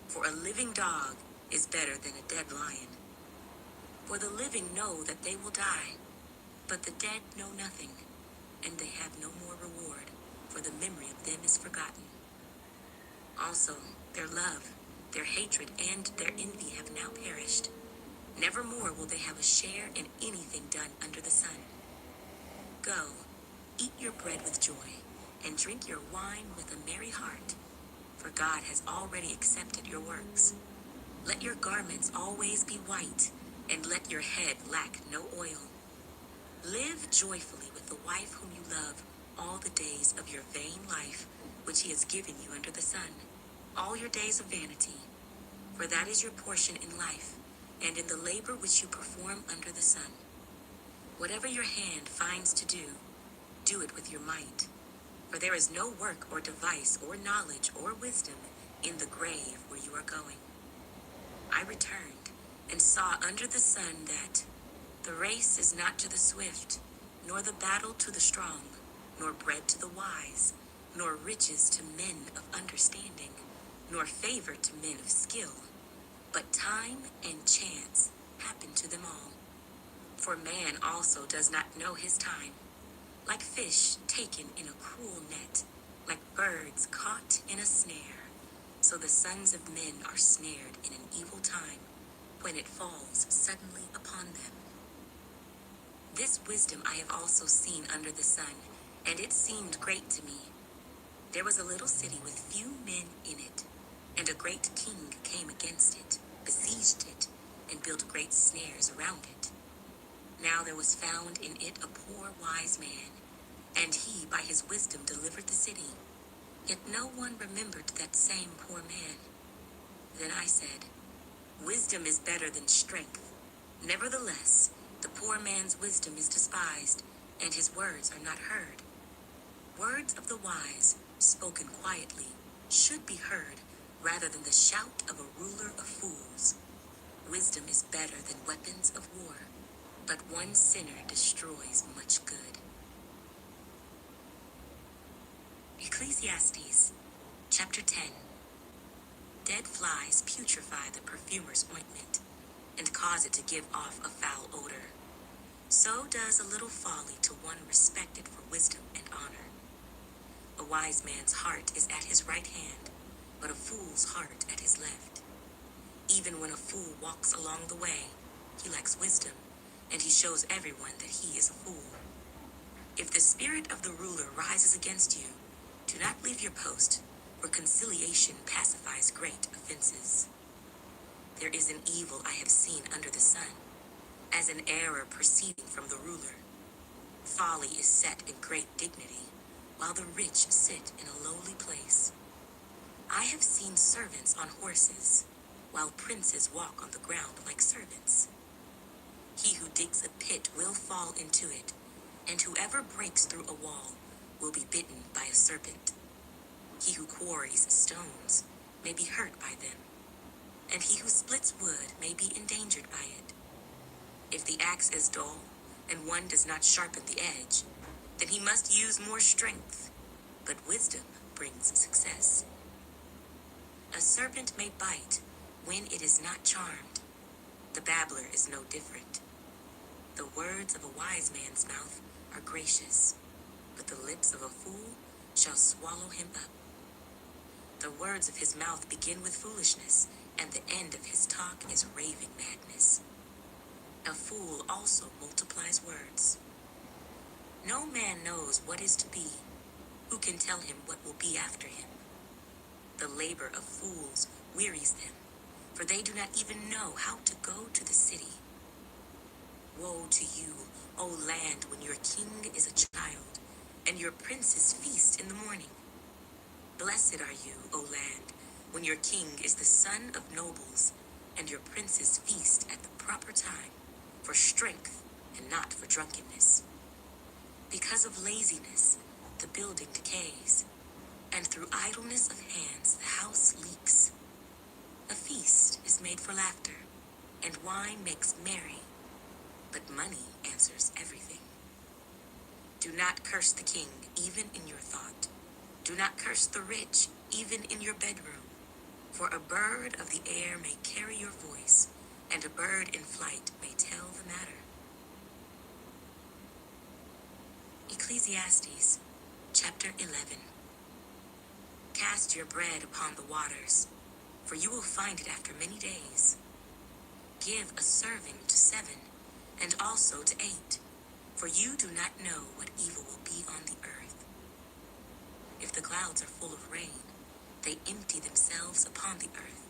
For a living dog is better than a dead lion. For the living know that they will die, but the dead know nothing, and they have no more reward, for the memory of them is forgotten. Also, their love, their hatred, and their envy have now perished. Never more will they have a share in anything done under the sun. Go, eat your bread with joy, and drink your wine with a merry heart, for God has already accepted your works. Let your garments always be white, and let your head lack no oil. Live joyfully with the wife whom you love all the days of your vain life, which he has given you under the sun, all your days of vanity. For that is your portion in life, and in the labor which you perform under the sun. Whatever your hand finds to do, do it with your might. For there is no work or device or knowledge or wisdom in the grave where you are going. I returned and saw under the sun that the race is not to the swift, nor the battle to the strong, nor bread to the wise, nor riches to men of understanding, nor favor to men of skill, but time and chance happen to them all. For man also does not know his time. Like fish taken in a cruel net, like birds caught in a snare, so the sons of men are snared in an evil time, when it falls suddenly upon them. This wisdom I have also seen under the sun, and it seemed great to me. There was a little city with few men in it, and a great king came against it, besieged it, and built great snares around it. Now there was found in it a poor wise man, and he by his wisdom delivered the city. Yet no one remembered that same poor man. Then I said, wisdom is better than strength. Nevertheless, the poor man's wisdom is despised, and his words are not heard. Words of the wise, spoken quietly, should be heard rather than the shout of a ruler of fools. Wisdom is better than weapons of war, but one sinner destroys much good. Ecclesiastes, chapter 10. Dead flies putrefy the perfumer's ointment, and cause it to give off a foul odor. So does a little folly to one respected for wisdom and honor. A wise man's heart is at his right hand, but a fool's heart at his left. Even when a fool walks along the way, he lacks wisdom, and he shows everyone that he is a fool. If the spirit of the ruler rises against you, do not leave your post, for conciliation pacifies great offenses. There is an evil I have seen under the sun, as an error proceeding from the ruler. Folly is set in great dignity, while the rich sit in a lowly place. I have seen servants on horses, while princes walk on the ground like servants. He who digs a pit will fall into it, and whoever breaks through a wall will be bitten by a serpent. He who quarries stones may be hurt by them, and he who splits wood may be endangered by it. If the axe is dull, and one does not sharpen the edge, then he must use more strength, but wisdom brings success. A serpent may bite when it is not charmed. The babbler is no different. The words of a wise man's mouth are gracious, but the lips of a fool shall swallow him up. The words of his mouth begin with foolishness, and the end of his talk is raving madness. A fool also multiplies words. No man knows what is to be. Who can tell him what will be after him? The labor of fools wearies them, for they do not even know how to go to the city. Woe to you, O land, when your king is a child, and your princes feast in the morning. Blessed are you, O land, when your king is the son of nobles, and your princes feast at the proper time, for strength and not for drunkenness. Because of laziness, the building decays, and through idleness of hands the house leaks. A feast is made for laughter, and wine makes merry, but money answers everything. Do not curse the king, even in your thought. Do not curse the rich, even in your bedroom. For a bird of the air may carry your voice, and a bird in flight may tell the matter. Ecclesiastes, chapter 11. Cast your bread upon the waters, for you will find it after many days. Give a serving to 7, and also to 8, for you do not know what evil will be on the earth. If the clouds are full of rain, they empty themselves upon the earth.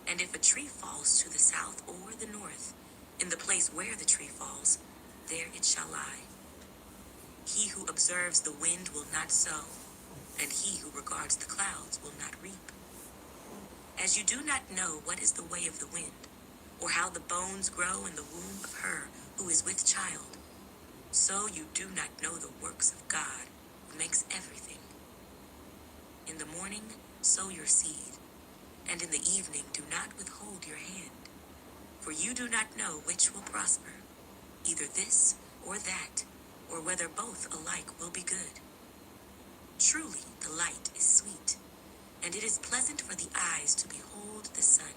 And if a tree falls to the south or the north, in the place where the tree falls, there it shall lie. He who observes the wind will not sow, and he who regards the clouds will not reap. As you do not know what is the way of the wind, or how the bones grow in the womb of her who is with child, so you do not know the works of God, who makes everything. In the morning sow your seed, and in the evening do not withhold your hand. For you do not know which will prosper, either this or that, or whether both alike will be good. Truly the light is sweet, and it is pleasant for the eyes to behold the sun.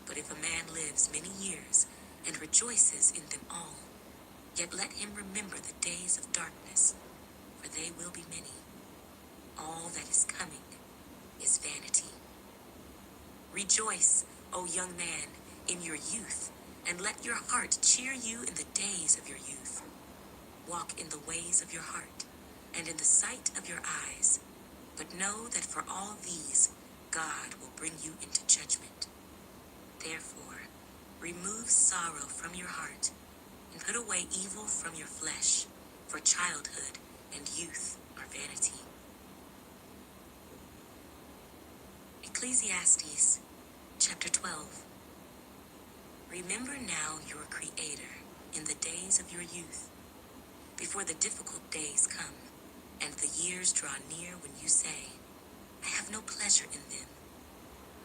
But if a man lives many years and rejoices in them all, yet let him remember the days of darkness, for they will be many. All that is coming is vanity. Rejoice, O young man, in your youth, and let your heart cheer you in the days of your youth. Walk in the ways of your heart, and in the sight of your eyes. But know that for all these, God will bring you into judgment. Therefore, remove sorrow from your heart, and put away evil from your flesh, for childhood and youth are vanity. Ecclesiastes, chapter 12. Remember now your Creator in the days of your youth, before the difficult days come, and the years draw near when you say, I have no pleasure in them,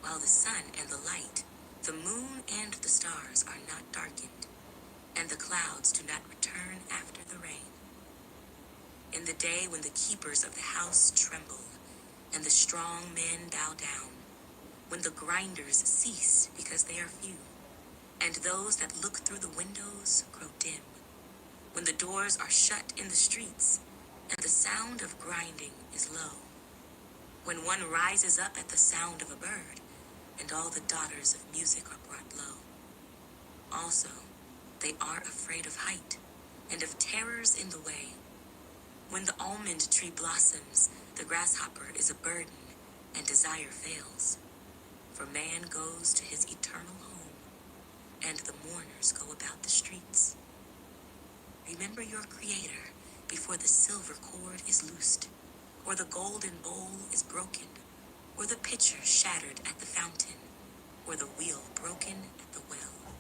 while the sun and the light, the moon and the stars are not darkened, and the clouds do not return after the rain. In the day when the keepers of the house tremble, and the strong men bow down, when the grinders cease because they are few, and those that look through the windows grow dim, when the doors are shut in the streets, and the sound of grinding is low, when one rises up at the sound of a bird, and all the daughters of music are brought low. Also, they are afraid of height, and of terrors in the way. When the almond tree blossoms, the grasshopper is a burden, and desire fails. For man goes to his eternal home, and the mourners go about the streets. Remember your Creator before the silver cord is loosed, or the golden bowl is broken, or the pitcher shattered at the fountain, or the wheel broken at the well.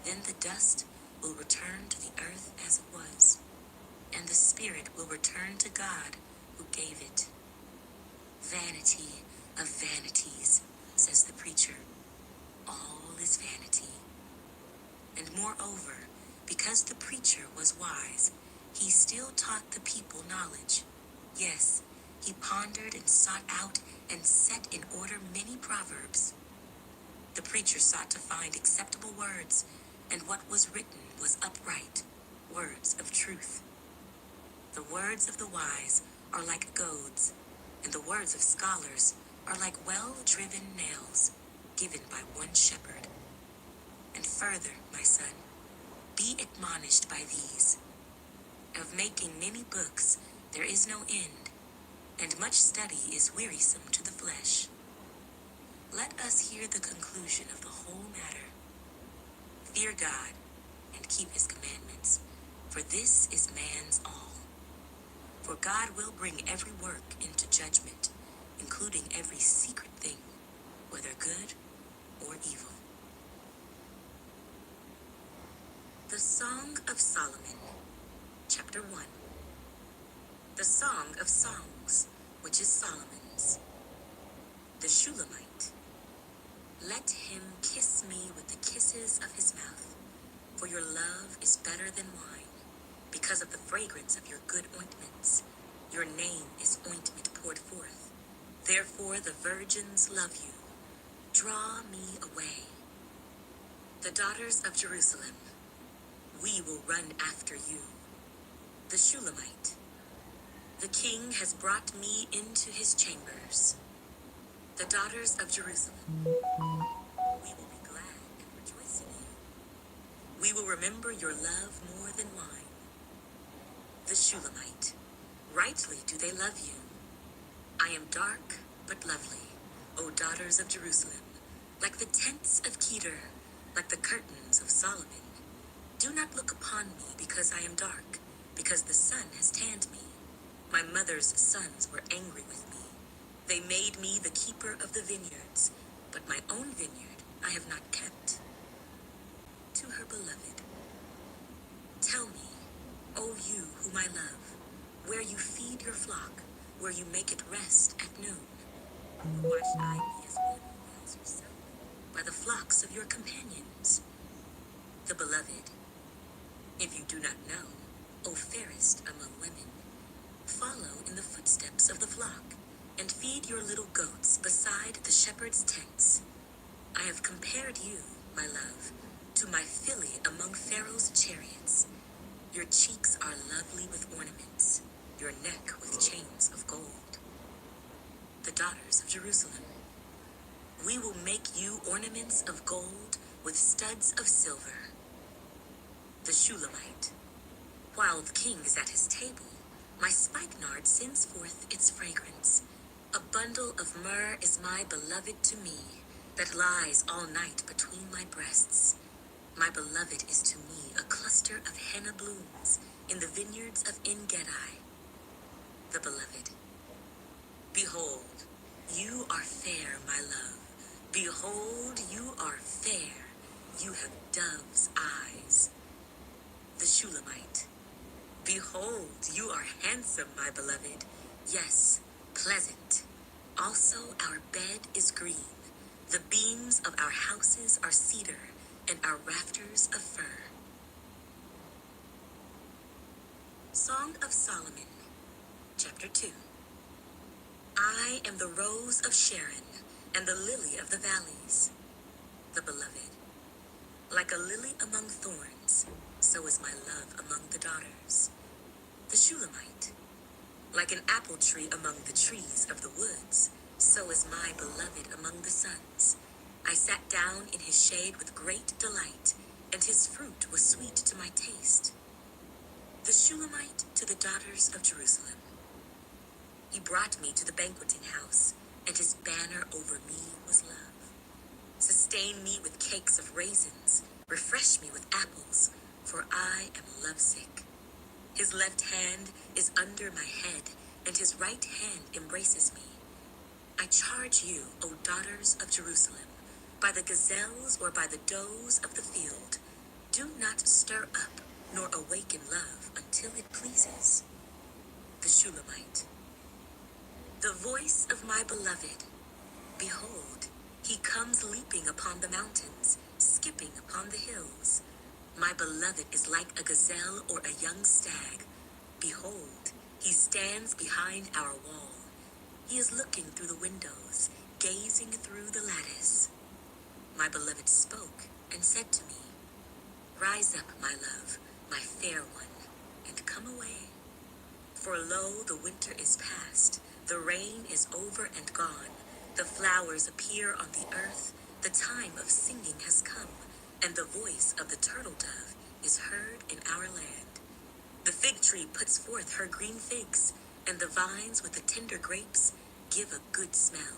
Then the dust will return to the earth as it was, and the spirit will return to God who gave it. Vanity of vanities, says the preacher. All is vanity. And moreover, because the preacher was wise, he still taught the people knowledge. Yes, he pondered and sought out and set in order many proverbs. The preacher sought to find acceptable words, and what was written was upright, words of truth. The words of the wise are like goads, and the words of scholars are like well-driven nails, given by one shepherd. And further, my son, be admonished by these. Of making many books there is no end, and much study is wearisome to the flesh. Let us hear the conclusion of the whole matter. Fear God, and keep his commandments, for this is man's all. For God will bring every work into judgment, including every secret thing, whether good or evil. The Song of Solomon, chapter 1. The Song of Songs, which is Solomon's. The Shulamite. Let him kiss me with the kisses of his mouth, for your love is better than wine, because of the fragrance of your good ointments. Your name is ointment poured forth. Therefore the virgins love you. Draw me away. The daughters of Jerusalem, we will run after you. The Shulamite. The king has brought me into his chambers. The daughters of Jerusalem, we will be glad and rejoice in you. We will remember your love more than wine. The Shulamite. Rightly do they love you. I am dark but lovely, O daughters of Jerusalem, like the tents of Kedar, like the curtains of Solomon. Do not look upon me because I am dark, because the sun has tanned me. My mother's sons were angry with me. They made me the keeper of the vineyards, but my own vineyard I have not kept. To her beloved, tell me, O you whom I love, where you feed your flock, where you make it rest at noon. Why should I be as one who wells yourself by the flocks of your companions? The beloved, if you do not know, O fairest among women, follow in the footsteps of the flock, and feed your little goats beside the shepherd's tents. I have compared you, my love, to my filly among Pharaoh's chariots. Your cheeks are lovely with ornaments, your neck with chains of gold. The daughters of Jerusalem, we will make you ornaments of gold with studs of silver. The Shulamite, while the king is at his table, my spikenard sends forth its fragrance. A bundle of myrrh is my beloved to me, that lies all night between my breasts. My beloved is to me a cluster of henna blooms in the vineyards of En-gedi. The beloved, behold, you are fair, my love. Behold, you are fair. You have dove's eyes. The Shulamite, behold, you are handsome, my beloved. Yes, pleasant. Also, our bed is green. The beams of our houses are cedar, and our rafters of fir. Song of Solomon, Chapter 2. I am the rose of Sharon, and the lily of the valleys. The beloved, like a lily among thorns, so is my love among the daughters. The Shulamite, like an apple tree among the trees of the woods, so is my beloved among the sons. I sat down in his shade with great delight, and his fruit was sweet to my taste. The Shulamite to the daughters of Jerusalem. He brought me to the banqueting house, and his banner over me was love. Sustain me with cakes of raisins, refresh me with apples, for I am lovesick. His left hand is under my head, and his right hand embraces me. I charge you, O daughters of Jerusalem, by the gazelles or by the does of the field, do not stir up nor awaken love until it pleases. The Shulamite. The voice of my beloved, behold, he comes leaping upon the mountains, skipping upon the hills. My beloved is like a gazelle or a young stag. Behold, he stands behind our wall. He is looking through the windows, gazing through the lattice. My beloved spoke and said to me, Rise up, my love, my fair one, and come away. For lo, the winter is past, the rain is over and gone, the flowers appear on the earth, the time of singing has come, and the voice of the turtle dove is heard in our land. The fig tree puts forth her green figs, and the vines with the tender grapes give a good smell.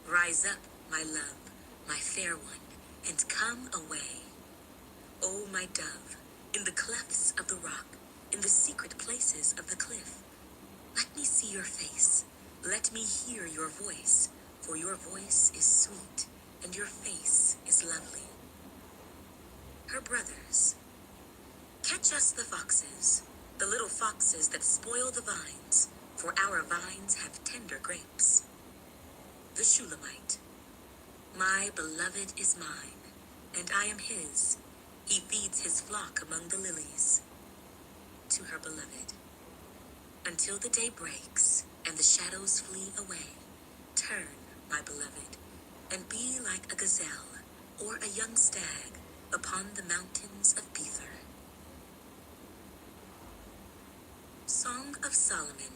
Rise up, my love, my fair one, and come away. O my dove, in the clefts of the rock, in the secret places of the cliff, let me see your face, let me hear your voice, for your voice is sweet, and your face is lovely. Her brothers, catch us the foxes, the little foxes that spoil the vines, for our vines have tender grapes. The Shulamite, my beloved is mine, and I am his. He feeds his flock among the lilies. To her beloved, until the day breaks and the shadows flee away, turn, my beloved, and be like a gazelle or a young stag upon the mountains of Bether. Song of Solomon,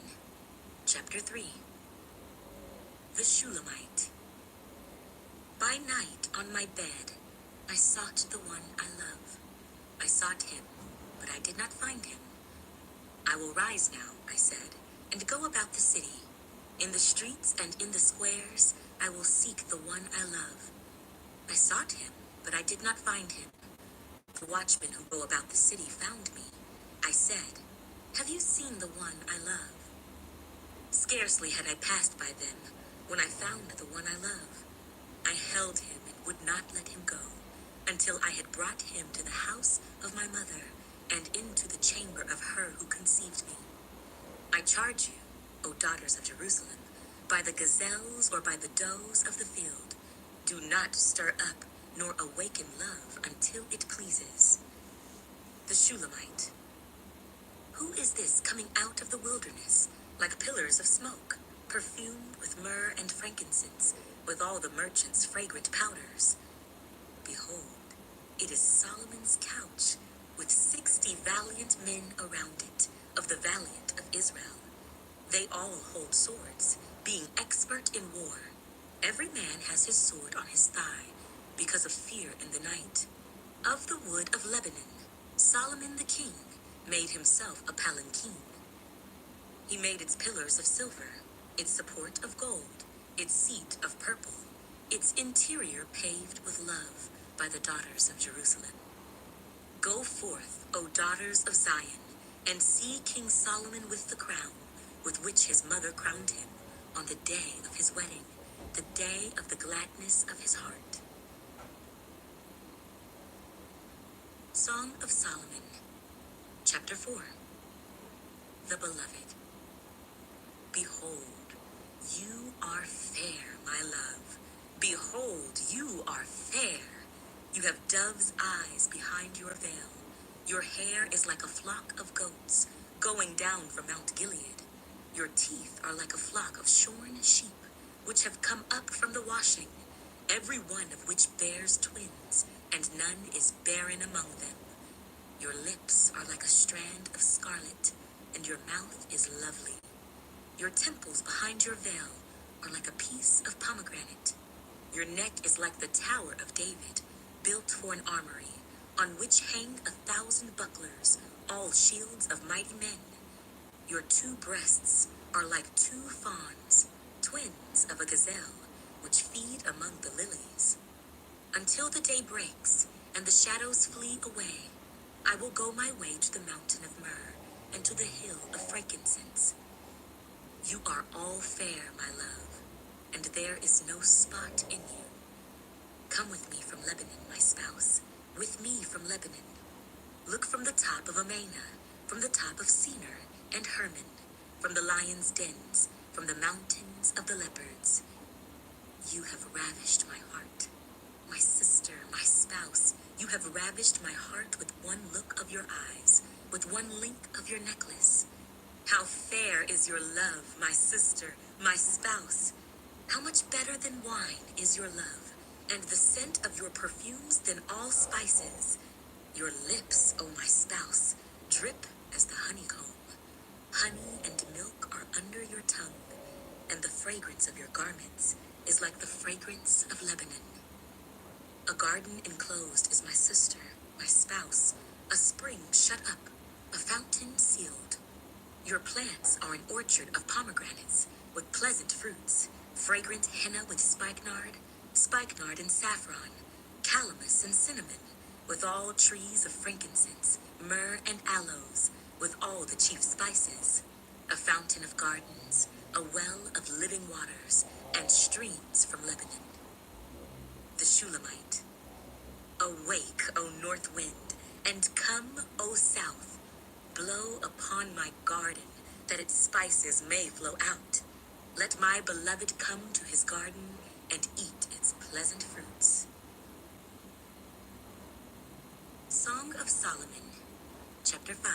Chapter 3. The Shulamite. By night on my bed, I sought the one I love. I sought him, but I did not find him. I will rise now, I said, and go about the city. In the streets and in the squares, I will seek the one I love. I sought him, but I did not find him. The watchmen who go about the city found me. I said, "Have you seen the one I love?" Scarcely had I passed by them when I found the one I love. I held him and would not let him go until I had brought him to the house of my mother and into the chamber of her who conceived me. I charge you, O daughters of Jerusalem, by the gazelles or by the does of the field, do not stir up nor awaken love until it pleases. The Shulamite. Who is this coming out of the wilderness, like pillars of smoke, perfumed with myrrh and frankincense, with all the merchants' fragrant powders? Behold, it is Solomon's couch, with 60 valiant men around it, of the valiant of Israel. They all hold swords, being expert in war. Every man has his sword on his thigh, because of fear in the night. Of the wood of Lebanon, Solomon the king made himself a palanquin. He made its pillars of silver, its support of gold, its seat of purple, its interior paved with love by the daughters of Jerusalem. Go forth, O daughters of Zion, and see King Solomon with the crown, with which his mother crowned him, on the day of his wedding, the day of the gladness of his heart. Song of Solomon, Chapter 4. The Beloved. Behold, you are fair, my love. Behold, you are fair. You have dove's eyes behind your veil. Your hair is like a flock of goats, going down from Mount Gilead. Your teeth are like a flock of shorn sheep, which have come up from the washing, every one of which bears twins, and none is barren among them. Your lips are like a strand of scarlet, and your mouth is lovely. Your temples behind your veil are like a piece of pomegranate. Your neck is like the Tower of David, built for an armory, on which hang 1,000 bucklers, all shields of mighty men. Your 2 breasts are like 2 fawns, twins of a gazelle, which feed among the lilies. Until the day breaks, and the shadows flee away, I will go my way to the mountain of myrrh, and to the hill of frankincense. You are all fair, my love, and there is no spot in you. Come with me from Lebanon, my spouse, with me from Lebanon. Look from the top of Amana, from the top of Senir and Hermon, from the lions' dens, from the mountains of the leopards. You have ravished my heart. My sister, my spouse, you have ravished my heart with one look of your eyes, with one link of your necklace. How fair is your love, my sister, my spouse. How much better than wine is your love, and the scent of your perfumes than all spices. Your lips, O my spouse, drip as the honeycomb. Honey and milk are under your tongue, and the fragrance of your garments is like the fragrance of Lebanon. A garden enclosed is my sister, my spouse, a spring shut up, a fountain sealed. Your plants are an orchard of pomegranates, with pleasant fruits, fragrant henna with spikenard and saffron, calamus and cinnamon, with all trees of frankincense, myrrh and aloes, with all the chief spices, a fountain of gardens, a well of living waters, and streams from Lebanon. The Shulamite. Awake, O north wind, and come, O south. Blow upon my garden, that its spices may flow out. Let my beloved come to his garden and eat its pleasant fruits. Song of Solomon, Chapter 5.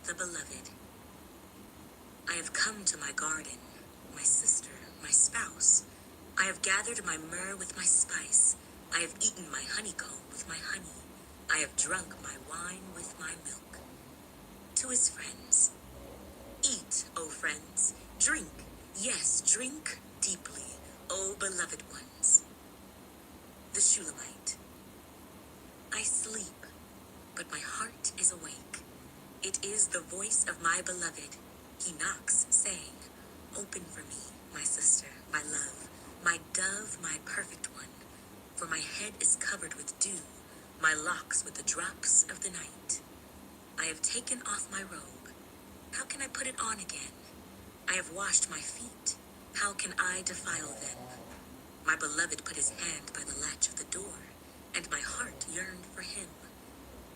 The Beloved. I have come to my garden, my sister, my spouse. I have gathered my myrrh with my spice. I have eaten my honeycomb with my honey. I have drunk my wine with my milk. To his friends. Eat, O friends, drink, yes, drink deeply, O beloved ones. The Shulamite. I sleep, but my heart is awake. It is the voice of my beloved. He knocks, saying, Open for me, my sister, my love, my dove, my perfect one. For my head is covered with dew, my locks with the drops of the night. I have taken off my robe. How can I put it on again? I have washed my feet. How can I defile them? My beloved put his hand by the latch of the door, and my heart yearned for him.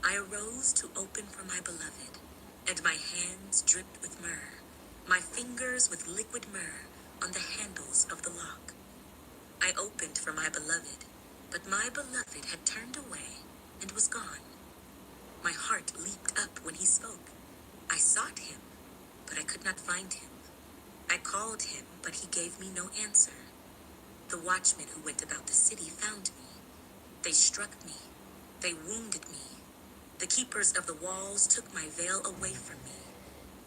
I arose to open for my beloved, and my hands dripped with myrrh, my fingers with liquid myrrh on the handles of the lock. I opened for my beloved, but my beloved had turned away and was gone. My heart leaped up when he spoke. I sought him, but I could not find him. I called him, but he gave me no answer. The watchmen who went about the city found me. They struck me. They wounded me. The keepers of the walls took my veil away from me.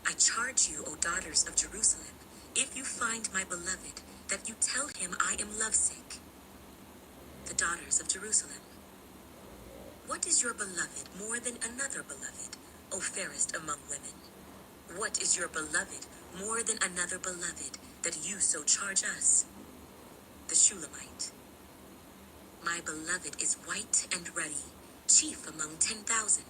I charge you, O daughters of Jerusalem, if you find my beloved, that you tell him I am lovesick. The daughters of Jerusalem. What is your beloved more than another beloved, O fairest among women? What is your beloved more than another beloved, that you so charge us? The Shulamite. My beloved is white and ruddy, chief among 10,000.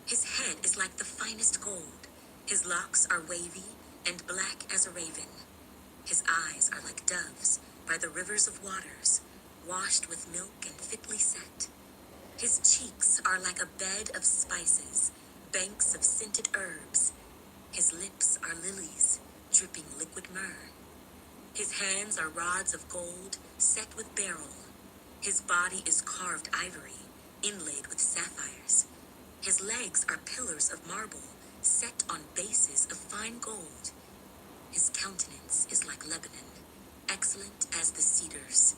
His head is like the finest gold. His locks are wavy and black as a raven. His eyes are like doves by the rivers of waters, washed with milk and fitly set. His cheeks are like a bed of spices, banks of scented herbs. His lips are lilies, dripping liquid myrrh. His hands are rods of gold, set with beryl. His body is carved ivory, inlaid with sapphires. His legs are pillars of marble, set on bases of fine gold. His countenance is like Lebanon, excellent as the cedars.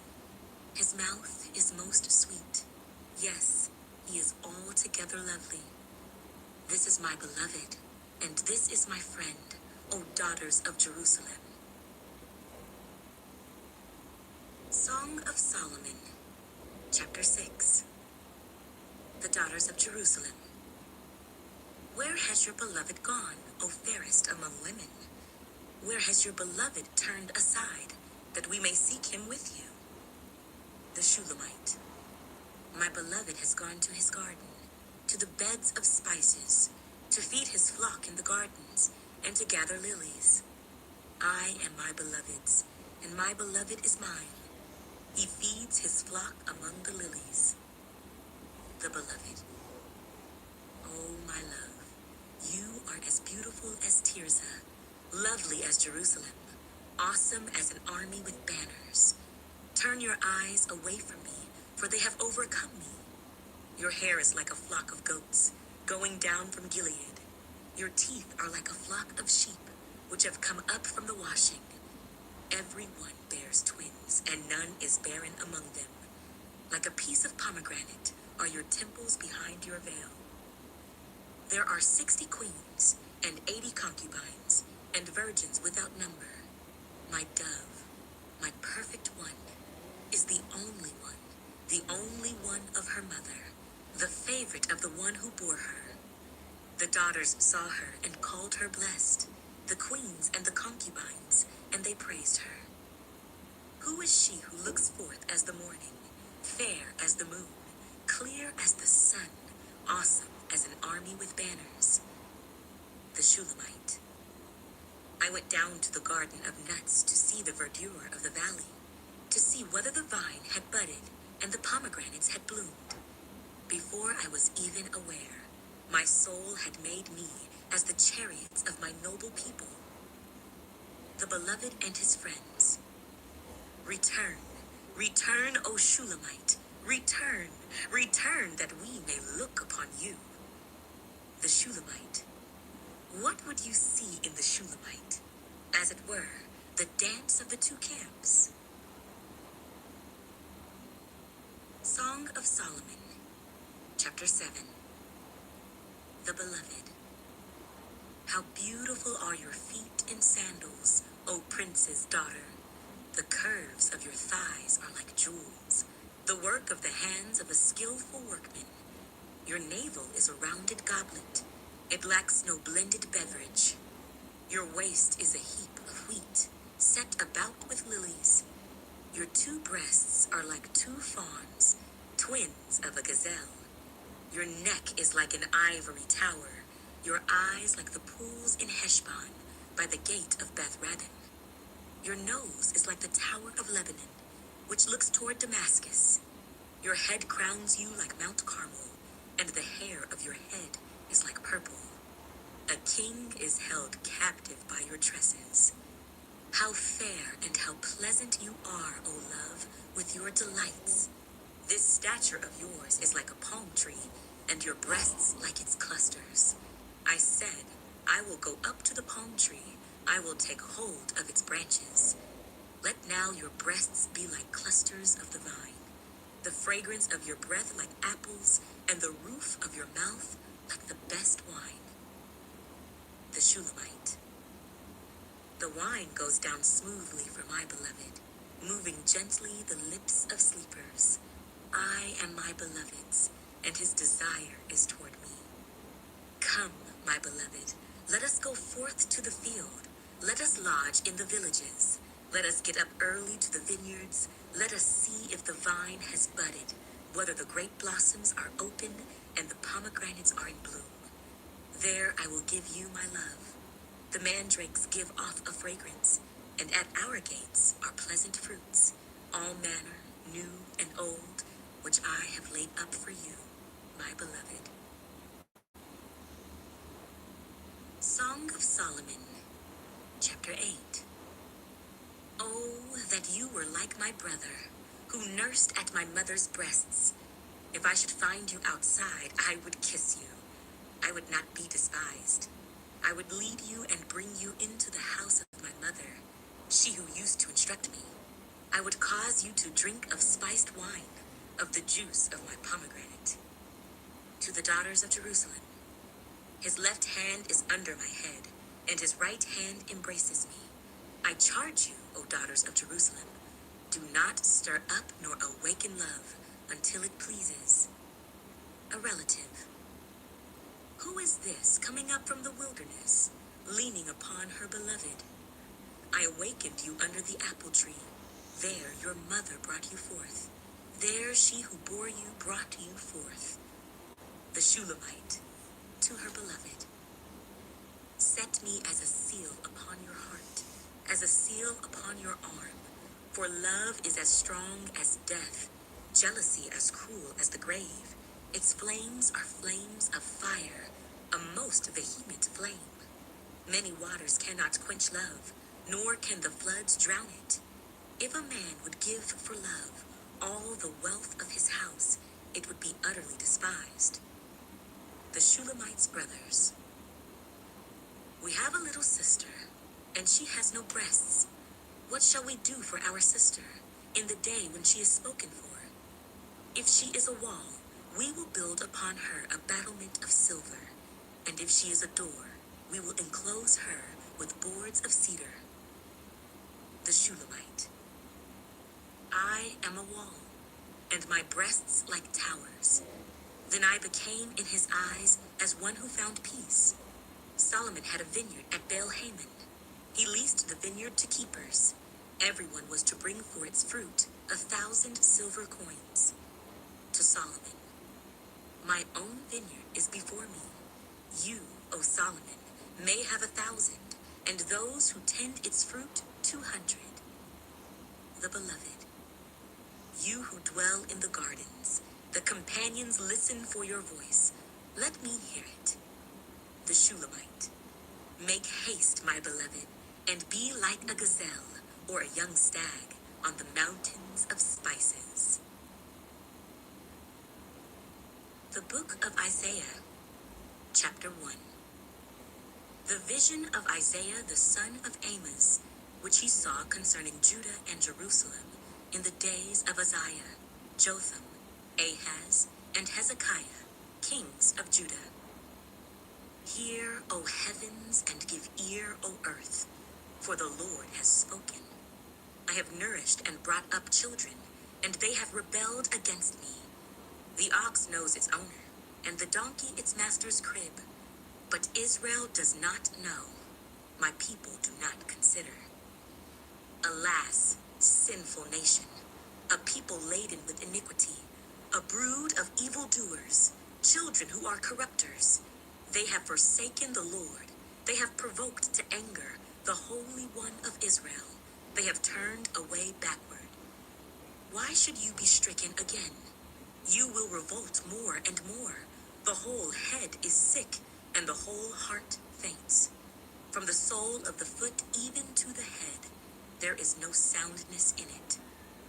His mouth is most sweet. Yes, he is altogether lovely. This is my beloved, and this is my friend, O daughters of Jerusalem. Song of Solomon, Chapter 6. The daughters of Jerusalem. Where has your beloved gone, O fairest among women? Where has your beloved turned aside, that we may seek him with you? The Shulamite. My beloved has gone to his garden, to the beds of spices, to feed his flock in the gardens, and to gather lilies. I am my beloved's, and my beloved is mine. He feeds his flock among the lilies. The beloved. Oh, my love, you are as beautiful as Tirzah, lovely as Jerusalem, awesome as an army with banners. Turn your eyes away from me, for they have overcome me. Your hair is like a flock of goats, going down from Gilead. Your teeth are like a flock of sheep, which have come up from the washing. Every one bears twins, and none is barren among them. Like a piece of pomegranate are your temples behind your veil. There are 60 queens, and 80 concubines, and virgins without number. My dove, my perfect one, is the only one of her mother, the favorite of the one who bore her. The daughters saw her and called her blessed, the queens and the concubines, and they praised her. Who is she who looks forth as the morning, fair as the moon, clear as the sun, awesome as an army with banners? The Shulamite. I went down to the garden of nuts to see the verdure of the valley, to see whether the vine had budded and the pomegranates had bloomed. Before I was even aware, my soul had made me as the chariots of my noble people. The beloved and his friends. Return, return, O Shulamite, return, return, that we may look upon you. The Shulamite. What would you see in the Shulamite? As it were, the dance of the two camps. Song of Solomon, Chapter 7. The Beloved. How beautiful are your feet in sandals, O prince's daughter. The curves of your thighs are like jewels, the work of the hands of a skillful workman. Your navel is a rounded goblet. It lacks no blended beverage. Your waist is a heap of wheat, set about with lilies. Your two breasts are like two fawns, twins of a gazelle. Your neck is like an ivory tower, your eyes like the pools in Heshbon, by the gate of Beth Rabbim. Your nose is like the tower of Lebanon, which looks toward Damascus. Your head crowns you like Mount Carmel, and the hair of your head is like purple. A king is held captive by your tresses. How fair and how pleasant you are, O love, with your delights. This stature of yours is like a palm tree, and your breasts like its clusters. I said, I will go up to the palm tree, I will take hold of its branches. Let now your breasts be like clusters of the vine, the fragrance of your breath like apples, and the roof of your mouth like the best wine. The Shulamite. The wine goes down smoothly for my beloved, moving gently the lips of sleepers. I am my beloved's, and his desire is toward me. Come, my beloved, let us go forth to the field. Let us lodge in the villages. Let us get up early to the vineyards. Let us see if the vine has budded, whether the grape blossoms are open and the pomegranates are in bloom. There I will give you my love. The mandrakes give off a fragrance, and at our gates are pleasant fruits, all manner, new and old, which I have laid up for you, my beloved. Song of Solomon, chapter 8. Oh, that you were like my brother, who nursed at my mother's breasts. If I should find you outside, I would kiss you. I would not be despised. I would lead you and bring you into the house of my mother, she who used to instruct me. I would cause you to drink of spiced wine, of the juice of my pomegranate. To the daughters of Jerusalem, his left hand is under my head, and his right hand embraces me. I charge you, O daughters of Jerusalem, do not stir up nor awaken love until it pleases. A relative. Who is this coming up from the wilderness, leaning upon her beloved? I awakened you under the apple tree. There your mother brought you forth. There she who bore you brought you forth. The Shulamite, to her beloved. Set me as a seal upon your heart, as a seal upon your arm. For love is as strong as death, jealousy as cruel as the grave. Its flames are flames of fire, a most vehement flame. Many waters cannot quench love, nor can the floods drown it. If a man would give for love all the wealth of his house, it would be utterly despised. The Shulamite's brothers. We have a little sister, and she has no breasts. What shall we do for our sister in the day when she is spoken for? If she is a wall, we will build upon her a battlement of silver, and if she is a door, we will enclose her with boards of cedar. The Shulamite. I am a wall, and my breasts like towers. Then I became in his eyes as one who found peace. Solomon had a vineyard at Baal-Hamon. He leased the vineyard to keepers. Everyone was to bring for its fruit 1,000 silver coins. To Solomon, my own vineyard is before me. You, O Solomon, may have 1,000, and those who tend its fruit 200. The beloved, you who dwell in the gardens, the companions listen for your voice. Let me hear it. The Shulamite, make haste, my beloved, and be like a gazelle or a young stag on the mountains of spices. The Book of Isaiah, chapter 1. The vision of Isaiah the son of Amos, which he saw concerning Judah and Jerusalem in the days of Uzziah, Jotham, Ahaz, and Hezekiah, kings of Judah. Hear, O heavens, and give ear, O earth, for the Lord has spoken. I have nourished and brought up children, and they have rebelled against me. The ox knows its owner, and the donkey its master's crib. But Israel does not know. My people do not consider. Alas, sinful nation, a people laden with iniquity, a brood of evildoers. children who are corrupters. They have forsaken the Lord. They have provoked to anger the Holy One of Israel. They have turned away backward. Why should you be stricken again? You will revolt more and more. The whole head is sick, and the whole heart faints. From the sole of the foot even to the head, there is no soundness in it,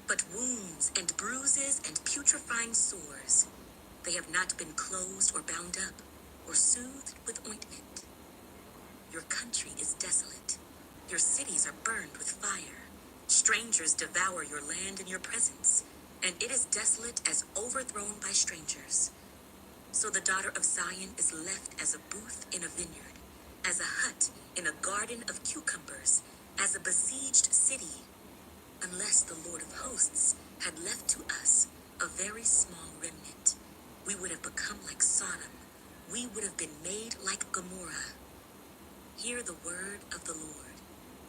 but wounds and bruises and putrefying sores. They have not been closed or bound up, or soothed with ointment. Your country is desolate. Your cities are burned with fire. Strangers devour your land in your presence, and it is desolate as overthrown by strangers. So the daughter of Zion is left as a booth in a vineyard, as a hut in a garden of cucumbers, as a besieged city. Unless the Lord of hosts had left to us a very small remnant, we would have become like Sodom. We would have been made like Gomorrah. Hear the word of the Lord,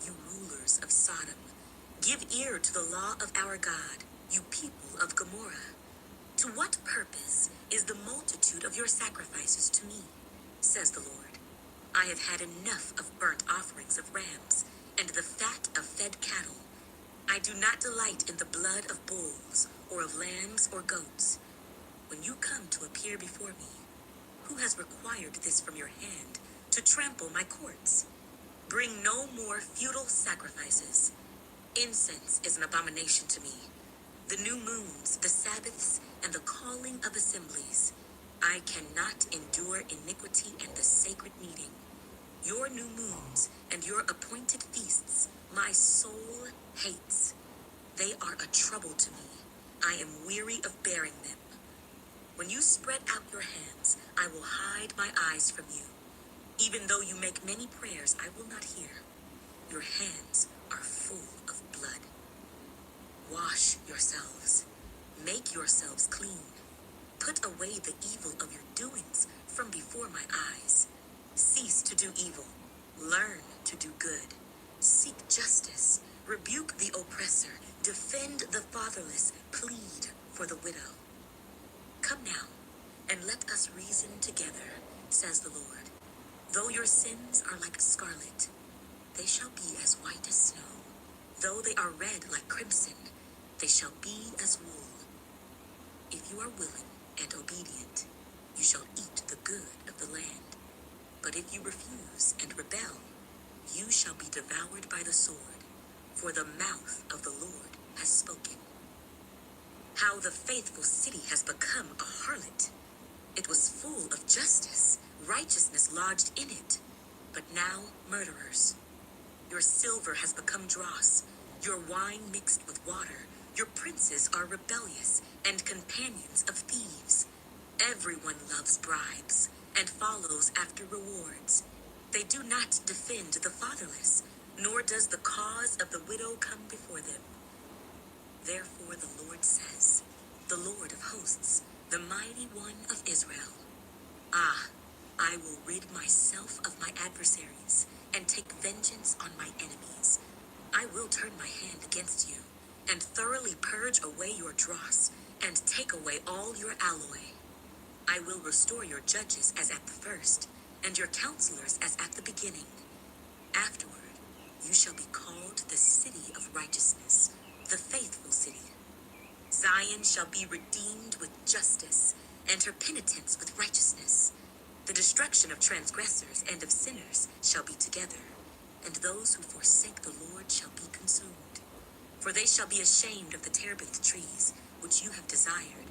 you rulers of Sodom. Give ear to the law of our God, you people of Gomorrah. To what purpose is the multitude of your sacrifices to me, says the Lord? I have had enough of burnt offerings of rams and the fat of fed cattle. I do not delight in the blood of bulls or of lambs or goats. When you come to appear before me, who has required this from your hand to trample my courts? Bring no more futile sacrifices. Incense is an abomination to me. The new moons, the Sabbaths, and the calling of assemblies. I cannot endure iniquity and the sacred meeting. Your new moons and your appointed feasts, my soul hates. They are a trouble to me. I am weary of bearing them. When you spread out your hands, I will hide my eyes from you. Even though you make many prayers, I will not hear. Your hands are full of blood. Wash yourselves. Make yourselves clean. Put away the evil of your doings from before my eyes. Cease to do evil. Learn to do good. Seek justice. Rebuke the oppressor. Defend the fatherless. Plead for the widow. Come now, and let us reason together, says the Lord. Though your sins are like scarlet, they shall be as white as snow. Though they are red like crimson, they shall be as wool. If you are willing and obedient, you shall eat the good of the land. But if you refuse and rebel, you shall be devoured by the sword, for the mouth of the Lord has spoken. How the faithful city has become a harlot. It was full of justice, righteousness lodged in it, but now murderers. Your silver has become dross, your wine mixed with water. Your princes are rebellious and companions of thieves. Everyone loves bribes and follows after rewards. They do not defend the fatherless, nor does the cause of the widow come before them. Therefore the Lord says, the Lord of hosts, the mighty one of Israel, ah, I will rid myself of my adversaries and take vengeance on my enemies. I will turn my hand against you and thoroughly purge away your dross and take away all your alloy. I will restore your judges as at the first, and your counselors as at the beginning. Afterward, you shall be called the city of righteousness, the faithful city. Zion shall be redeemed with justice, and her penitents with righteousness. The destruction of transgressors and of sinners shall be together, and those who forsake the Lord shall be consumed. For they shall be ashamed of the terebinth trees which you have desired,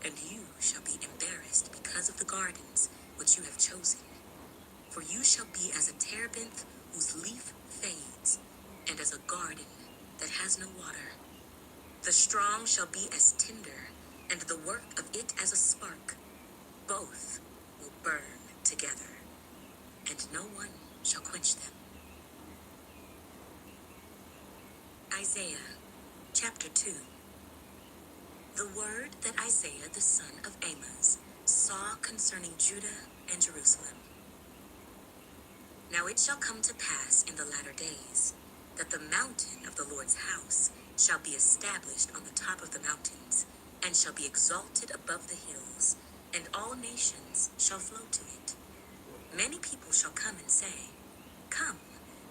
and you shall be embarrassed because of the gardens which you have chosen. For you shall be as a terebinth whose leaf fades, and as a garden that has no water. The strong shall be as tinder, and the work of it as a spark. Both will burn together, and no one shall quench them. Isaiah chapter 2. The word that Isaiah the son of Amoz saw concerning Judah and Jerusalem. Now it shall come to pass in the latter days, that the mountain of the Lord's house shall be established on the top of the mountains, and shall be exalted above the hills, and all nations shall flow to it. Many people shall come and say, Come,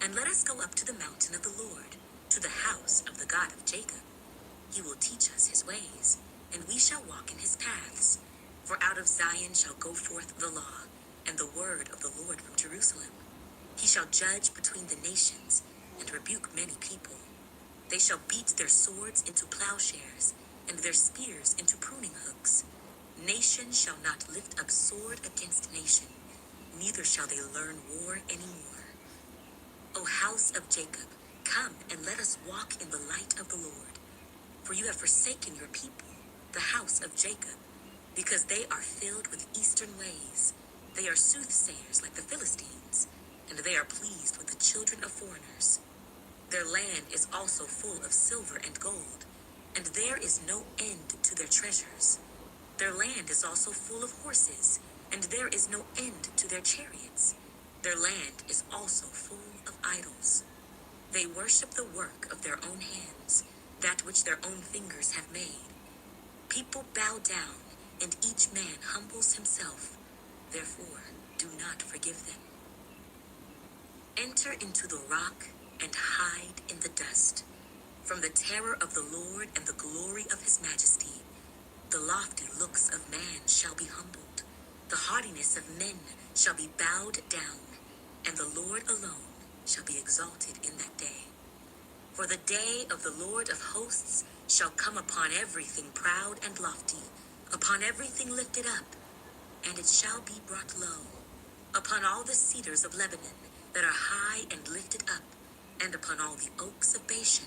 and let us go up to the mountain of the Lord, to the house of the God of Jacob. He will teach us his ways, and we shall walk in his paths. For out of Zion shall go forth the law, and the word of the Lord from Jerusalem. He shall judge between the nations, and rebuke many people. They shall beat their swords into plowshares, and their spears into pruning hooks. Nation shall not lift up sword against nation, neither shall they learn war any more. O house of Jacob, come and let us walk in the light of the Lord. For you have forsaken your people, the house of Jacob, because they are filled with eastern ways. They are soothsayers like the Philistines, and they are pleased with the children of foreigners. Their land is also full of silver and gold, and there is no end to their treasures. Their land is also full of horses, and there is no end to their chariots. Their land is also full of idols. They worship the work of their own hands, that which their own fingers have made. People bow down, and each man humbles himself. Therefore, do not forgive them. Enter into the rock and hide in the dust. From the terror of the Lord and the glory of his majesty, the lofty looks of man shall be humbled. The haughtiness of men shall be bowed down, and the Lord alone shall be exalted in that day. For the day of the Lord of hosts shall come upon everything proud and lofty, upon everything lifted up, and it shall be brought low, upon all the cedars of Lebanon that are high and lifted up, and upon all the oaks of Bashan,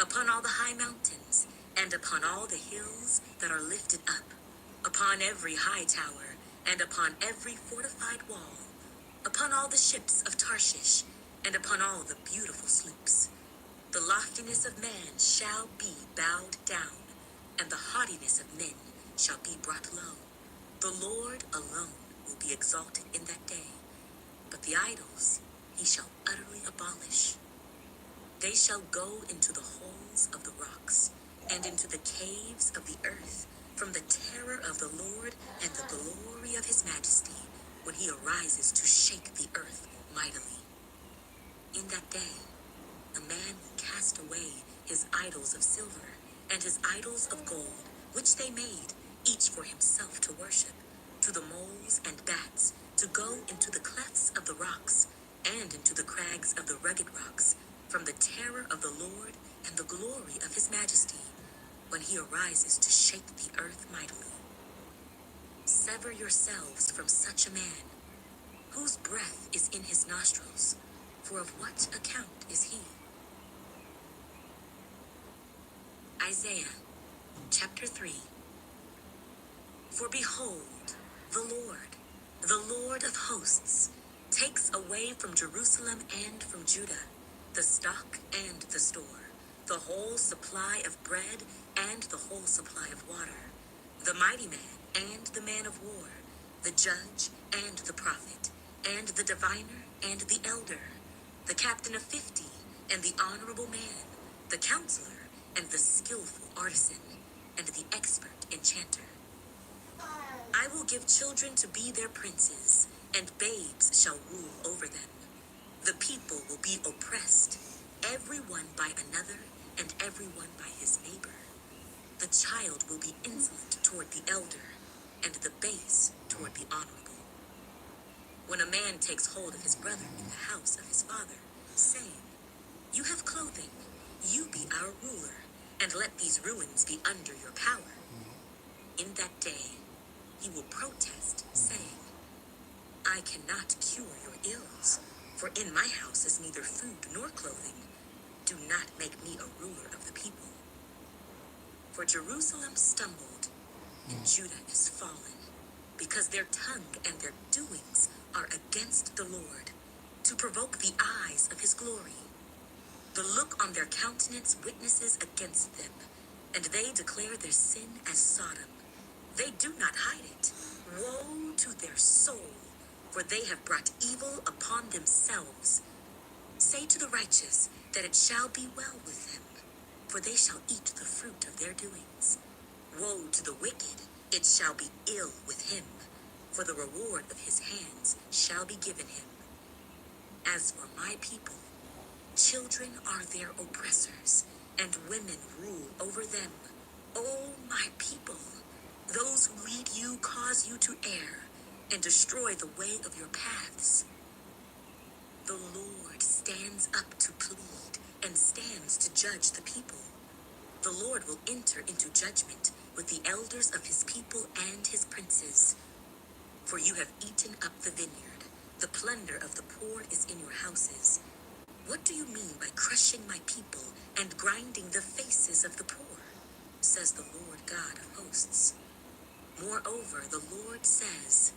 upon all the high mountains, and upon all the hills that are lifted up, upon every high tower, and upon every fortified wall, upon all the ships of Tarshish, and upon all the beautiful sloops. The loftiness of man shall be bowed down, and the haughtiness of men shall be brought low. The Lord alone will be exalted in that day, but the idols he shall utterly abolish. They shall go into the holes of the rocks, and into the caves of the earth, from the terror of the Lord and the glory of his majesty, when he arises to shake the earth mightily. In that day, a man will cast away his idols of silver, and his idols of gold, which they made, each for himself to worship, to the moles and bats, to go into the clefts of the rocks, and into the crags of the rugged rocks, from the terror of the Lord and the glory of his majesty, when he arises to shake the earth mightily. Sever yourselves from such a man, whose breath is in his nostrils, for of what account is he? Isaiah chapter 3. For behold, the Lord of hosts, takes away from Jerusalem and from Judah the stock and the store, the whole supply of bread and the whole supply of water, the mighty man and the man of war, the judge and the prophet, and the diviner and the elder, the captain of 50 and the honorable man, the counselor and the skillful artisan, and the expert enchanter. I will give children to be their princes, and babes shall rule over them. The people will be oppressed, every one by another, and every one by his neighbor. The child will be insolent toward the elder, and the base toward the honorable. When a man takes hold of his brother in the house of his father, saying, You have clothing, you be our ruler, and let these ruins be under your power. In that day, he will protest, saying, I cannot cure your ills, for in my house is neither food nor clothing. Do not make me a ruler of the people. For Jerusalem stumbled, and Judah is fallen, because their tongue and their doings are against the Lord, to provoke the eyes of his glory. The look on their countenance witnesses against them, and they declare their sin as Sodom. They do not hide it. Woe to their soul, for they have brought evil upon themselves. Say to the righteous that it shall be well with them, for they shall eat the fruit of their doings. Woe to the wicked, it it shall be ill with him, for the reward of his hands shall be given him. As for my people, children are their oppressors, and women rule over them. O my people, those who lead you cause you to err, and destroy the way of your paths. The Lord stands up to plead, and stands to judge the people. The Lord will enter into judgment with the elders of his people and his princes. For you have eaten up the vineyard, the plunder of the poor is in your houses. What do you mean by crushing my people and grinding the faces of the poor? Says the Lord God of hosts. Moreover, the Lord says,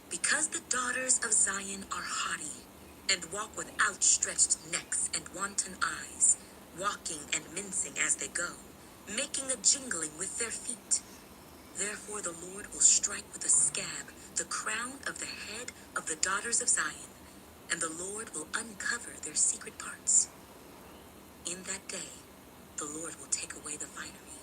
because the daughters of Zion are haughty, and walk with outstretched necks and wanton eyes, walking and mincing as they go, making a jingling with their feet. Therefore the Lord will strike with a scab the crown of the head of the daughters of Zion, and the Lord will uncover their secret parts. In that day, the Lord will take away the finery,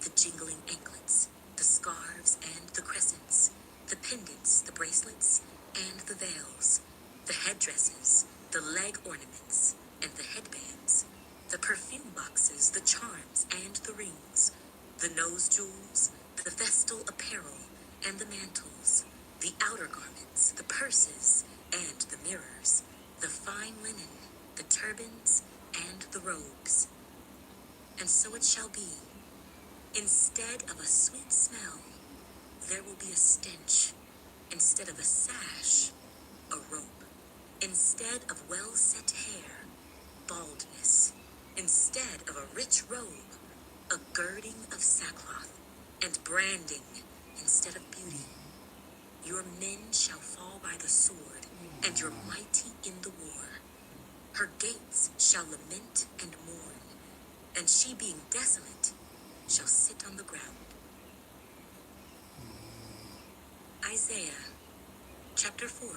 the jingling anklets, the scarves and the crescents, the pendants, the bracelets, and the veils, the headdresses, the leg ornaments, and the headbands, the perfume boxes, the charms, and the rings, the nose jewels, the festal apparel, and the mantles, the outer garments, the purses, and the mirrors, the fine linen, the turbans, and the robes. And so it shall be, instead of a sweet smell, there will be a stench. Instead of a sash, a rope. Instead of well-set hair, baldness. Instead of a rich robe, a girding of sackcloth, and branding instead of beauty. Your men shall fall by the sword, and your mighty in the war. Her gates shall lament and mourn, and she being desolate shall sit on the ground. Isaiah chapter 4.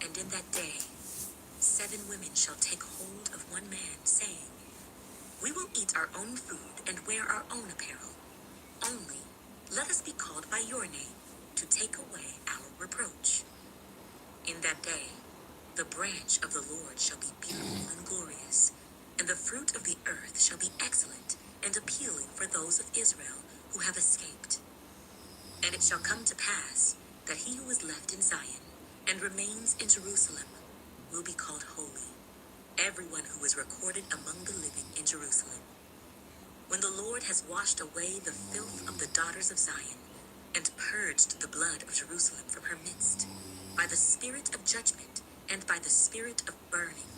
And in that day 7 women shall take hold of one man, saying, we will eat our own food and wear our own apparel. Only let us be called by your name, to take away our reproach. In that day the branch of the Lord shall be beautiful and glorious, and the fruit of the earth shall be excellent and appealing for those of Israel who have escaped. And it shall come to pass that he who is left in Zion and remains in Jerusalem will be called holy, everyone who is recorded among the living in Jerusalem. When the Lord has washed away the filth of the daughters of Zion, and purged the blood of Jerusalem from her midst, by the spirit of judgment and by the spirit of burning,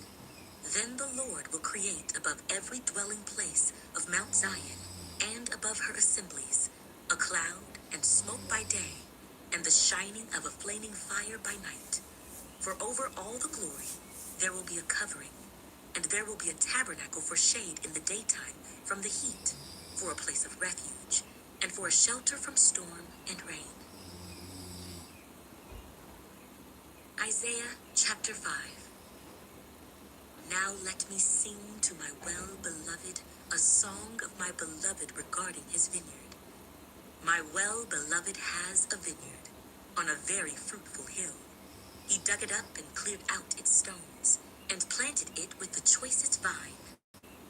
then the Lord will create above every dwelling place of Mount Zion, and above her assemblies, a cloud and smoke by day, and the shining of a flaming fire by night. For over all the glory there will be a covering, and there will be a tabernacle for shade in the daytime from the heat, for a place of refuge, and for a shelter from storm and rain. Isaiah chapter 5. Now let me sing to my well-beloved a song of my beloved regarding his vineyard. My well-beloved has a vineyard on a very fruitful hill. He dug it up and cleared out its stones, and planted it with the choicest vine.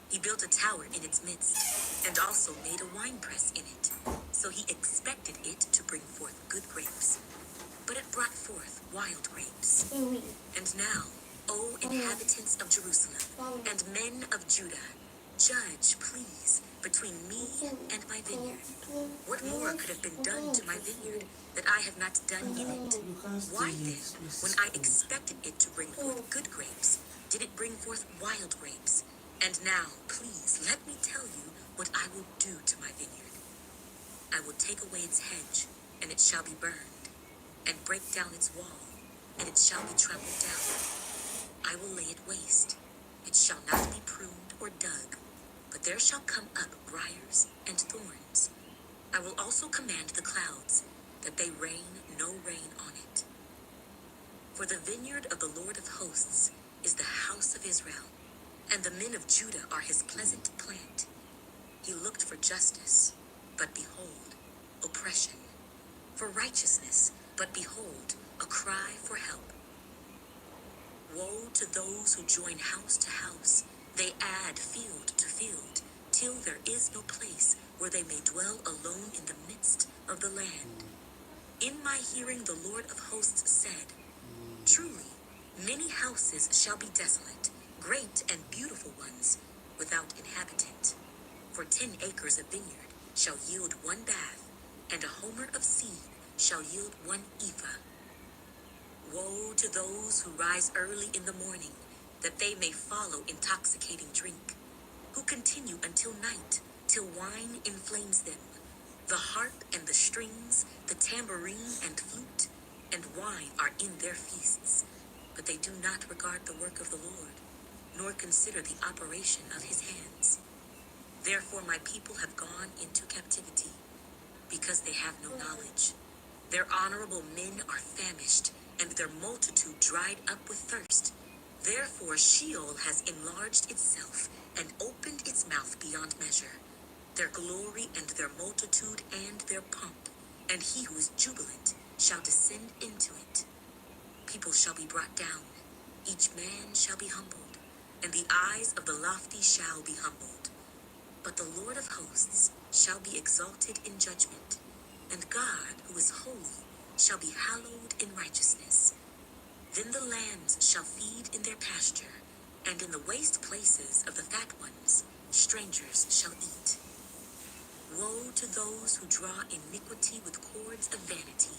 He built a tower in its midst, and also made a winepress in it. So he expected it to bring forth good grapes. But it brought forth wild grapes. And now, O inhabitants of Jerusalem, and men of Judah, judge, please, between me and my vineyard. What more could have been done to my vineyard that I have not done in it? Why then, when I expected it to bring forth good grapes, did it bring forth wild grapes? And now, please, let me tell you what I will do to my vineyard. I will take away its hedge, and it shall be burned, and break down its wall, and it shall be trampled down. I will lay it waste. It shall not be pruned or dug, but there shall come up briars and thorns. I will also command the clouds, that they rain no rain on it. For the vineyard of the Lord of hosts is the house of Israel, and the men of Judah are his pleasant plant. He looked for justice, but behold, oppression. for righteousness, but behold, a cry for help. Woe to those who join house to house. They add field to field, till there is no place where they may dwell alone in the midst of the land. In my hearing the Lord of hosts said, truly, many houses shall be desolate, great and beautiful ones, without inhabitant. For 10 acres of vineyard shall yield 1 bath, and a homer of seed shall yield 1 ephah. Woe to those who rise early in the morning, that they may follow intoxicating drink, who continue until night, till wine inflames them. The harp and the strings, the tambourine and flute, and wine are in their feasts, but they do not regard the work of the Lord, nor consider the operation of his hands. Therefore my people have gone into captivity, because they have no knowledge. Their honorable men are famished, and their multitude dried up with thirst. Therefore Sheol has enlarged itself, and opened its mouth beyond measure. Their glory and their multitude and their pomp, and he who is jubilant shall descend into it. People shall be brought down, each man shall be humbled, and the eyes of the lofty shall be humbled. But the Lord of hosts shall be exalted in judgment, and God, who is holy, shall be hallowed in righteousness. Then the lambs shall feed in their pasture, and in the waste places of the fat ones strangers shall eat. Woe to those who draw iniquity with cords of vanity,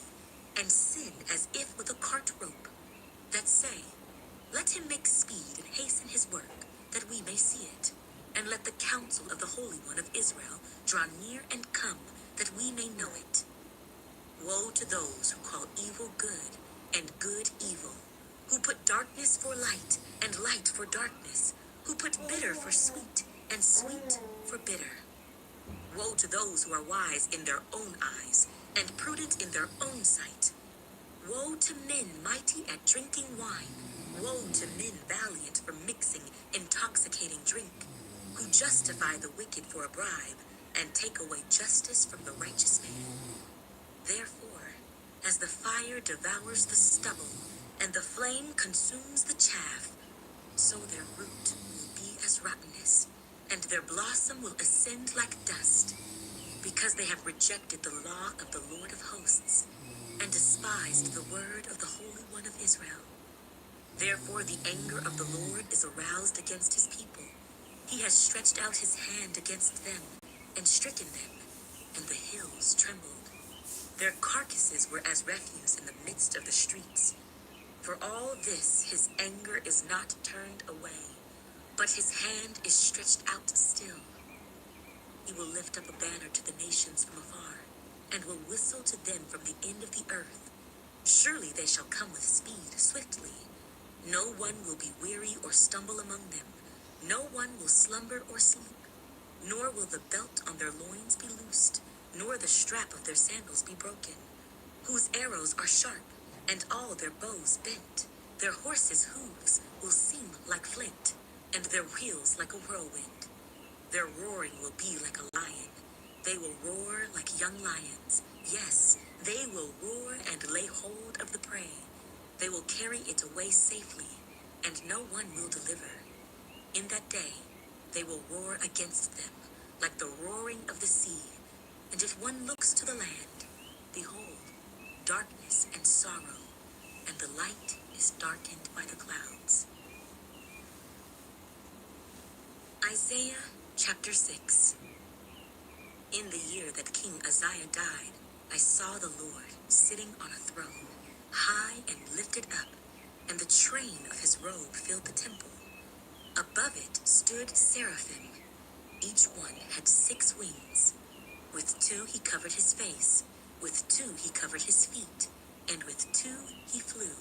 and sin as if with a cart rope, that say, let him make speed and hasten his work, that we may see it. And let the counsel of the Holy One of Israel draw near and come, that we may know it. Woe to those who call evil good, and good evil, who put darkness for light, and light for darkness, who put bitter for sweet, and sweet for bitter. Woe to those who are wise in their own eyes, and prudent in their own sight. Woe to men mighty at drinking wine. Woe to men valiant for mixing intoxicating drink, who justify the wicked for a bribe, and take away justice from the righteous man. Therefore, as the fire devours the stubble, and the flame consumes the chaff, so their root will be as rottenness, and their blossom will ascend like dust, because they have rejected the law of the Lord of hosts, and despised the word of the Holy One of Israel. Therefore the anger of the Lord is aroused against his people. He has stretched out his hand against them, and stricken them, and the hills trembled. Their carcasses were as refuse in the midst of the streets. For all this his anger is not turned away, but his hand is stretched out still. He will lift up a banner to the nations from afar, and will whistle to them from the end of the earth. Surely they shall come with speed, swiftly. No one will be weary or stumble among them. No one will slumber or sleep. Nor will the belt on their loins be loosed, nor the strap of their sandals be broken. Whose arrows are sharp, and all their bows bent. Their horses' hooves will seem like flint, and their wheels like a whirlwind. Their roaring will be like a lion. They will roar like young lions. Yes, they will roar and lay hold of the prey. They will carry it away safely, and no one will deliver. In that day, they will roar against them, like the roaring of the sea. And if one looks to the land, behold, darkness and sorrow, and the light is darkened by the clouds. Isaiah chapter 6. In the year that King Uzziah died, I saw the Lord sitting on a throne, high and lifted up, and the train of his robe filled the temple. Above it stood seraphim. Each one had 6 wings. With 2 he covered his face, with 2 he covered his feet, and with 2 he flew.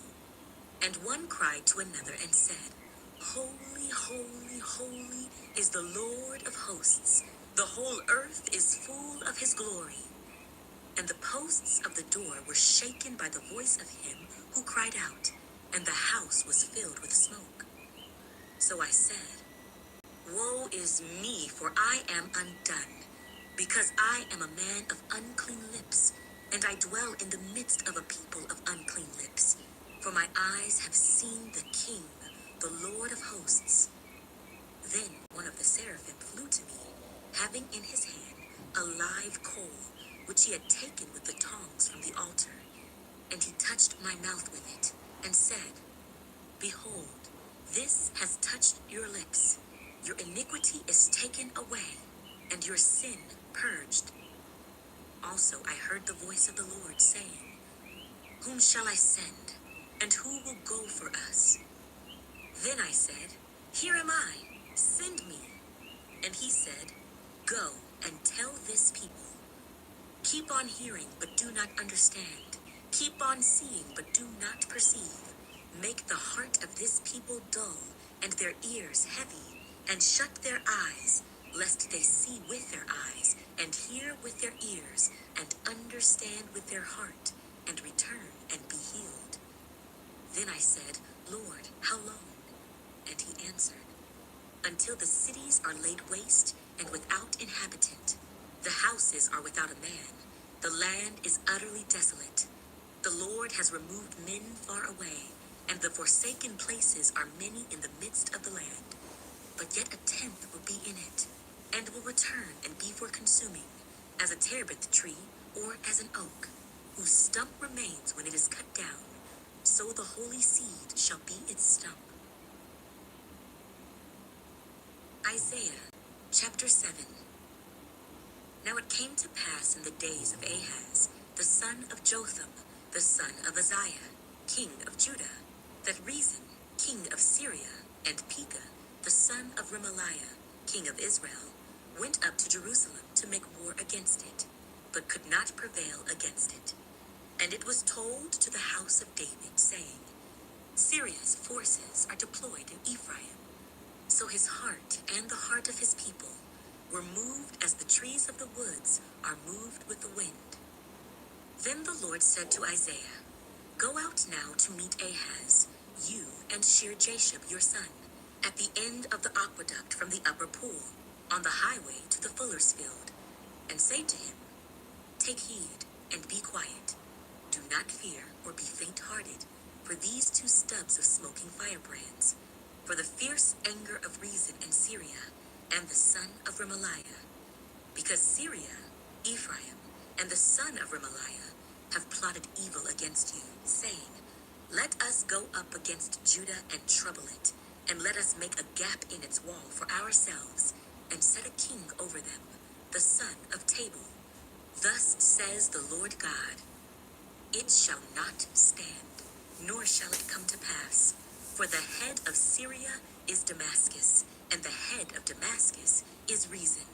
And one cried to another and said, Holy, holy, holy is the Lord of hosts. The whole earth is full of his glory. And the posts of the door were shaken by the voice of him who cried out, and the house was filled with smoke. So I said, Woe is me, for I am undone, because I am a man of unclean lips, and I dwell in the midst of a people of unclean lips. For my eyes have seen the King, the Lord of hosts. Then one of the seraphim flew to me, having in his hand a live coal, which he had taken with the tongs from the altar. And he touched my mouth with it, and said, Behold, this has touched your lips. Your iniquity is taken away, and your sin purged. Also I heard the voice of the Lord saying, Whom shall I send, and who will go for us? Then I said, Here am I, send me. And he said, Go and tell this people. Keep on hearing, but do not understand. Keep on seeing, but do not perceive. Make the heart of this people dull, and their ears heavy, and shut their eyes, lest they see with their eyes, and hear with their ears, and understand with their heart, and return and be healed. Then I said, Lord, how long? And he answered, Until the cities are laid waste and without inhabitant. The houses are without a man. The land is utterly desolate. The Lord has removed men far away, and the forsaken places are many in the midst of the land. But yet a tenth will be in it, and will return and be for consuming, as a terebinth tree or as an oak, whose stump remains when it is cut down. So the holy seed shall be its stump. Isaiah chapter 7. Now it came to pass in the days of Ahaz, the son of Jotham, the son of Uzziah, king of Judah, that Rezin, king of Syria, and Pekah, the son of Remaliah, king of Israel, went up to Jerusalem to make war against it, but could not prevail against it. And it was told to the house of David, saying, Syria's forces are deployed in Ephraim. So his heart and the heart of his people were moved as the trees of the woods are moved with the wind. Then the Lord said to Isaiah, Go out now to meet Ahaz, you and Shear-Jashub your son, at the end of the aqueduct from the upper pool, on the highway to the fuller's field, and say to him, Take heed and be quiet. Do not fear or be faint-hearted for these two stubs of smoking firebrands, for the fierce anger of Rezin and Syria, and the son of Remaliah. Because Syria, Ephraim, and the son of Remaliah have plotted evil against you, saying, Let us go up against Judah and trouble it, and let us make a gap in its wall for ourselves, and set a king over them, the son of Tabal. Thus says the Lord God, It shall not stand, nor shall it come to pass. For the head of Syria is Damascus, and the head of Damascus is Rezin.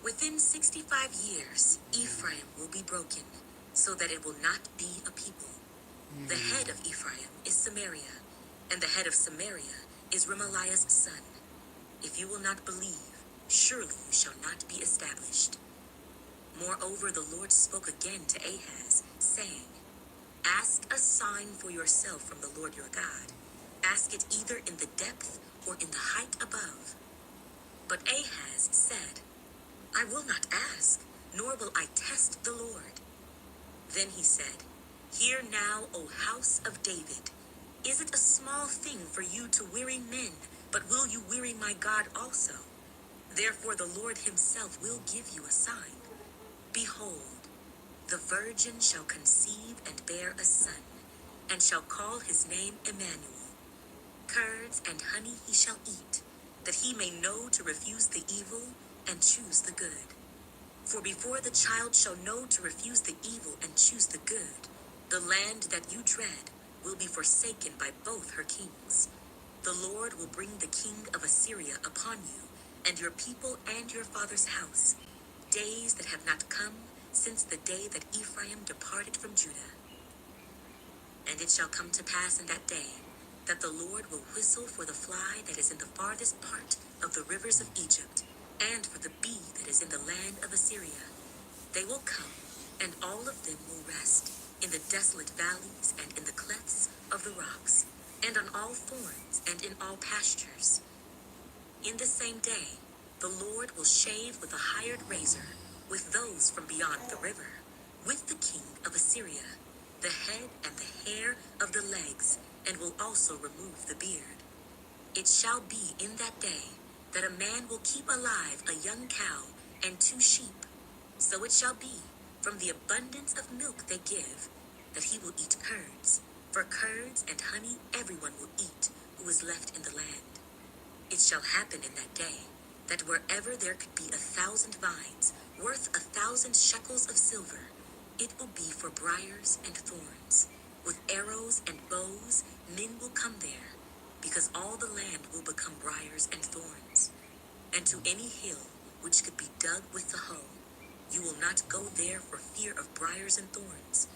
Within 65 years, Ephraim will be broken, so that it will not be a people. The head of Ephraim is Samaria, and the head of Samaria is Remaliah's son. If you will not believe, surely you shall not be established. Moreover, the Lord spoke again to Ahaz, saying, Ask a sign for yourself from the Lord your God. Ask it either in the depth or in the height above. But Ahaz said, I will not ask, nor will I test the Lord. Then he said, Hear now, O house of David. Is it a small thing for you to weary men, but will you weary my God also? Therefore the Lord himself will give you a sign. Behold, the virgin shall conceive and bear a son, and shall call his name Emmanuel. Curds and honey he shall eat, that he may know to refuse the evil and choose the good. For before the child shall know to refuse the evil and choose the good, the land that you dread will be forsaken by both her kings. The Lord will bring the king of Assyria upon you, and your people and your father's house, days that have not come since the day that Ephraim departed from Judah. And it shall come to pass in that day that the Lord will whistle for the fly that is in the farthest part of the rivers of Egypt, and for the bee that is in the land of Assyria. They will come, and all of them will rest in the desolate valleys and in the clefts of the rocks, and on all thorns and in all pastures. In the same day, the Lord will shave with a hired razor with those from beyond the river, with the king of Assyria. Assyria, the head and the hair of the legs, and will also remove the beard. It shall be in that day that a man will keep alive a young cow and 2 sheep. So it shall be, from the abundance of milk they give, that he will eat curds. For curds and honey everyone will eat who is left in the land. It shall happen in that day that wherever there could be 1,000 vines, worth 1,000 shekels of silver, it will be for briars and thorns. With arrows and bows, men will come there, because all the land will become briars and thorns. And to any hill which could be dug with the hoe, you will not go there for fear of briars and thorns,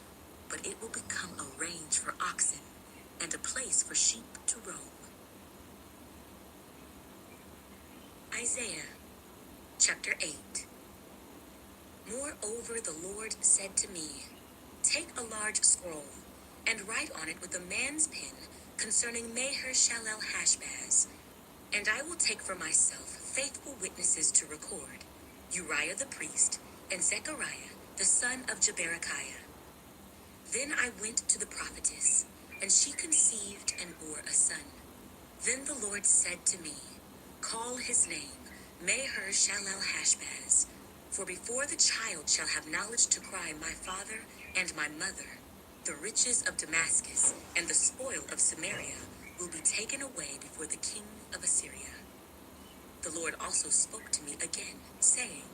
but it will become a range for oxen and a place for sheep to roam. Isaiah chapter 8. Moreover, the Lord said to me, take a large scroll, and write on it with a man's pen concerning Maher-shalal-Hashbaz. And I will take for myself faithful witnesses to record, Uriah the priest, and Zechariah the son of Jeberechiah. Then I went to the prophetess, and she conceived and bore a son. Then the Lord said to me, call his name Maher-shalal-Hashbaz, for before the child shall have knowledge to cry, my father and my mother, the riches of Damascus and the spoil of Samaria will be taken away before the king of Assyria. The Lord also spoke to me again, saying,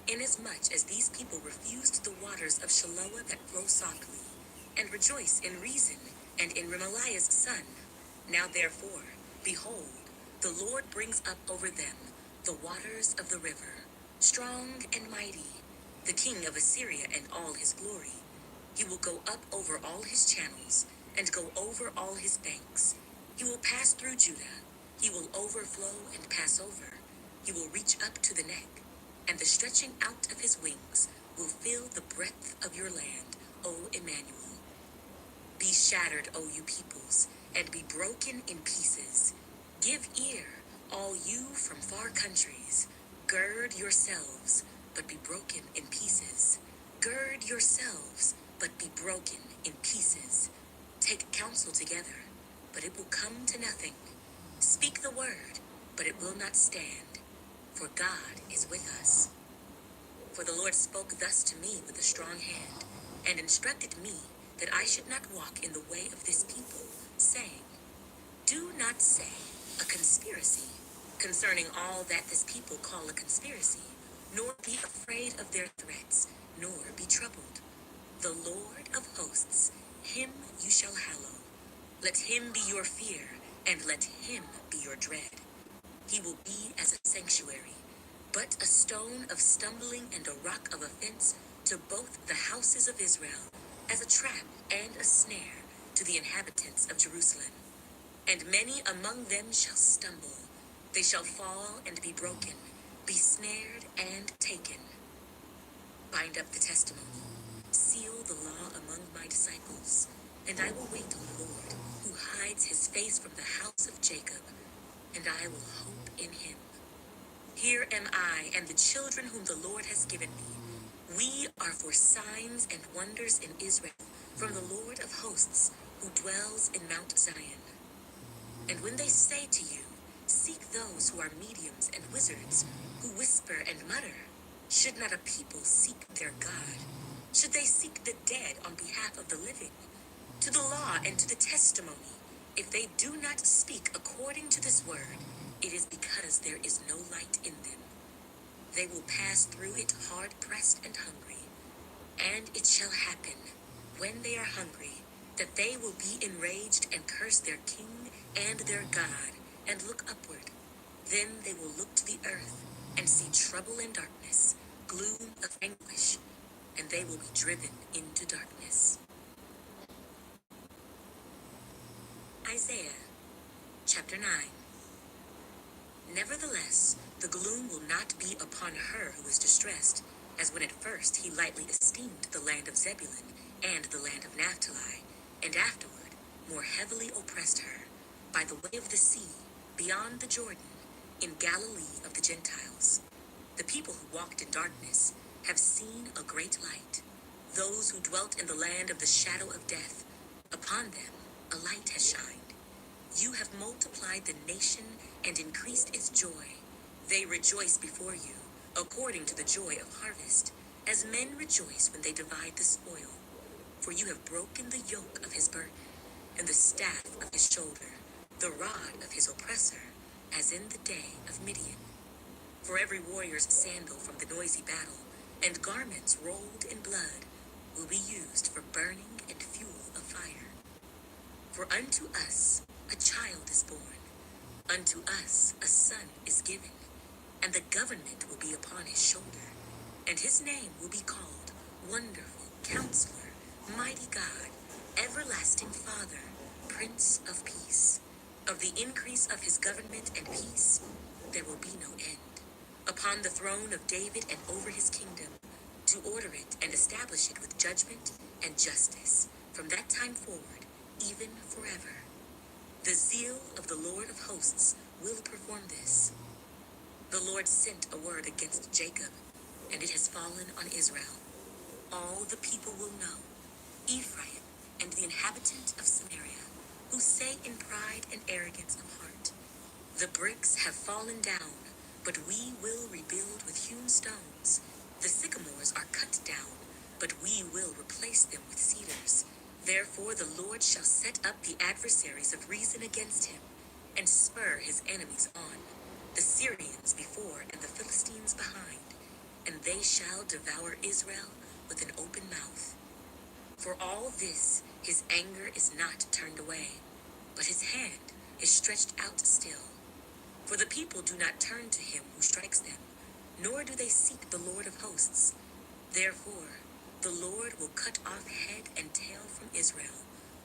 inasmuch as these people refused the waters of Shiloah that flow softly, and rejoice in Rezin and in Remaliah's son, now therefore, behold, the Lord brings up over them the waters of the river, strong and mighty, the king of Assyria and all his glory. He will go up over all his channels, and go over all his banks. He will pass through Judah. He will overflow and pass over. He will reach up to the neck, and the stretching out of his wings will fill the breadth of your land, O Emmanuel. Be shattered, O you peoples, and be broken in pieces. Give ear, all you from far countries. Gird yourselves, but be broken in pieces. Gird yourselves, but be broken in pieces. Take counsel together, but it will come to nothing. Speak the word, but it will not stand, for God is with us. For the Lord spoke thus to me with a strong hand, and instructed me that I should not walk in the way of this people, saying, do not say a conspiracy concerning all that this people call a conspiracy, nor be afraid of their threats, nor be troubled. The Lord of hosts, him you shall hallow. Let him be your fear, and let him be your dread. He will be as a sanctuary, but a stone of stumbling and a rock of offense to both the houses of Israel, as a trap and a snare to the inhabitants of Jerusalem. And many among them shall stumble. They shall fall and be broken, be snared and taken. Bind up the testimony, seal the law among my disciples, and I will wait on the Lord, who hides his face from the house of Jacob, and I will hope in him. Here am I and the children whom the Lord has given me. We are for signs and wonders in Israel, from the Lord of hosts, who dwells in Mount Zion. And when they say to you, seek those who are mediums and wizards, who whisper and mutter, should not a people seek their God? Should they seek the dead on behalf of the living? To the law and to the testimony, if they do not speak according to this word, it is because there is no light in them. They will pass through it hard-pressed and hungry. And it shall happen, when they are hungry, that they will be enraged and curse their king and their God, and look upward. Then they will look to the earth, and see trouble and darkness, gloom of anguish, and they will be driven into darkness. Isaiah chapter 9. Nevertheless, the gloom will not be upon her who is distressed, as when at first he lightly esteemed the land of Zebulun and the land of Naphtali, and afterward more heavily oppressed her, by the way of the sea, beyond the Jordan, in Galilee of the Gentiles. The people who walked in darkness have seen a great light. those who dwelt in the land of the shadow of death, upon them a light has shined. You have multiplied the nation and increased its joy. They rejoice before you, according to the joy of harvest, as men rejoice when they divide the spoil. For you have broken the yoke of his burden, and the staff of his shoulder, the rod of his oppressor, as in the day of Midian. For every warrior's sandal from the noisy battle, and garments rolled in blood, will be used for burning and fuel of fire. For unto us a child is born, unto us a son is given, and the government will be upon his shoulder, and his name will be called Wonderful Counselor, Mighty God, Everlasting Father, Prince of Peace. Of the increase of his government and peace, there will be no end. Upon the throne of David and over his kingdom, to order it and establish it with judgment and justice, from that time forward, even forever. The zeal of the Lord of hosts will perform this. The Lord sent a word against Jacob, and it has fallen on Israel. All the people will know, Ephraim and the inhabitant of Samaria, who say in pride and arrogance of heart, the bricks have fallen down, but we will rebuild with hewn stones. The sycamores are cut down, but we will replace them with cedars. Therefore the Lord shall set up the adversaries of reason against him, and spur his enemies on, the Syrians before and the Philistines behind, and they shall devour Israel with an open mouth. For all this his anger is not turned away, but his hand is stretched out still. For the people do not turn to him who strikes them, nor do they seek the Lord of hosts. Therefore, the Lord will cut off head and tail from Israel,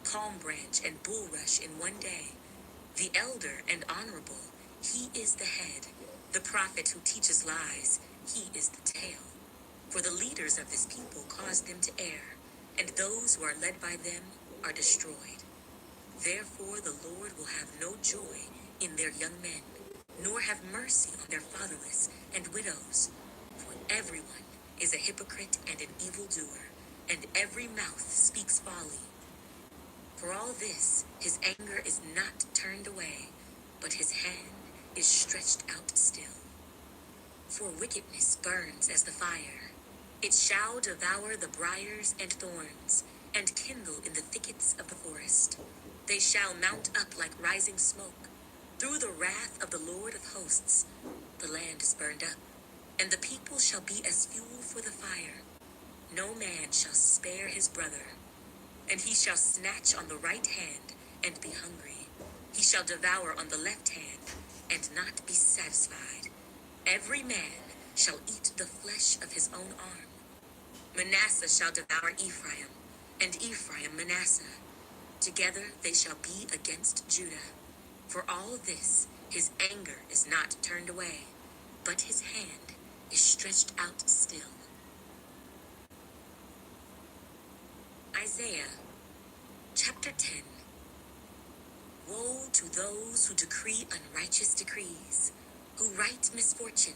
palm branch and bulrush in one day. The elder and honorable, he is the head. The prophet who teaches lies, he is the tail. For the leaders of this people cause them to err, and those who are led by them are destroyed. Therefore the Lord will have no joy in their young men, nor have mercy on their fatherless and widows. For everyone is a hypocrite and an evildoer, and every mouth speaks folly. For all this, his anger is not turned away, but his hand is stretched out still. For wickedness burns as the fire. It shall devour the briars and thorns, and kindle in the thickets of the forest. They shall mount up like rising smoke. Through the wrath of the Lord of hosts, the land is burned up, and the people shall be as fuel for the fire. No man shall spare his brother, and he shall snatch on the right hand and be hungry. He shall devour on the left hand and not be satisfied. Every man shall eat the flesh of his own arm. Manasseh shall devour Ephraim, and Ephraim Manasseh. Together they shall be against Judah. For all this, his anger is not turned away, but his hand is stretched out still. Isaiah chapter 10. Woe to those who decree unrighteous decrees, who write misfortune,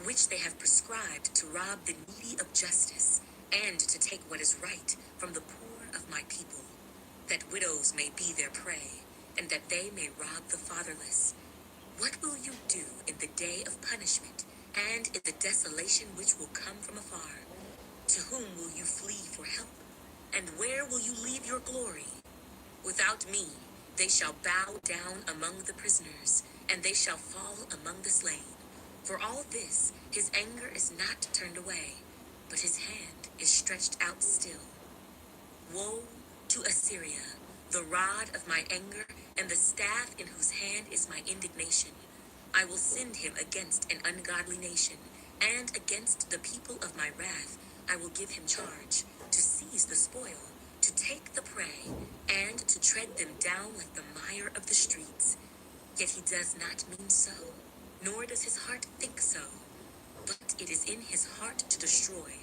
which they have prescribed to rob the needy of justice, and to take what is right from the poor of my people, that widows may be their prey, and that they may rob the fatherless. What will you do in the day of punishment, and in the desolation which will come from afar? To whom will you flee for help? And where will you leave your glory? Without me, they shall bow down among the prisoners, and they shall fall among the slain. For all this, his anger is not turned away, but his hand is stretched out still. Woe to Assyria, the rod of my anger, and the staff in whose hand is my indignation. I will send him against an ungodly nation, and against the people of my wrath I will give him charge, to seize the spoil, to take the prey, and to tread them down like the mire of the streets. Yet he does not mean so, nor does his heart think so. But it is in his heart to destroy,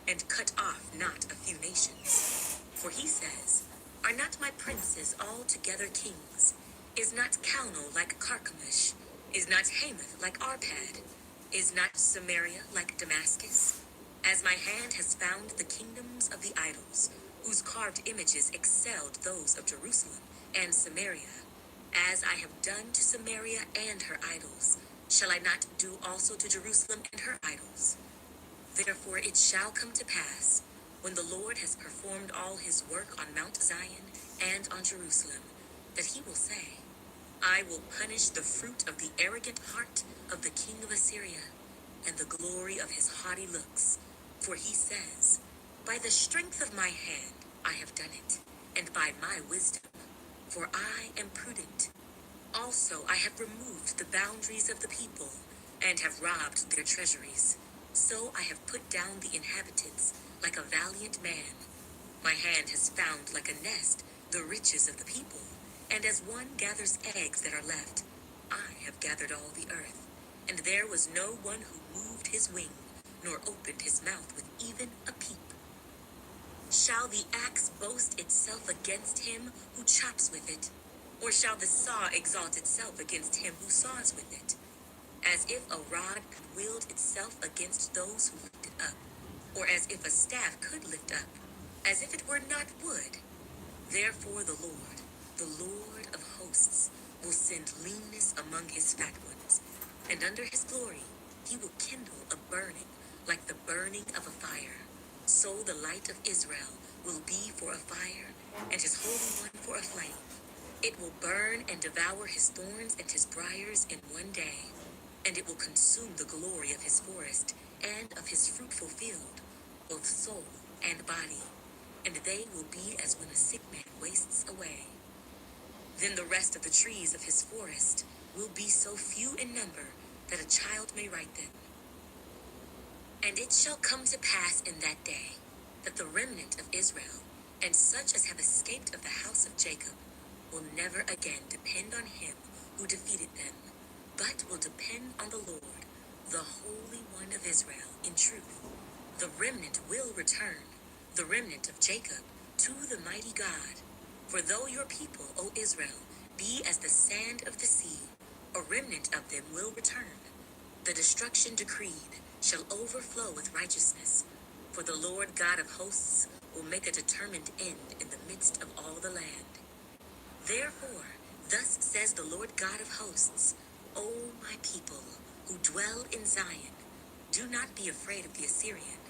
and cut off not a few nations. For he says, are not my princes altogether kings? Is not Calno like Carchemish? Is not Hamath like Arpad? Is not Samaria like Damascus? As my hand has found the kingdoms of the idols, whose carved images excelled those of Jerusalem and Samaria, as I have done to Samaria and her idols, shall I not do also to Jerusalem and her idols? Therefore it shall come to pass, when the Lord has performed all his work on Mount Zion and on Jerusalem, that he will say, I will punish the fruit of the arrogant heart of the king of Assyria, and the glory of his haughty looks. For he says, by the strength of my hand I have done it, and by my wisdom, for I am prudent. Also I have removed the boundaries of the people, and have robbed their treasuries. So I have put down the inhabitants like a valiant man. My hand has found like a nest the riches of the people, and as one gathers eggs that are left, I have gathered all the earth, and there was no one who moved his wing, nor opened his mouth with even a peep. Shall the axe boast itself against him who chops with it? Or shall the saw exalt itself against him who saws with it? As if a rod could wield itself against those who lift it up, or as if a staff could lift up, as if it were not wood. Therefore the Lord of hosts, will send leanness among his fat ones, and under his glory he will kindle a burning like the burning of a fire. So the light of Israel will be for a fire, and his Holy One for a flame. It will burn and devour his thorns and his briars in one day, and it will consume the glory of his forest and of his fruitful field, both soul and body, and they will be as when a sick man wastes away. Then the rest of the trees of his forest will be so few in number that a child may write them. And it shall come to pass in that day that the remnant of Israel, and such as have escaped of the house of Jacob, will never again depend on him who defeated them, but will depend on the Lord, the Holy One of Israel, in truth. The remnant will return, the remnant of Jacob, to the mighty God. For though your people, O Israel, be as the sand of the sea, a remnant of them will return. The destruction decreed shall overflow with righteousness, for the Lord God of hosts will make a determined end in the midst of all the land. Therefore, thus says the Lord God of hosts, O my people, who dwell in Zion, do not be afraid of the Assyrian.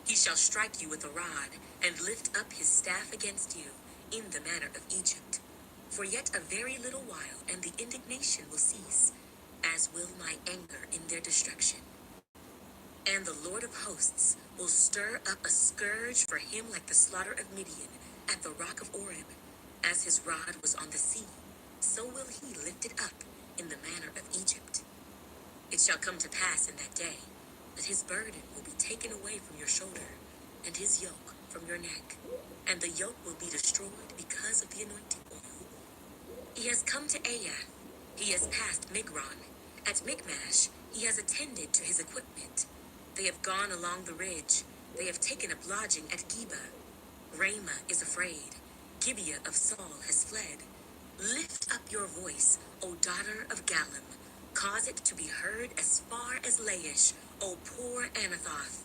He shall strike you with a rod, and lift up his staff against you, in the manner of Egypt. For yet a very little while, and the indignation will cease, as will my anger in their destruction. And the Lord of hosts will stir up a scourge for him like the slaughter of Midian at the rock of Oreb. As his rod was on the sea, so will he lift it up in the manner of Egypt. It shall come to pass in that day that his burden will be taken away from your shoulder, and his yoke from your neck, and the yoke will be destroyed because of the anointing oil. He has come to Aiah, he has passed Migron. At Michmash he has attended to his equipment. They have gone along the ridge, they have taken up lodging at Geba. Ramah is afraid, Gibeah of Saul has fled. Lift up your voice, O daughter of Gallim. Cause it to be heard as far as Laish, O poor Anathoth.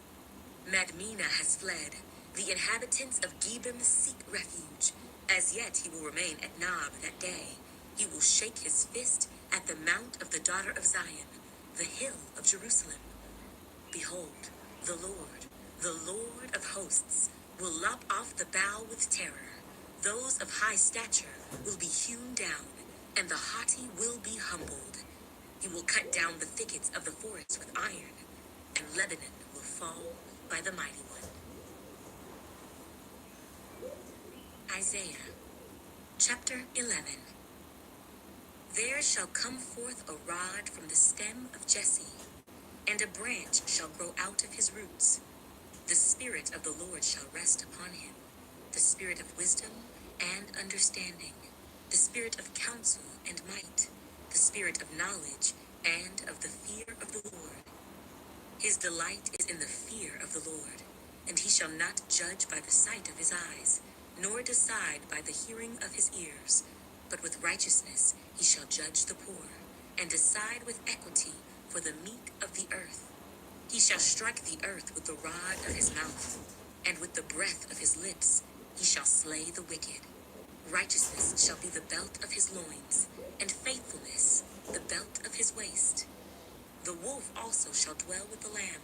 Madmenah has fled. The inhabitants of Gebim seek refuge. As yet he will remain at Nob that day. He will shake his fist at the mount of the daughter of Zion, the hill of Jerusalem. Behold, the Lord of hosts, will lop off the bough with terror. Those of high stature will be hewn down, and the haughty will be humbled. He will cut down the thickets of the forest with iron, and Lebanon will fall by the mighty one. Isaiah chapter 11. There shall come forth a rod from the stem of Jesse, and a branch shall grow out of his roots. The Spirit of the Lord shall rest upon him, the Spirit of wisdom and understanding, the Spirit of counsel and might, the Spirit of knowledge and of the fear of the Lord. His delight is in the fear of the Lord, and he shall not judge by the sight of his eyes, nor decide by the hearing of his ears, but with righteousness he shall judge the poor, and decide with equity for the meek of the earth. He shall strike the earth with the rod of his mouth, and with the breath of his lips he shall slay the wicked. Righteousness shall be the belt of his loins, and faithfulness the belt of his waist. The wolf also shall dwell with the lamb.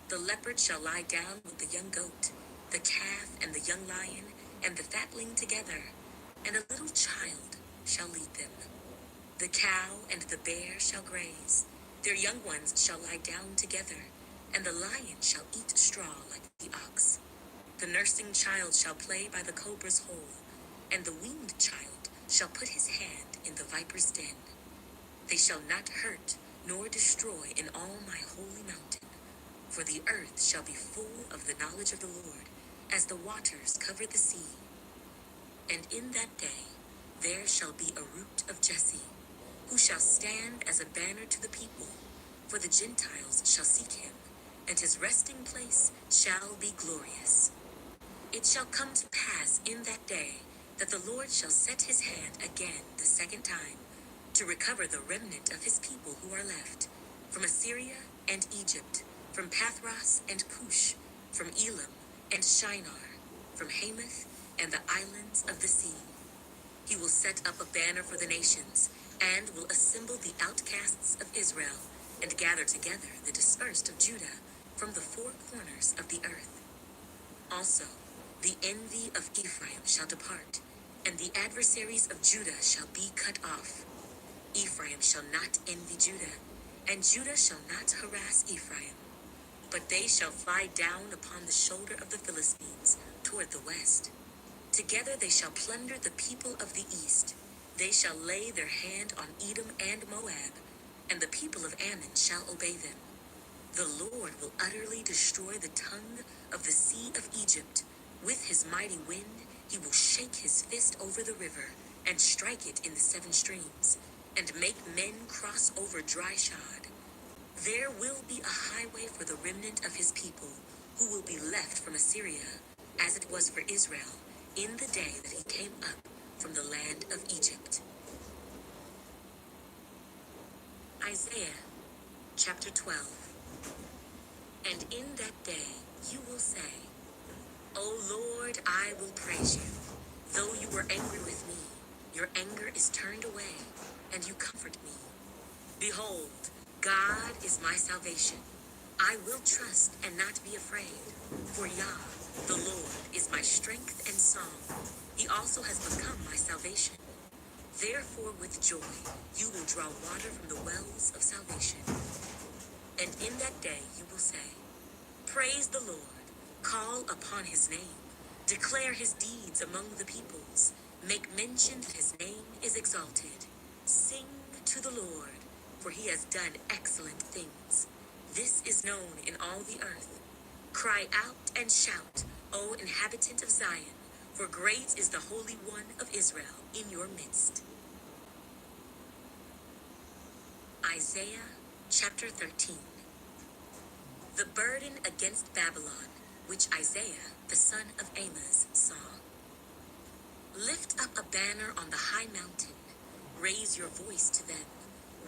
The leopard shall lie down with the young goat, the calf and the young lion, and the fatling together, and a little child shall lead them. The cow and the bear shall graze, their young ones shall lie down together, and the lion shall eat straw like the ox. The nursing child shall play by the cobra's hole, and the weaned child shall put his hand in the viper's den. They shall not hurt nor destroy in all my holy mountain, for the earth shall be full of the knowledge of the Lord, as the waters cover the sea. And in that day there shall be a root of Jesse, who shall stand as a banner to the people, for the Gentiles shall seek him, and his resting place shall be glorious. It shall come to pass in that day that the Lord shall set his hand again the second time, to recover the remnant of his people who are left, from Assyria and Egypt, from Pathros and Cush, from Elam and Shinar, from Hamath and the islands of the sea. He will set up a banner for the nations, and will assemble the outcasts of Israel, and gather together the dispersed of Judah from the four corners of the earth. Also, the envy of Ephraim shall depart, and the adversaries of Judah shall be cut off. Ephraim shall not envy Judah, and Judah shall not harass Ephraim, but they shall fly down upon the shoulder of the Philistines toward the west. Together they shall plunder the people of the east. They shall lay their hand on Edom and Moab, and the people of Ammon shall obey them. The Lord will utterly destroy the tongue of the sea of Egypt. With his mighty wind he will shake his fist over the river, and strike it in the seven streams, and make men cross over dry shod. There will be a highway for the remnant of his people, who will be left from Assyria, as it was for Israel, in the day that he came up from the land of Egypt. Isaiah chapter 12. And in that day you will say, O Lord, I will praise you. Though you were angry with me, your anger is turned away, and you comfort me. Behold, God is my salvation. I will trust and not be afraid. For Yah, the Lord, is my strength and song. He also has become my salvation. Therefore with joy you will draw water from the wells of salvation. And in that day you will say, Praise the Lord, call upon his name, declare his deeds among the peoples, make mention that his name is exalted. Sing to the Lord, for he has done excellent things. This is known in all the earth. Cry out and shout, O inhabitant of Zion, for great is the Holy One of Israel in your midst. Isaiah chapter 13. The burden against Babylon, which Isaiah, the son of Amoz, saw. Lift up a banner on the high mountain. Raise your voice to them.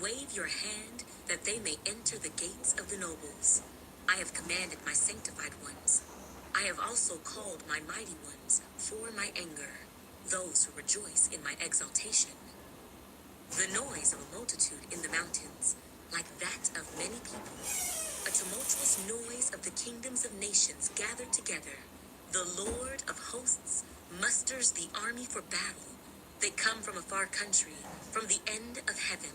Wave your hand that they may enter the gates of the nobles. I have commanded my sanctified ones. I have also called my mighty ones for my anger, those who rejoice in my exaltation. The noise of a multitude in the mountains, like that of many people. A tumultuous noise of the kingdoms of nations gathered together. The Lord of hosts musters the army for battle. They come from a far country, from the end of heaven.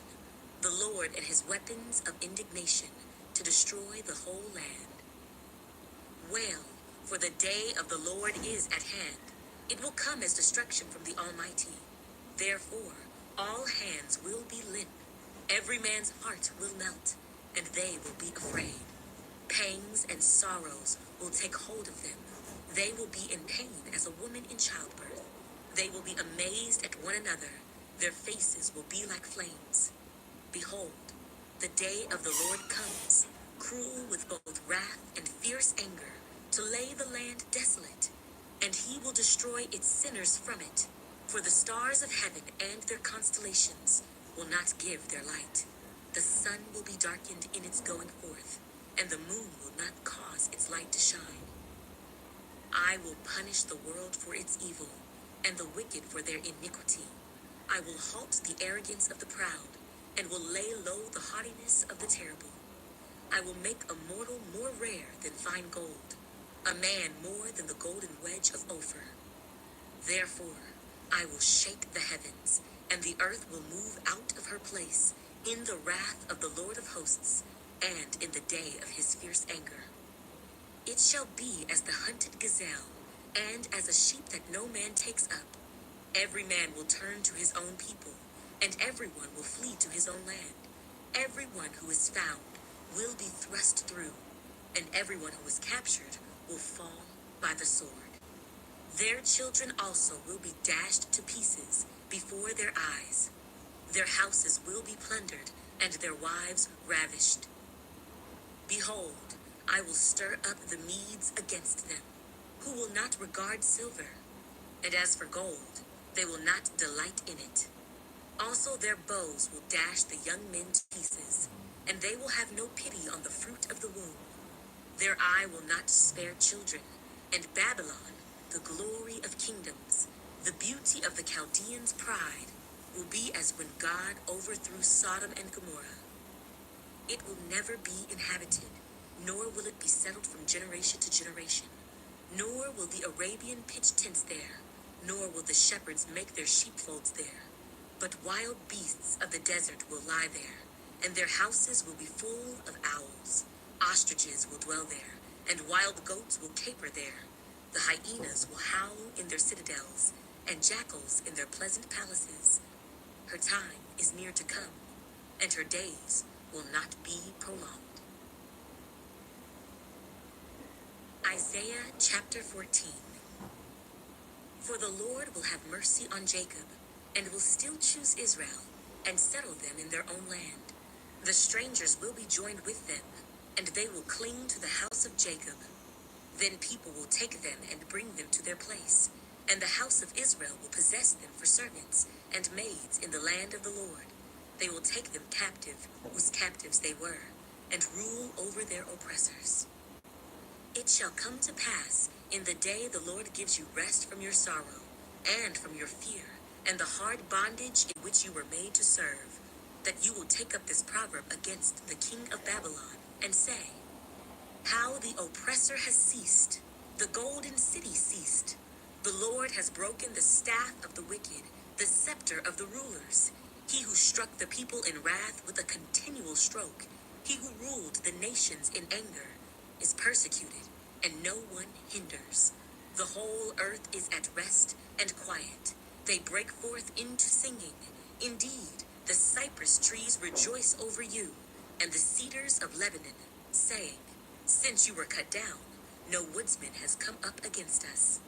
The Lord and his weapons of indignation to destroy the whole land. Wail, for the day of the Lord is at hand. It will come as destruction from the Almighty. Therefore, all hands will be limp. Every man's heart will melt, and they will be afraid. Pangs and sorrows will take hold of them. They will be in pain as a woman in childbirth. They will be amazed at one another. Their faces will be like flames. Behold, the day of the Lord comes, cruel with both wrath and fierce anger, to lay the land desolate, and he will destroy its sinners from it. For the stars of heaven and their constellations will not give their light. The sun will be darkened in its going forth, and the moon will not cause its light to shine. I will punish the world for its evil, and the wicked for their iniquity. I will halt the arrogance of the proud, and will lay low the haughtiness of the terrible. I will make a mortal more rare than fine gold, a man more than the golden wedge of Ophir. Therefore, I will shake the heavens, and the earth will move out of her place in the wrath of the Lord of hosts, and in the day of his fierce anger. It shall be as the hunted gazelle, and as a sheep that no man takes up. Every man will turn to his own people, and everyone will flee to his own land. Everyone who is found will be thrust through, and everyone who is captured will fall by the sword. Their children also will be dashed to pieces before their eyes. Their houses will be plundered, and their wives ravished. Behold, I will stir up the Medes against them, who will not regard silver. And as for gold, they will not delight in it. Also their bows will dash the young men to pieces, and they will have no pity on the fruit of the womb. Their eye will not spare children, and Babylon, the glory of kingdoms, the beauty of the Chaldeans' pride, will be as when God overthrew Sodom and Gomorrah. It will never be inhabited, nor will it be settled from generation to generation. Nor will the Arabian pitch tents there, nor will the shepherds make their sheepfolds there. But wild beasts of the desert will lie there, and their houses will be full of owls. Ostriches will dwell there, and wild goats will caper there. The hyenas will howl in their citadels, and jackals in their pleasant palaces. Her time is near to come, and her days will not be prolonged. Isaiah chapter 14. For the Lord will have mercy on Jacob, and will still choose Israel, and settle them in their own land. The strangers will be joined with them, and they will cling to the house of Jacob. Then people will take them and bring them to their place, and the house of Israel will possess them for servants and maids in the land of the Lord. They will take them captive, whose captives they were, and rule over their oppressors. It shall come to pass in the day the Lord gives you rest from your sorrow, and from your fear, and the hard bondage in which you were made to serve, that you will take up this proverb against the king of Babylon, and say, how the oppressor has ceased, the golden city ceased. The Lord has broken the staff of the wicked, the scepter of the rulers. He who struck the people in wrath with a continual stroke, he who ruled the nations in anger, is persecuted, and no one hinders. The whole earth is at rest and quiet. They break forth into singing. Indeed, the cypress trees rejoice over you, and the cedars of Lebanon, saying, since you were cut down, no woodsman has come up against us.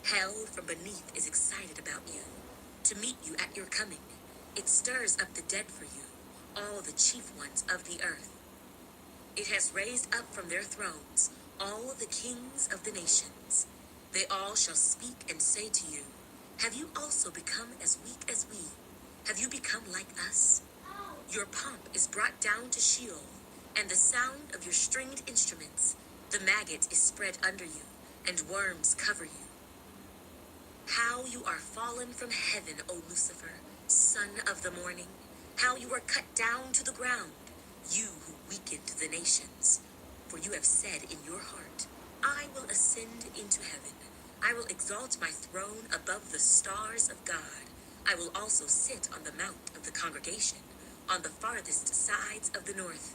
Hell from beneath is excited about you, to meet you at your coming. It stirs up the dead for you, all the chief ones of the earth. It has raised up from their thrones all the kings of the nations. They all shall speak and say to you, have you also become as weak as we? Have you become like us? Your pomp is brought down to Sheol, and the sound of your stringed instruments. The maggot is spread under you, and worms cover you. How you are fallen from heaven, O Lucifer, son of the morning. How you are cut down to the ground, you who weakened the nations. For you have said in your heart, I will ascend into heaven. I will exalt my throne above the stars of God. I will also sit on the mount of the congregation, on the farthest sides of the north.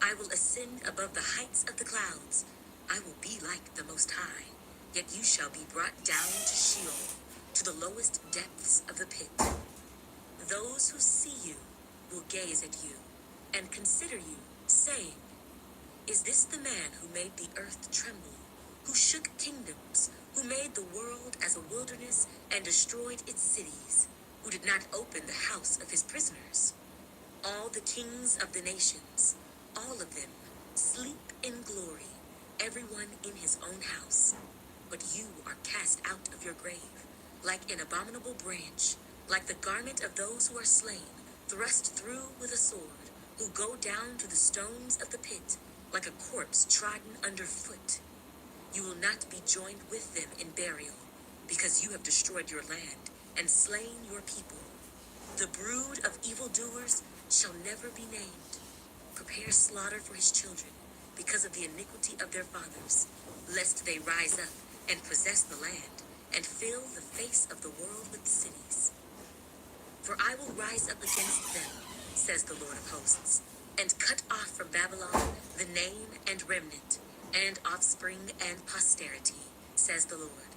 I will ascend above the heights of the clouds. I will be like the Most High. Yet you shall be brought down to Sheol, to the lowest depths of the pit. Those who see you will gaze at you, and consider you, saying, is this the man who made the earth tremble, who shook kingdoms, who made the world as a wilderness and destroyed its cities, who did not open the house of his prisoners? All the kings of the nations, all of them, sleep in glory, everyone in his own house. But you are cast out of your grave, like an abominable branch, like the garment of those who are slain, thrust through with a sword, who go down to the stones of the pit, like a corpse trodden underfoot. You will not be joined with them in burial, because you have destroyed your land and slain your people. The brood of evildoers shall never be named. Prepare slaughter for his children, because of the iniquity of their fathers, lest they rise up and possess the land, and fill the face of the world with cities. For I will rise up against them, says the Lord of hosts, and cut off from Babylon the name and remnant, and offspring and posterity, says the Lord.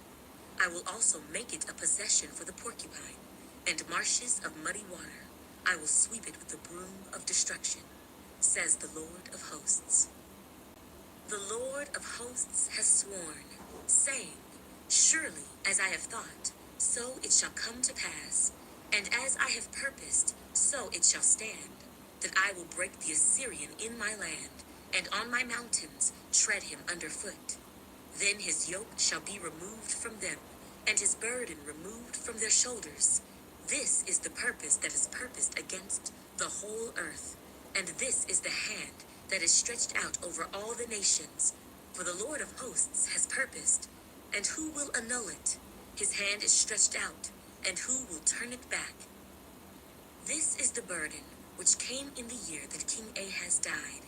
I will also make it a possession for the porcupine, and marshes of muddy water. I will sweep it with the broom of destruction, says the Lord of hosts. The Lord of hosts has sworn, saying, Surely as I have thought, so it shall come to pass, and as I have purposed, so it shall stand, that I will break the Assyrian in my land, and on my mountains tread him underfoot. Then his yoke shall be removed from them, and his burden removed from their shoulders. This is the purpose that is purposed against the whole earth, and this is the hand that is stretched out over all the nations. For the Lord of hosts has purposed, and who will annul it? His hand is stretched out, and who will turn it back? This is the burden which came in the year that King Ahaz died.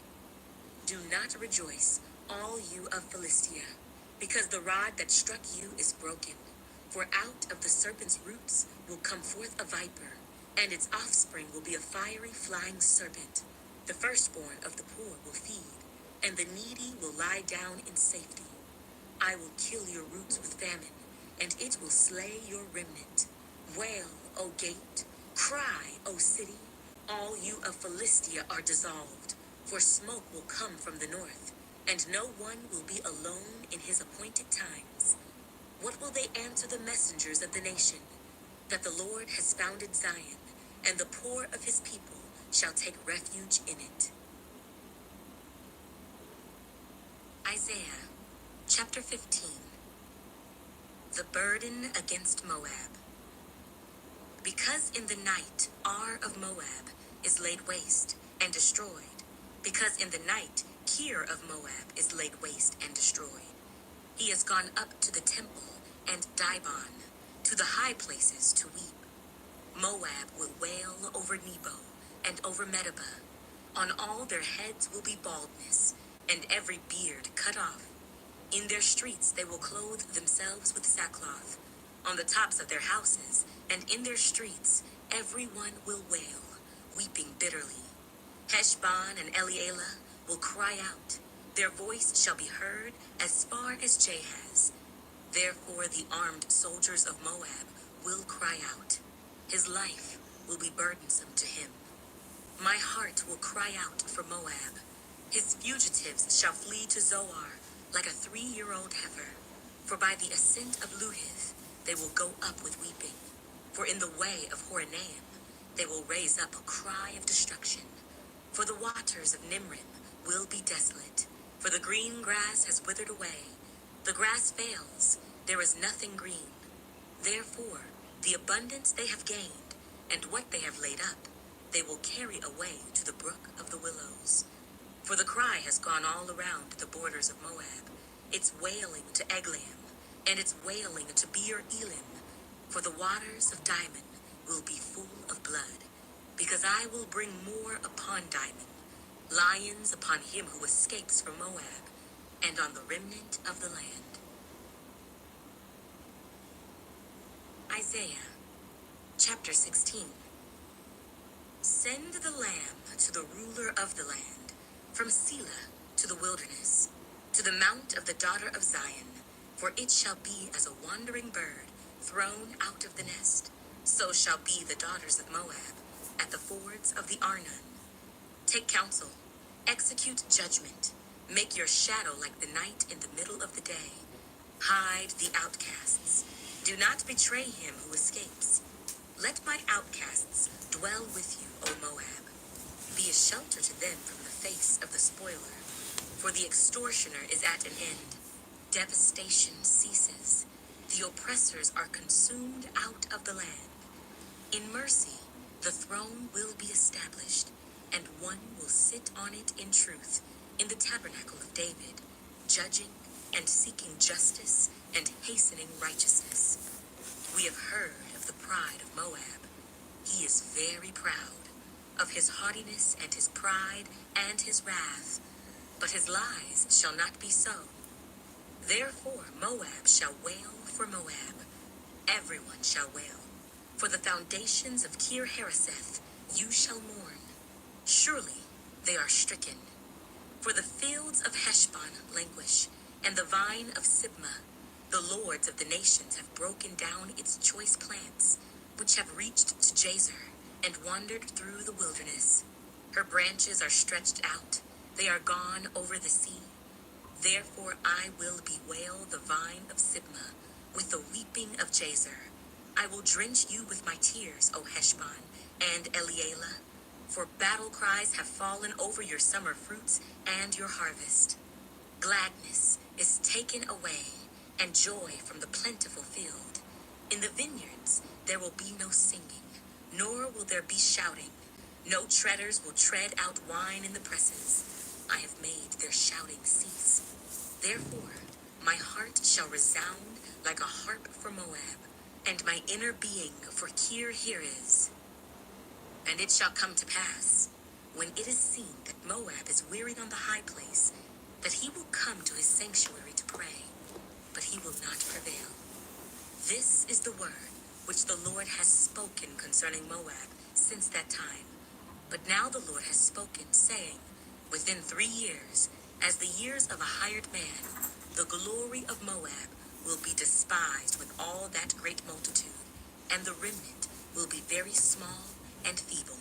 Do not rejoice, all you of Philistia, because the rod that struck you is broken. For out of the serpent's roots will come forth a viper, and its offspring will be a fiery flying serpent. The firstborn of the poor will feed, and the needy will lie down in safety. I will kill your roots with famine, and it will slay your remnant. Wail, O gate, cry, O city. All you of Philistia are dissolved, for smoke will come from the north, and no one will be alone in his appointed times. What will they answer the messengers of the nation? That the Lord has founded Zion, and the poor of his people shall take refuge in it. Isaiah chapter 15. The burden against Moab. Because in the night Ar of Moab is laid waste and destroyed, because in the night Kir of Moab is laid waste and destroyed. He has gone up to the temple and Dibon, to the high places to weep. Moab will wail over Nebo and over Medeba. On all their heads will be baldness, and every beard cut off. In their streets they will clothe themselves with sackcloth. On the tops of their houses and in their streets everyone will wail, weeping bitterly. Heshbon and Elealeh will cry out. Their voice shall be heard as far as Jahaz. Therefore the armed soldiers of Moab will cry out. His life will be burdensome to him. My heart will cry out for Moab. His fugitives shall flee to Zoar like a 3-year-old heifer. For by the ascent of Luhith they will go up with weeping. For in the way of Horonaim they will raise up a cry of destruction. For the waters of Nimrim will be desolate. For the green grass has withered away. The grass fails, there is nothing green. Therefore, the abundance they have gained, and what they have laid up, they will carry away to the brook of the willows. For the cry has gone all around the borders of Moab, its wailing to Eglaim, and its wailing to Beer Elim. For the waters of Dimon will be full of blood, because I will bring more upon Dimon, lions upon him who escapes from Moab, and on the remnant of the land. Isaiah chapter 16. Send the lamb to the ruler of the land, from Selah to the wilderness, to the mount of the daughter of Zion, for it shall be as a wandering bird thrown out of the nest. So shall be the daughters of Moab at the fords of the Arnon. Take counsel, execute judgment, make your shadow like the night in the middle of the day. Hide the outcasts. Do not betray him who escapes. Let my outcasts dwell with you, O Moab. Be a shelter to them from the face of the spoiler. For the extortioner is at an end. Devastation ceases. The oppressors are consumed out of the land. In mercy, the throne will be established, and one will sit on it in truth. in the tabernacle of David, judging and seeking justice and hastening righteousness. We have heard of the pride of Moab. He is very proud, of his haughtiness and his pride and his wrath. But his lies shall not be so. Therefore Moab shall wail for Moab. Everyone shall wail. For the foundations of Kir Hareseth you shall mourn. Surely they are stricken. For the fields of Heshbon languish, and the vine of Sibmah. The lords of the nations have broken down its choice plants, which have reached to Jazer, and wandered through the wilderness. Her branches are stretched out, they are gone over the sea. Therefore I will bewail the vine of Sibmah, with the weeping of Jazer. I will drench you with my tears, O Heshbon, and Elealeh, for battle cries have fallen over your summer fruits and your harvest. Gladness is taken away, and joy from the plentiful field. In the vineyards there will be no singing, nor will there be shouting. No treaders will tread out wine in the presses. I have made their shouting cease. Therefore my heart shall resound like a harp for Moab, and my inner being for Kir Heres. And it shall come to pass, when it is seen that Moab is wearied on the high place, that he will come to his sanctuary to pray, but he will not prevail. This is the word which the Lord has spoken concerning Moab since that time. But now the Lord has spoken, saying, within 3 years, as the years of a hired man, the glory of Moab will be despised with all that great multitude, and the remnant will be very small and feeble.